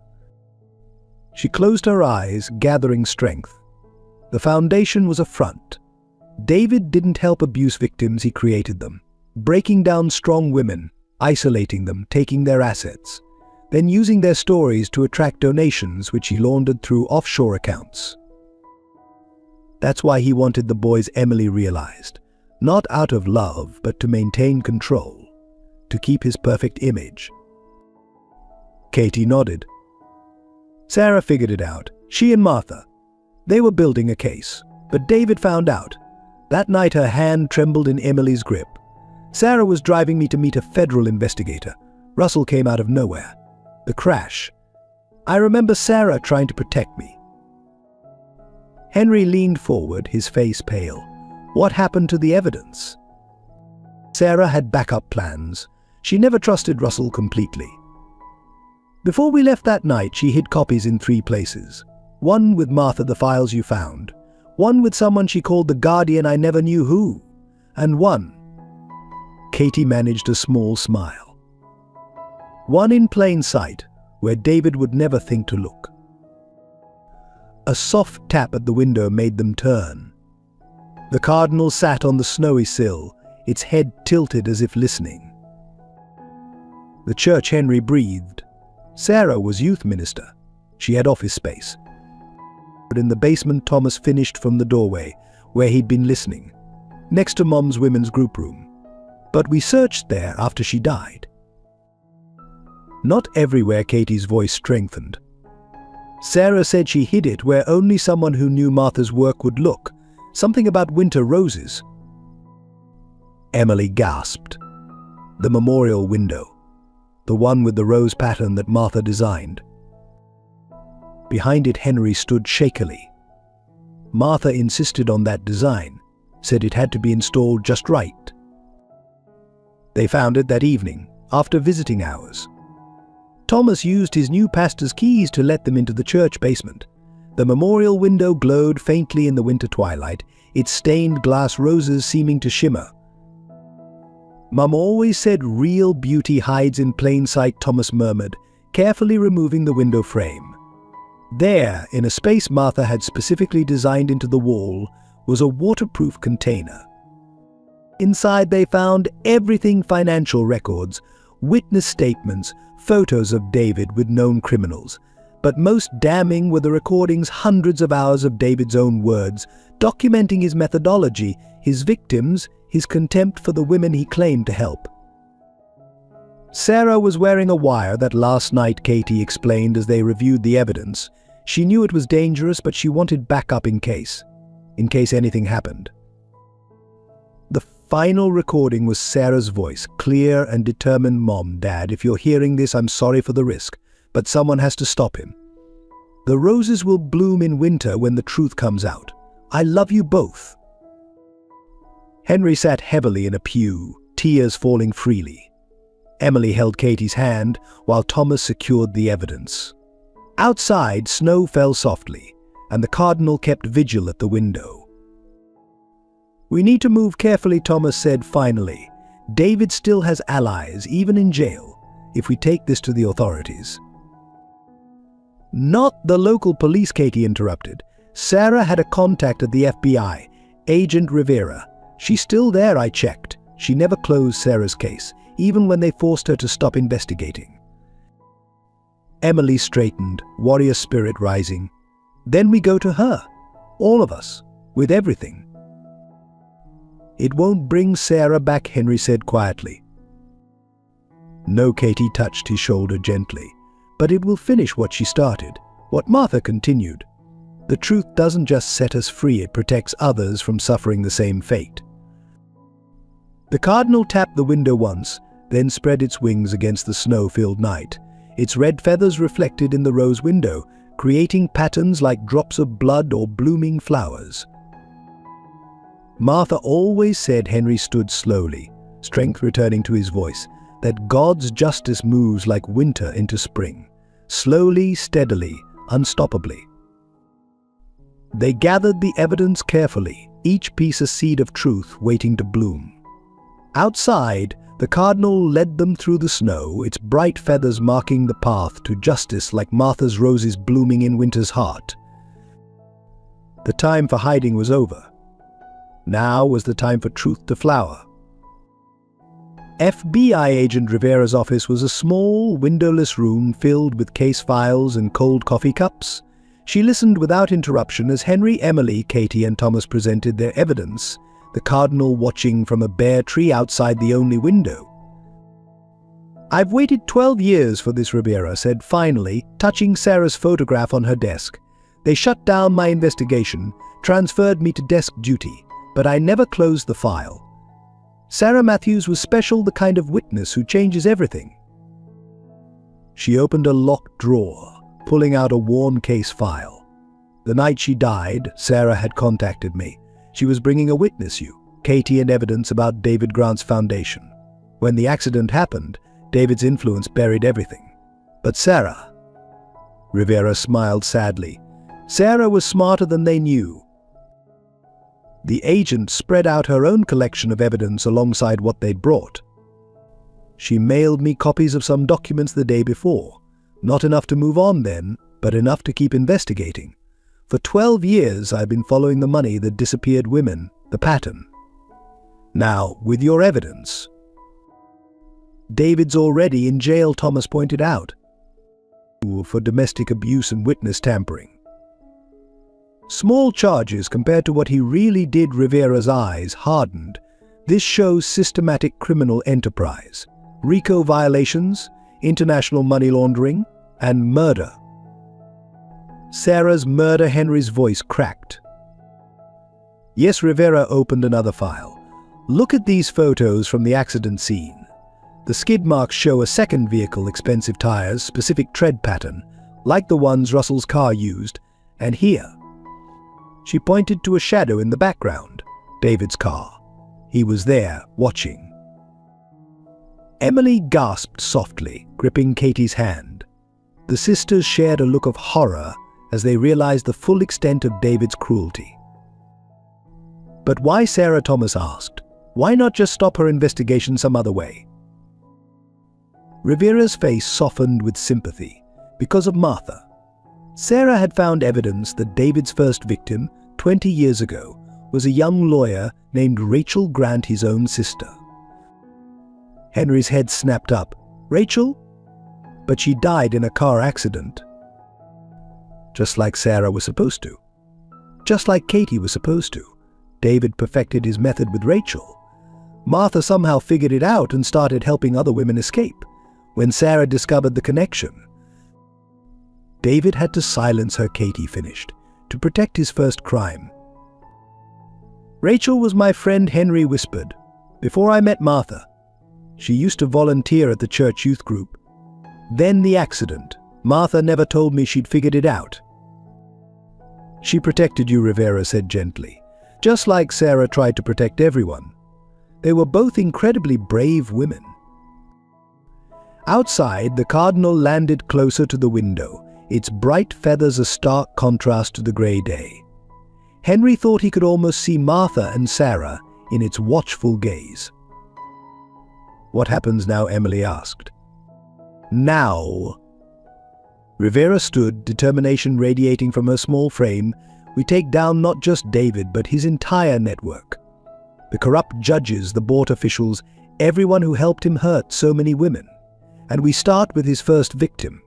She closed her eyes, gathering strength. The foundation was a front. David didn't help abuse victims, he created them, breaking down strong women, isolating them, taking their assets, then using their stories to attract donations which he laundered through offshore accounts. That's why he wanted the boys Emily realized, not out of love, but to maintain control, to keep his perfect image. Katie nodded. Sarah figured it out. She and Martha. They were building a case, but David found out. That night her hand trembled in Emily's grip. Sarah was driving me to meet a federal investigator. Russell came out of nowhere. The crash. I remember Sarah trying to protect me. Henry leaned forward, his face pale. What happened to the evidence? Sarah had backup plans. She never trusted Russell completely. Before we left that night, she hid copies in 3 places. One with Martha, the files you found. One with someone she called the Guardian, I never knew who. And one. Katie managed a small smile. One in plain sight, where David would never think to look. A soft tap at the window made them turn. The cardinal sat on the snowy sill, its head tilted as if listening. The church. Henry breathed. Sarah was youth minister. She had office space. But in the basement, Thomas finished from the doorway, where he'd been listening, next to Mom's women's group room. But we searched there after she died. Not everywhere. Katie's voice strengthened. Sarah said she hid it where only someone who knew Martha's work would look. Something about winter roses. Emily gasped. The memorial window. The one with the rose pattern that Martha designed. Behind it, Henry stood shakily. Martha insisted on that design, said it had to be installed just right. They found it that evening, after visiting hours. Thomas used his new pastor's keys to let them into the church basement. The memorial window glowed faintly in the winter twilight, its stained glass roses seeming to shimmer. Mum always said real beauty hides in plain sight, Thomas murmured, carefully removing the window frame. There, in a space Martha had specifically designed into the wall, was a waterproof container. Inside they found everything: financial records, witness statements, photos of David with known criminals. But most damning were the recordings, hundreds of hours of David's own words, documenting his methodology, his victims, his contempt for the women he claimed to help. Sarah was wearing a wire that last night, Katie explained as they reviewed the evidence. She knew it was dangerous, but she wanted backup in case anything happened. The final recording was Sarah's voice, clear and determined. Mom, Dad, if you're hearing this, I'm sorry for the risk, but someone has to stop him. The roses will bloom in winter when the truth comes out. I love you both. Henry sat heavily in a pew, tears falling freely. Emily held Katie's hand while Thomas secured the evidence. Outside, snow fell softly, and the cardinal kept vigil at the window. We need to move carefully, Thomas said finally. David still has allies, even in jail, if we take this to the authorities. Not the local police, Katie interrupted. Sarah had a contact at the FBI, Agent Rivera. She's still there, I checked. She never closed Sarah's case, even when they forced her to stop investigating. Emily straightened, warrior spirit rising. Then we go to her, all of us, with everything. It won't bring Sarah back, Henry said quietly. No, Katie touched his shoulder gently. But it will finish what she started, what Martha continued. The truth doesn't just set us free, it protects others from suffering the same fate. The cardinal tapped the window once, then spread its wings against the snow-filled night. Its red feathers reflected in the rose window, creating patterns like drops of blood or blooming flowers. Martha always said, Henry stood slowly, strength returning to his voice, that God's justice moves like winter into spring, slowly, steadily, unstoppably. They gathered the evidence carefully, each piece a seed of truth waiting to bloom. Outside, the cardinal led them through the snow, its bright feathers marking the path to justice like Martha's roses blooming in winter's heart. The time for hiding was over. Now was the time for truth to flower. FBI agent Rivera's office was a small, windowless room filled with case files and cold coffee cups. She listened without interruption as Henry, Emily, Katie, and Thomas presented their evidence, the cardinal watching from a bare tree outside the only window. I've waited 12 years for this, Rivera said finally, touching Sarah's photograph on her desk. They shut down my investigation, transferred me to desk duty, but I never closed the file. Sarah Matthews was special, the kind of witness who changes everything. She opened a locked drawer, pulling out a worn case file. The night she died, Sarah had contacted me. She was bringing a witness, Katie, and evidence about David Grant's foundation. When the accident happened, David's influence buried everything. But Sarah... Rivera smiled sadly. Sarah was smarter than they knew. The agent spread out her own collection of evidence alongside what they'd brought. She mailed me copies of some documents the day before. Not enough to move on then, but enough to keep investigating. For 12 years I've been following the money that disappeared women, the pattern. Now, with your evidence. David's already in jail, Thomas pointed out, for domestic abuse and witness tampering. Small charges compared to what he really did. Rivera's eyes hardened. This shows systematic criminal enterprise, RICO violations, international money laundering, and murder. Sarah's murder, Henry's voice cracked. Yes, Rivera opened another file. Look at these photos from the accident scene. The skid marks show a second vehicle, expensive tires, specific tread pattern, like the ones Russell's car used, and here. She pointed to a shadow in the background, David's car. He was there, watching. Emily gasped softly, gripping Katie's hand. The sisters shared a look of horror as they realized the full extent of David's cruelty. But why, Sarah? Thomas asked. Why not just stop her investigation some other way? Rivera's face softened with sympathy. Because of Martha. Sarah had found evidence that David's first victim, 20 years ago, was a young lawyer named Rachel Grant, his own sister. Henry's head snapped up. Rachel? But she died in a car accident. Just like Sarah was supposed to. Just like Katie was supposed to. David perfected his method with Rachel. Martha somehow figured it out and started helping other women escape. When Sarah discovered the connection, David had to silence her, Katie finished, to protect his first crime. Rachel was my friend, Henry whispered, before I met Martha. She used to volunteer at the church youth group. Then the accident. Martha never told me she'd figured it out. She protected you, Rivera said gently, just like Sarah tried to protect everyone. They were both incredibly brave women. Outside, the cardinal landed closer to the window, its bright feathers a stark contrast to the grey day. Henry thought he could almost see Martha and Sarah in its watchful gaze. What happens now? Emily asked. Now. Rivera stood, determination radiating from her small frame. We take down not just David, but his entire network. The corrupt judges, the board officials, everyone who helped him hurt so many women. And we start with his first victim.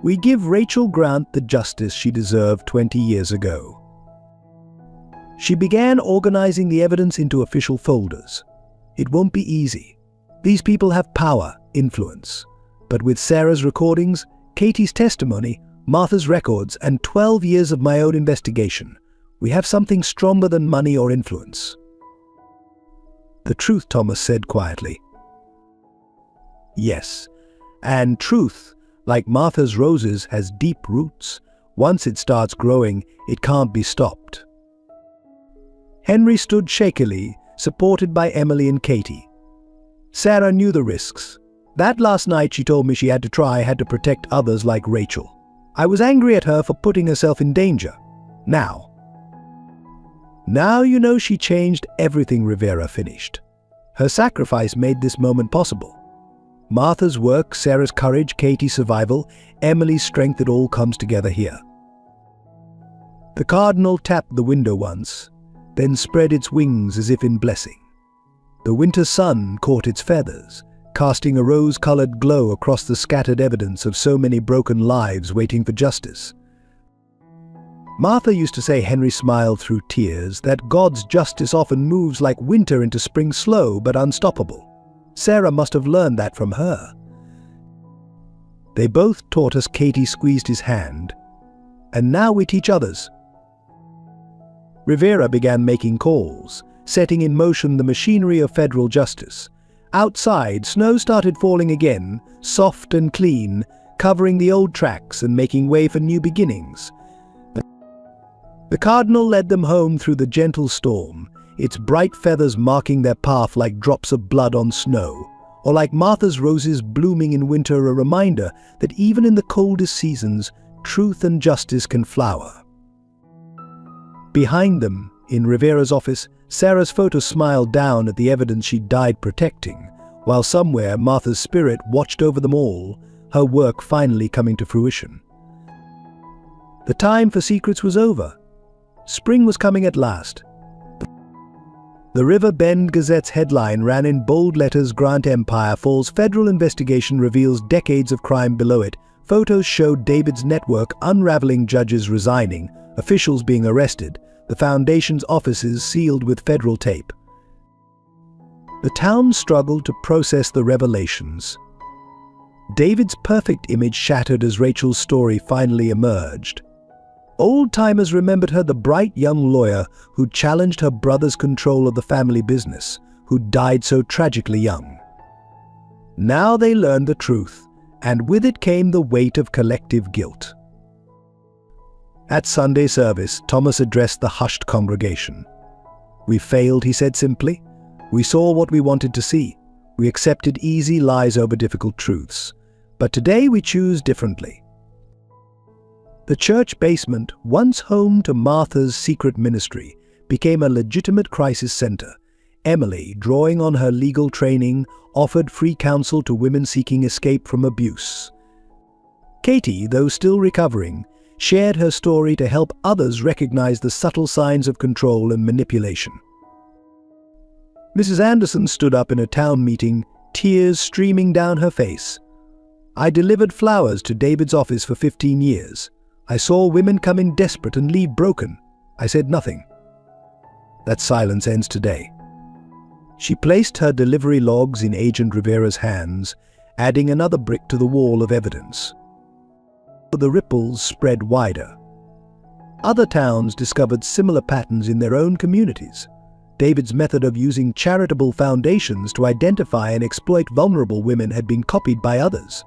We give Rachel Grant the justice she deserved 20 years ago. She began organizing the evidence into official folders. It won't be easy. These people have power, influence. But with Sarah's recordings, Katie's testimony, Martha's records, and 12 years of my own investigation, we have something stronger than money or influence. The truth, Thomas said quietly. Yes, and truth, like Martha's roses, has deep roots. Once it starts growing, it can't be stopped. Henry stood shakily, supported by Emily and Katie. Sarah knew the risks. That last night she told me she had to protect others like Rachel. I was angry at her for putting herself in danger. Now you know she changed everything, Rivera finished. Her sacrifice made this moment possible. Martha's work, Sarah's courage, Katie's survival, Emily's strength, it all comes together here. The cardinal tapped the window once, then spread its wings as if in blessing. The winter sun caught its feathers, casting a rose-colored glow across the scattered evidence of so many broken lives waiting for justice. Martha used to say, Henry smiled through tears, that God's justice often moves like winter into spring, slow but unstoppable. Sarah must have learned that from her. They both taught us. Katie squeezed his hand. And now we teach others. Rivera began making calls, setting in motion the machinery of federal justice. Outside, snow started falling again, soft and clean, covering the old tracks and making way for new beginnings. The cardinal led them home through the gentle storm, its bright feathers marking their path like drops of blood on snow, or like Martha's roses blooming in winter, a reminder that even in the coldest seasons, truth and justice can flower. Behind them, in Rivera's office, Sarah's photo smiled down at the evidence she died protecting, while somewhere Martha's spirit watched over them all, her work finally coming to fruition. The time for secrets was over. Spring was coming at last. The River Bend Gazette's headline ran in bold letters, Grant Empire Falls Federal Investigation Reveals Decades of Crime Below It. Photos showed David's network unraveling, judges resigning, officials being arrested, the foundation's offices sealed with federal tape. The town struggled to process the revelations. David's perfect image shattered as Rachel's story finally emerged. Old-timers remembered her, the bright young lawyer who challenged her brother's control of the family business, who died so tragically young. Now they learned the truth, and with it came the weight of collective guilt. At Sunday service, Thomas addressed the hushed congregation. We failed, he said simply. We saw what we wanted to see. We accepted easy lies over difficult truths. But today we choose differently. The church basement, once home to Martha's secret ministry, became a legitimate crisis center. Emily, drawing on her legal training, offered free counsel to women seeking escape from abuse. Katie, though still recovering, shared her story to help others recognize the subtle signs of control and manipulation. Mrs. Anderson stood up in a town meeting, tears streaming down her face. I delivered flowers to David's office for 15 years. I saw women come in desperate and leave broken. I said nothing. That silence ends today. She placed her delivery logs in Agent Rivera's hands, adding another brick to the wall of evidence. The ripples spread wider. Other towns discovered similar patterns in their own communities. David's method of using charitable foundations to identify and exploit vulnerable women had been copied by others.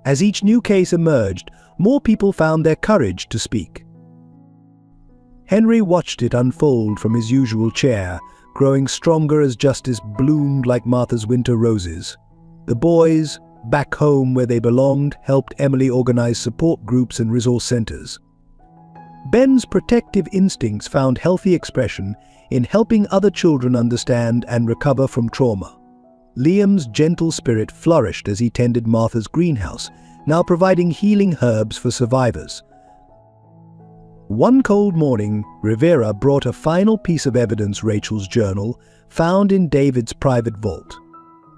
As each new case emerged, more people found their courage to speak. Henry watched it unfold from his usual chair, growing stronger as justice bloomed like Martha's winter roses. The boys, back home where they belonged, helped Emily organize support groups and resource centers. Ben's protective instincts found healthy expression in helping other children understand and recover from trauma. Liam's gentle spirit flourished as he tended Martha's greenhouse, now providing healing herbs for survivors. One cold morning, Rivera brought a final piece of evidence, Rachel's journal, found in David's private vault.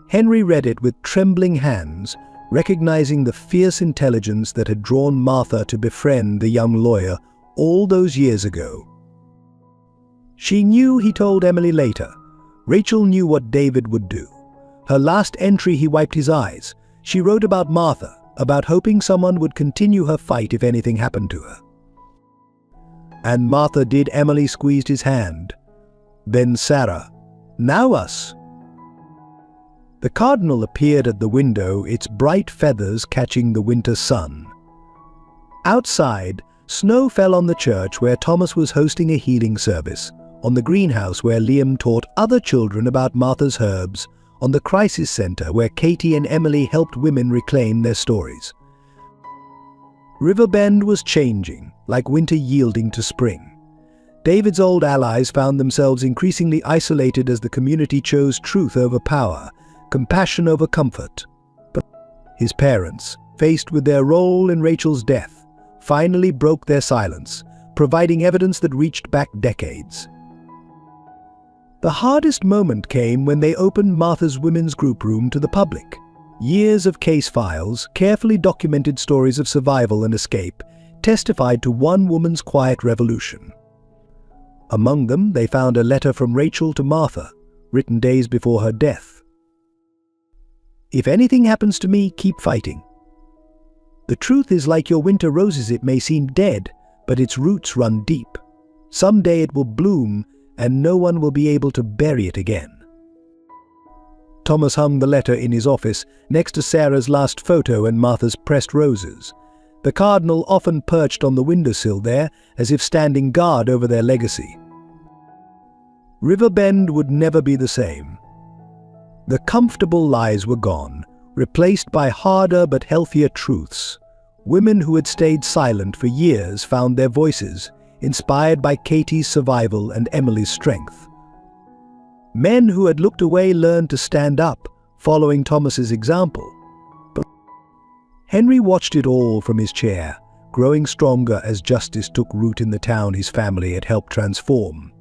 Henry read it with trembling hands, recognizing the fierce intelligence that had drawn Martha to befriend the young lawyer all those years ago. She knew, he told Emily later. Rachel knew what David would do. Her last entry, he wiped his eyes. She wrote about Martha, about hoping someone would continue her fight if anything happened to her. And Martha did. Emily squeezed his hand. Then Sarah. Now us. The cardinal appeared at the window, its bright feathers catching the winter sun. Outside, snow fell on the church where Thomas was hosting a healing service, on the greenhouse where Liam taught other children about Martha's herbs, on the crisis center where Katie and Emily helped women reclaim their stories. Riverbend was changing, like winter yielding to spring. David's old allies found themselves increasingly isolated as the community chose truth over power, compassion over comfort. But his parents, faced with their role in Rachel's death, finally broke their silence, providing evidence that reached back decades. The hardest moment came when they opened Martha's women's group room to the public. Years of case files, carefully documented stories of survival and escape, testified to one woman's quiet revolution. Among them, they found a letter from Rachel to Martha, written days before her death. If anything happens to me, keep fighting. The truth is like your winter roses, it may seem dead, but its roots run deep. Someday it will bloom, and no one will be able to bury it again. Thomas hung the letter in his office, next to Sarah's last photo and Martha's pressed roses. The cardinal often perched on the windowsill there, as if standing guard over their legacy. Riverbend would never be the same. The comfortable lies were gone, replaced by harder but healthier truths. Women who had stayed silent for years found their voices, inspired by Katie's survival and Emily's strength. Men who had looked away learned to stand up, following Thomas's example. But Henry watched it all from his chair, growing stronger as justice took root in the town his family had helped transform.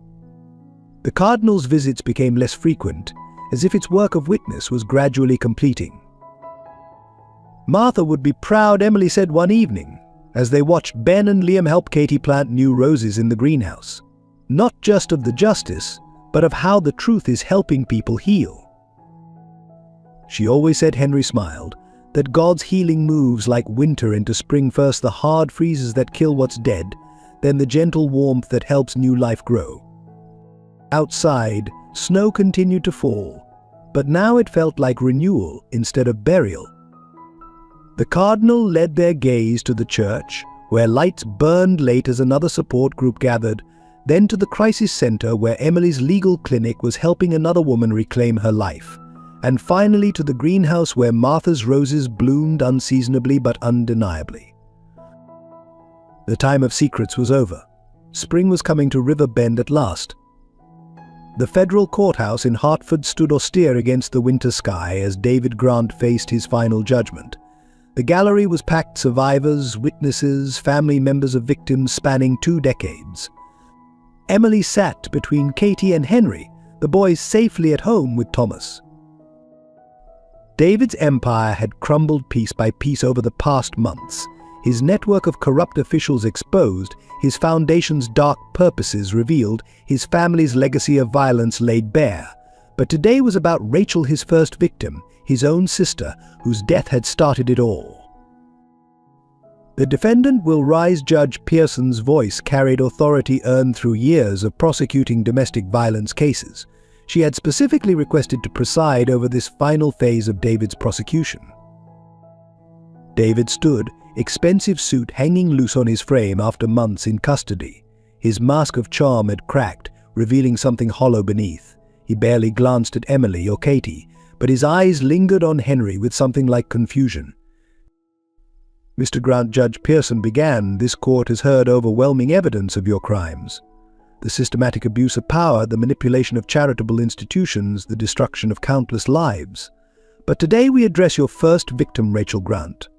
The cardinal's visits became less frequent, as if its work of witness was gradually completing. Martha would be proud, Emily said one evening, as they watched Ben and Liam help Katie plant new roses in the greenhouse. Not just of the justice, but of how the truth is helping people heal. She always said, Henry smiled, that God's healing moves like winter into spring, first the hard freezes that kill what's dead, then the gentle warmth that helps new life grow. Outside, snow continued to fall, but now it felt like renewal instead of burial. The cardinal led their gaze to the church, where lights burned late as another support group gathered, then to the crisis center where Emily's legal clinic was helping another woman reclaim her life, and finally to the greenhouse where Martha's roses bloomed unseasonably but undeniably. The time of secrets was over. Spring was coming to Riverbend at last. The federal courthouse in Hartford stood austere against the winter sky as David Grant faced his final judgment. The gallery was packed, survivors, witnesses, family members of victims spanning 2 decades. Emily sat between Katie and Henry, the boys safely at home with Thomas. David's empire had crumbled piece by piece over the past months, his network of corrupt officials exposed, his foundation's dark purposes revealed, his family's legacy of violence laid bare. But today was about Rachel, his first victim, his own sister, whose death had started it all. The defendant, Will Rise, Judge Pearson's voice carried authority earned through years of prosecuting domestic violence cases. She had specifically requested to preside over this final phase of David's prosecution. David stood, expensive suit hanging loose on his frame after months in custody. His mask of charm had cracked, revealing something hollow beneath. He barely glanced at Emily or Katie, but his eyes lingered on Henry with something like confusion. Mr. Grant, Judge Pearson began, this court has heard overwhelming evidence of your crimes. The systematic abuse of power, the manipulation of charitable institutions, the destruction of countless lives. But today we address your first victim, Rachel Grant.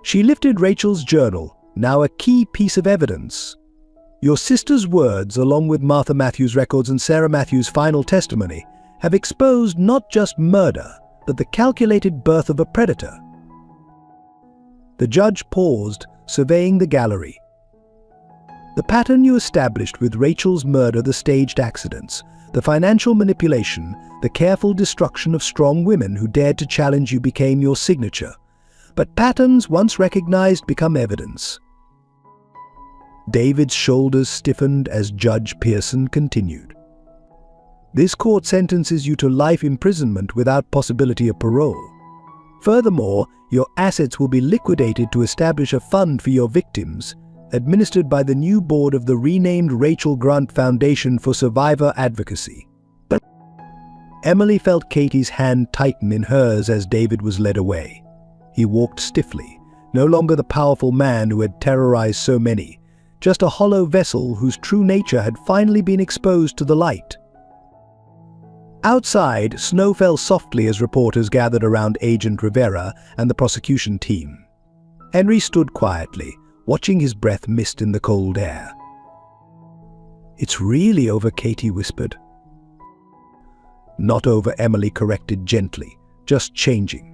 She lifted Rachel's journal, now a key piece of evidence. Your sister's words, along with Martha Matthews' records and Sarah Matthews' final testimony, have exposed not just murder, but the calculated birth of a predator. The judge paused, surveying the gallery. The pattern you established with Rachel's murder, the staged accidents, the financial manipulation, the careful destruction of strong women who dared to challenge you became your signature. But patterns once recognized become evidence. David's shoulders stiffened as Judge Pearson continued. This court sentences you to life imprisonment without possibility of parole. Furthermore, your assets will be liquidated to establish a fund for your victims, administered by the new board of the renamed Rachel Grant Foundation for Survivor Advocacy. But Emily felt Katie's hand tighten in hers as David was led away. He walked stiffly, no longer the powerful man who had terrorized so many, just a hollow vessel whose true nature had finally been exposed to the light. Outside, snow fell softly as reporters gathered around Agent Rivera and the prosecution team. Henry stood quietly, watching his breath mist in the cold air. "It's really over," Katie whispered. "Not over," Emily corrected gently, "just changing.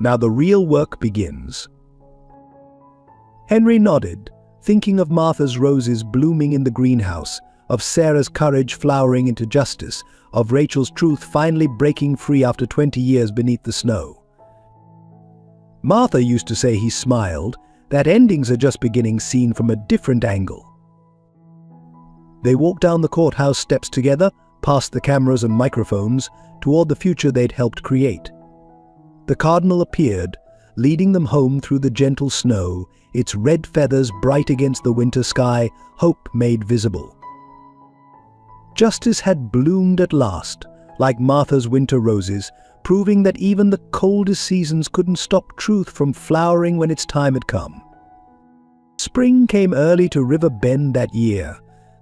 Now the real work begins." Henry nodded, thinking of Martha's roses blooming in the greenhouse, of Sarah's courage flowering into justice, of Rachel's truth finally breaking free after 20 years beneath the snow. Martha used to say, he smiled, that endings are just beginning seen from a different angle. They walked down the courthouse steps together, past the cameras and microphones, toward the future they'd helped create. The cardinal appeared, leading them home through the gentle snow, its red feathers bright against the winter sky, hope made visible. Justice had bloomed at last, like Martha's winter roses, proving that even the coldest seasons couldn't stop truth from flowering when its time had come. Spring came early to River Bend that year.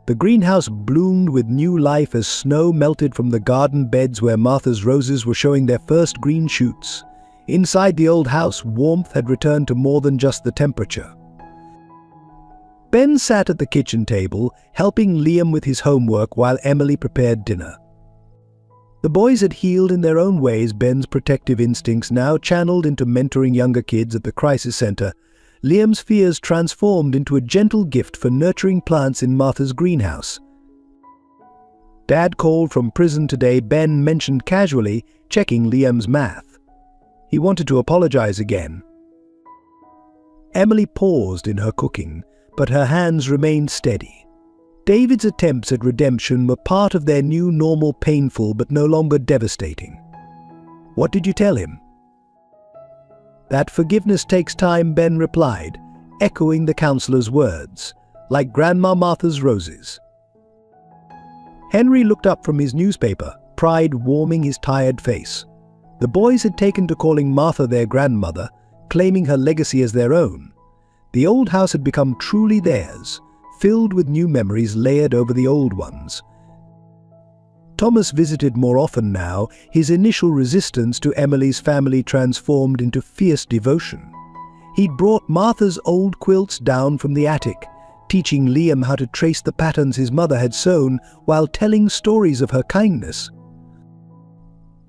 The greenhouse bloomed with new life as snow melted from the garden beds where Martha's roses were showing their first green shoots. Inside the old house, warmth had returned to more than just the temperature. Ben sat at the kitchen table, helping Liam with his homework while Emily prepared dinner. The boys had healed in their own ways, Ben's protective instincts now channeled into mentoring younger kids at the crisis center, Liam's fears transformed into a gentle gift for nurturing plants in Martha's greenhouse. Dad called from prison today, Ben mentioned casually, checking Liam's math. He wanted to apologize again. Emily paused in her cooking, but her hands remained steady. David's attempts at redemption were part of their new normal, painful but no longer devastating. "What did you tell him?" "That forgiveness takes time," Ben replied, echoing the counselor's words, "like Grandma Martha's roses." Henry looked up from his newspaper, pride warming his tired face. The boys had taken to calling Martha their grandmother, claiming her legacy as their own. The old house had become truly theirs, filled with new memories layered over the old ones. Thomas visited more often now, his initial resistance to Emily's family transformed into fierce devotion. He'd brought Martha's old quilts down from the attic, teaching Liam how to trace the patterns his mother had sewn while telling stories of her kindness.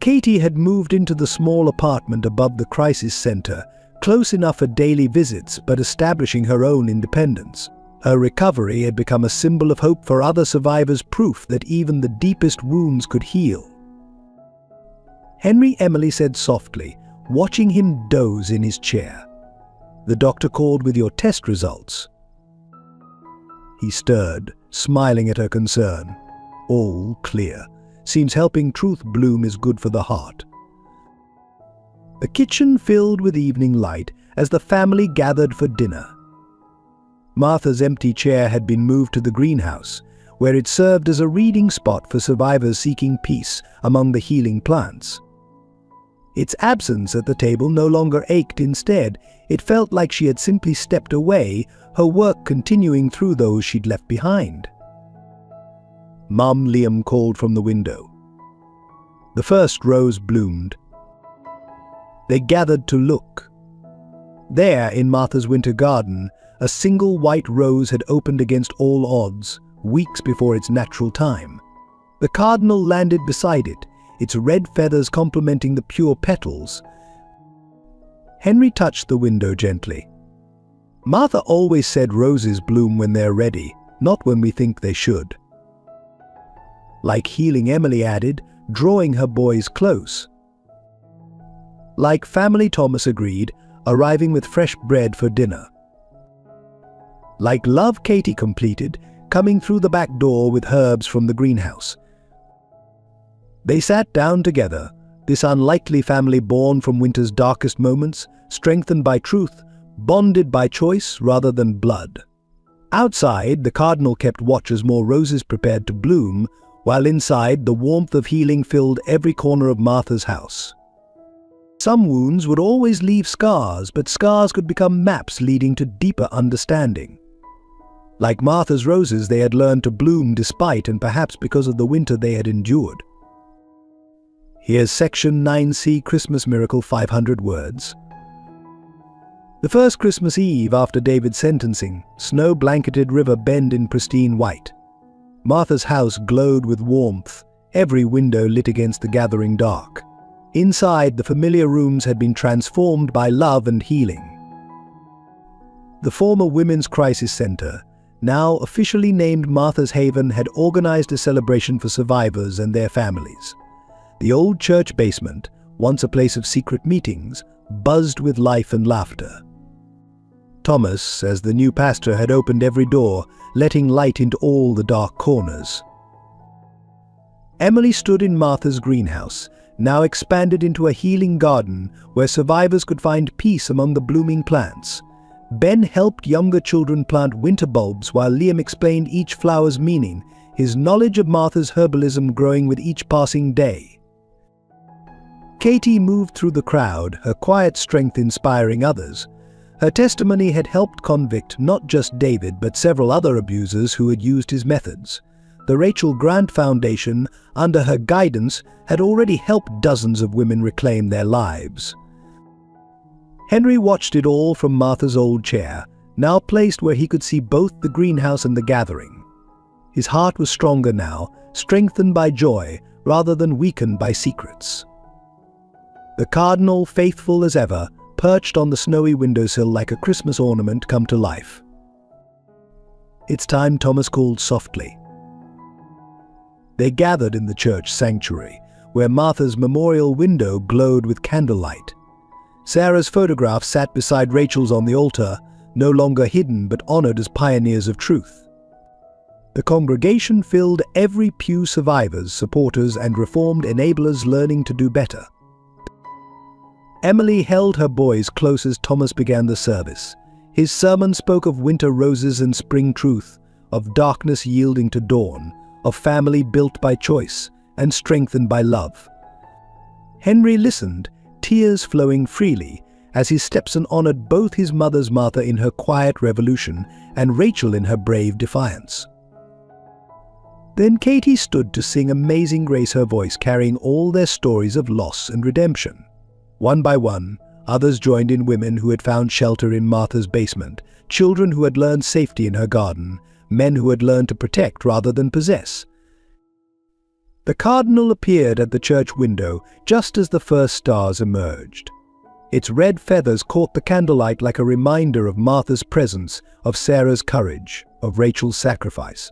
Katie had moved into the small apartment above the crisis center, close enough for daily visits but establishing her own independence. Her recovery had become a symbol of hope for other survivors, proof that even the deepest wounds could heal. "Henry," Emily said softly, watching him doze in his chair. "The doctor called with your test results." He stirred, smiling at her concern. "All clear. Seems helping truth bloom is good for the heart." The kitchen filled with evening light as the family gathered for dinner. Martha's empty chair had been moved to the greenhouse, where it served as a reading spot for survivors seeking peace among the healing plants. Its absence at the table no longer ached. Instead, it felt like she had simply stepped away, her work continuing through those she'd left behind. "Mom," Liam called from the window. The first rose bloomed. They gathered to look. There, in Martha's winter garden, a single white rose had opened against all odds, weeks before its natural time. The cardinal landed beside it, its red feathers complementing the pure petals. Henry touched the window gently. Martha always said roses bloom when they're ready, not when we think they should. Like healing, Emily added, drawing her boys close. Like family, Thomas agreed, arriving with fresh bread for dinner. Like love, Katie completed, coming through the back door with herbs from the greenhouse. They sat down together, this unlikely family born from winter's darkest moments, strengthened by truth, bonded by choice rather than blood. Outside, the cardinal kept watch as more roses prepared to bloom, while inside, the warmth of healing filled every corner of Martha's house. Some wounds would always leave scars, but scars could become maps leading to deeper understanding. Like Martha's roses, they had learned to bloom despite and perhaps because of the winter they had endured. Here's Section 9C, Christmas Miracle, 500 words. The first Christmas Eve after David's sentencing, snow-blanketed River Bend in pristine white. Martha's house glowed with warmth, every window lit against the gathering dark. Inside, the familiar rooms had been transformed by love and healing. The former Women's Crisis Center, now officially named Martha's Haven, had organized a celebration for survivors and their families. The old church basement, once a place of secret meetings, buzzed with life and laughter. Thomas, as the new pastor, had opened every door, letting light into all the dark corners. Emily stood in Martha's greenhouse, now expanded into a healing garden where survivors could find peace among the blooming plants. Ben helped younger children plant winter bulbs while Liam explained each flower's meaning, his knowledge of Martha's herbalism growing with each passing day. Katie moved through the crowd, her quiet strength inspiring others. Her testimony had helped convict not just David but several other abusers who had used his methods. The Rachel Grant Foundation, under her guidance, had already helped dozens of women reclaim their lives. Henry watched it all from Martha's old chair, now placed where he could see both the greenhouse and the gathering. His heart was stronger now, strengthened by joy rather than weakened by secrets. The cardinal, faithful as ever, perched on the snowy windowsill like a Christmas ornament come to life. "It's time," Thomas called softly. They gathered in the church sanctuary, where Martha's memorial window glowed with candlelight. Sarah's photograph sat beside Rachel's on the altar, no longer hidden but honored as pioneers of truth. The congregation filled every pew, survivors, supporters, and reformed enablers learning to do better. Emily held her boys close as Thomas began the service. His sermon spoke of winter roses and spring truth, of darkness yielding to dawn, of family built by choice and strengthened by love. Henry listened, tears flowing freely, as his stepson honored both his mother's Martha in her quiet revolution and Rachel in her brave defiance. Then Katie stood to sing Amazing Grace, her voice carrying all their stories of loss and redemption. One by one, others joined in, women who had found shelter in Martha's basement, children who had learned safety in her garden, men who had learned to protect rather than possess. The cardinal appeared at the church window just as the first stars emerged. Its red feathers caught the candlelight like a reminder of Martha's presence, of Sarah's courage, of Rachel's sacrifice.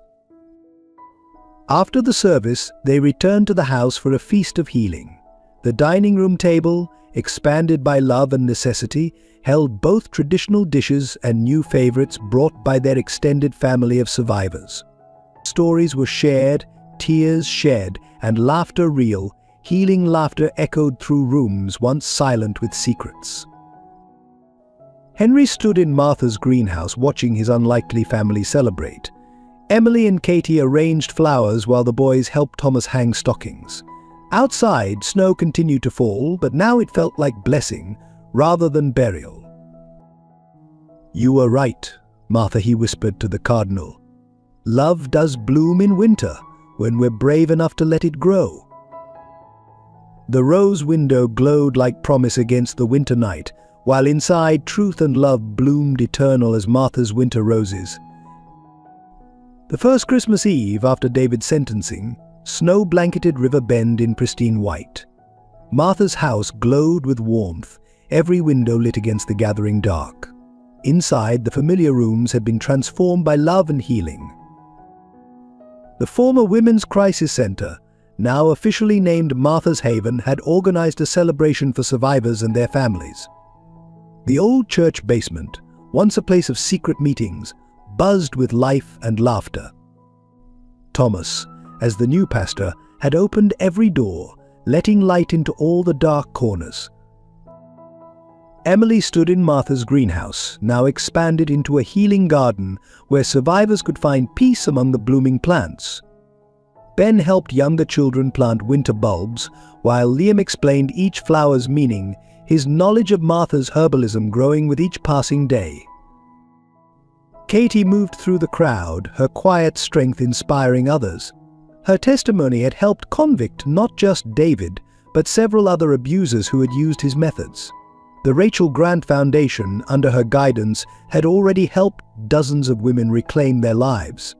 After the service, they returned to the house for a feast of healing. The dining room table, expanded by love and necessity, held both traditional dishes and new favorites brought by their extended family of survivors. Stories were shared, tears shed, and laughter real, healing laughter echoed through rooms once silent with secrets. Henry stood in Martha's greenhouse watching his unlikely family celebrate. Emily and Katie arranged flowers while the boys helped Thomas hang stockings. Outside, snow continued to fall, but now it felt like blessing rather than burial. "You were right, Martha," he whispered to the cardinal. "Love does bloom in winter, when we're brave enough to let it grow." The rose window glowed like promise against the winter night, while inside truth and love bloomed eternal as Martha's winter roses. The first Christmas Eve after David's sentencing, snow-blanketed river bend in pristine white. Martha's house glowed with warmth, every window lit against the gathering dark. Inside, the familiar rooms had been transformed by love and healing. The former Women's Crisis Center, now officially named Martha's Haven, had organized a celebration for survivors and their families. The old church basement, once a place of secret meetings, buzzed with life and laughter. Thomas, as the new pastor, had opened every door, letting light into all the dark corners. Emily stood in Martha's greenhouse, now expanded into a healing garden where survivors could find peace among the blooming plants. Ben helped younger children plant winter bulbs, while Liam explained each flower's meaning, his knowledge of Martha's herbalism growing with each passing day. Katie moved through the crowd, her quiet strength inspiring others. Her testimony had helped convict not just David, but several other abusers who had used his methods. The Rachel Grant Foundation, under her guidance, had already helped dozens of women reclaim their lives.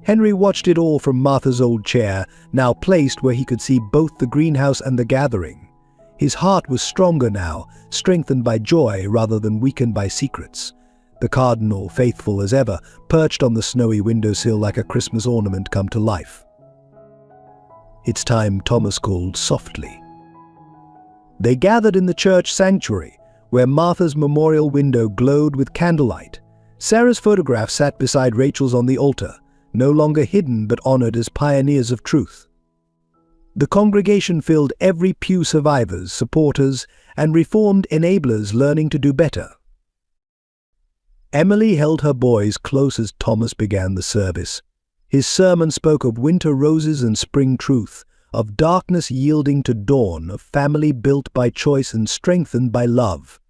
Henry watched it all from Martha's old chair, now placed where he could see both the greenhouse and the gathering. His heart was stronger now, strengthened by joy rather than weakened by secrets. The cardinal, faithful as ever, perched on the snowy windowsill like a Christmas ornament come to life. "It's time," Thomas called softly. They gathered in the church sanctuary, where Martha's memorial window glowed with candlelight. Sarah's photograph sat beside Rachel's on the altar, no longer hidden but honored as pioneers of truth. The congregation filled every pew, survivors, supporters, and reformed enablers learning to do better. Emily held her boys close as Thomas began the service. His sermon spoke of winter roses and spring truth, of darkness yielding to dawn, of family built by choice and strengthened by love.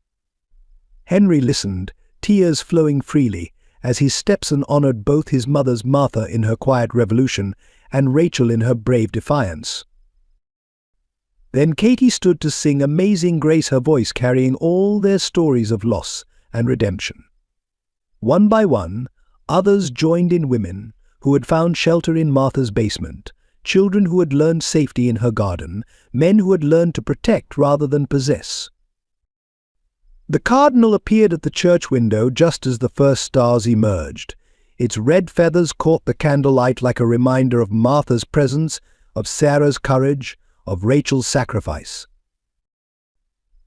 Henry listened, tears flowing freely, as his stepson honored both his mother's Martha in her quiet revolution and Rachel in her brave defiance. Then Katie stood to sing Amazing Grace, her voice carrying all their stories of loss and redemption. One by one, others joined in, women who had found shelter in Martha's basement, children who had learned safety in her garden, men who had learned to protect rather than possess. The cardinal appeared at the church window just as the first stars emerged. Its red feathers caught the candlelight like a reminder of Martha's presence, of Sarah's courage, of Rachel's sacrifice.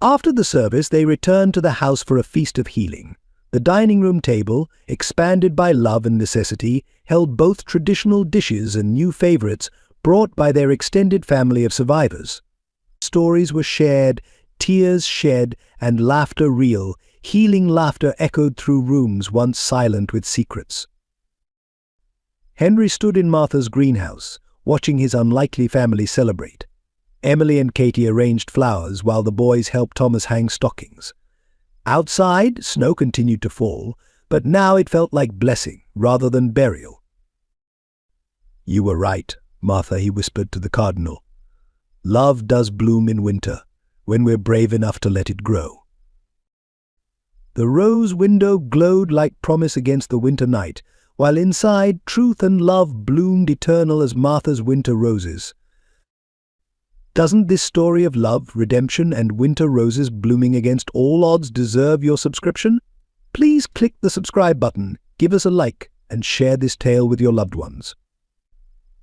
After the service, they returned to the house for a feast of healing. The dining room table, expanded by love and necessity, held both traditional dishes and new favorites brought by their extended family of survivors. Stories were shared, tears shed, and laughter real. Healing laughter echoed through rooms once silent with secrets. Henry stood in Martha's greenhouse, watching his unlikely family celebrate. Emily and Katie arranged flowers while the boys helped Thomas hang stockings. Outside, snow continued to fall, but now it felt like blessing rather than burial. "You were right, Martha," he whispered to the cardinal. "Love does bloom in winter, when we're brave enough to let it grow." The rose window glowed like promise against the winter night, while inside truth and love bloomed eternal as Martha's winter roses. Doesn't this story of love, redemption, and winter roses blooming against all odds deserve your subscription? Please click the subscribe button, give us a like, and share this tale with your loved ones.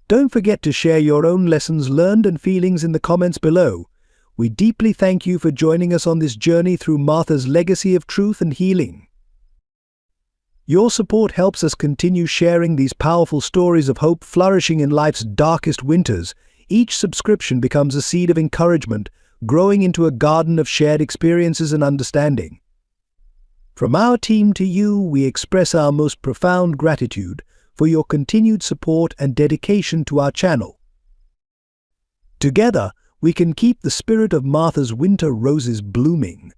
Don't forget to share your own lessons learned and feelings in the comments below. We deeply thank you for joining us on this journey through Martha's legacy of truth and healing. Your support helps us continue sharing these powerful stories of hope flourishing in life's darkest winters. Each subscription becomes a seed of encouragement, growing into a garden of shared experiences and understanding. From our team to you, we express our most profound gratitude for your continued support and dedication to our channel. Together, we can keep the spirit of Martha's winter roses blooming.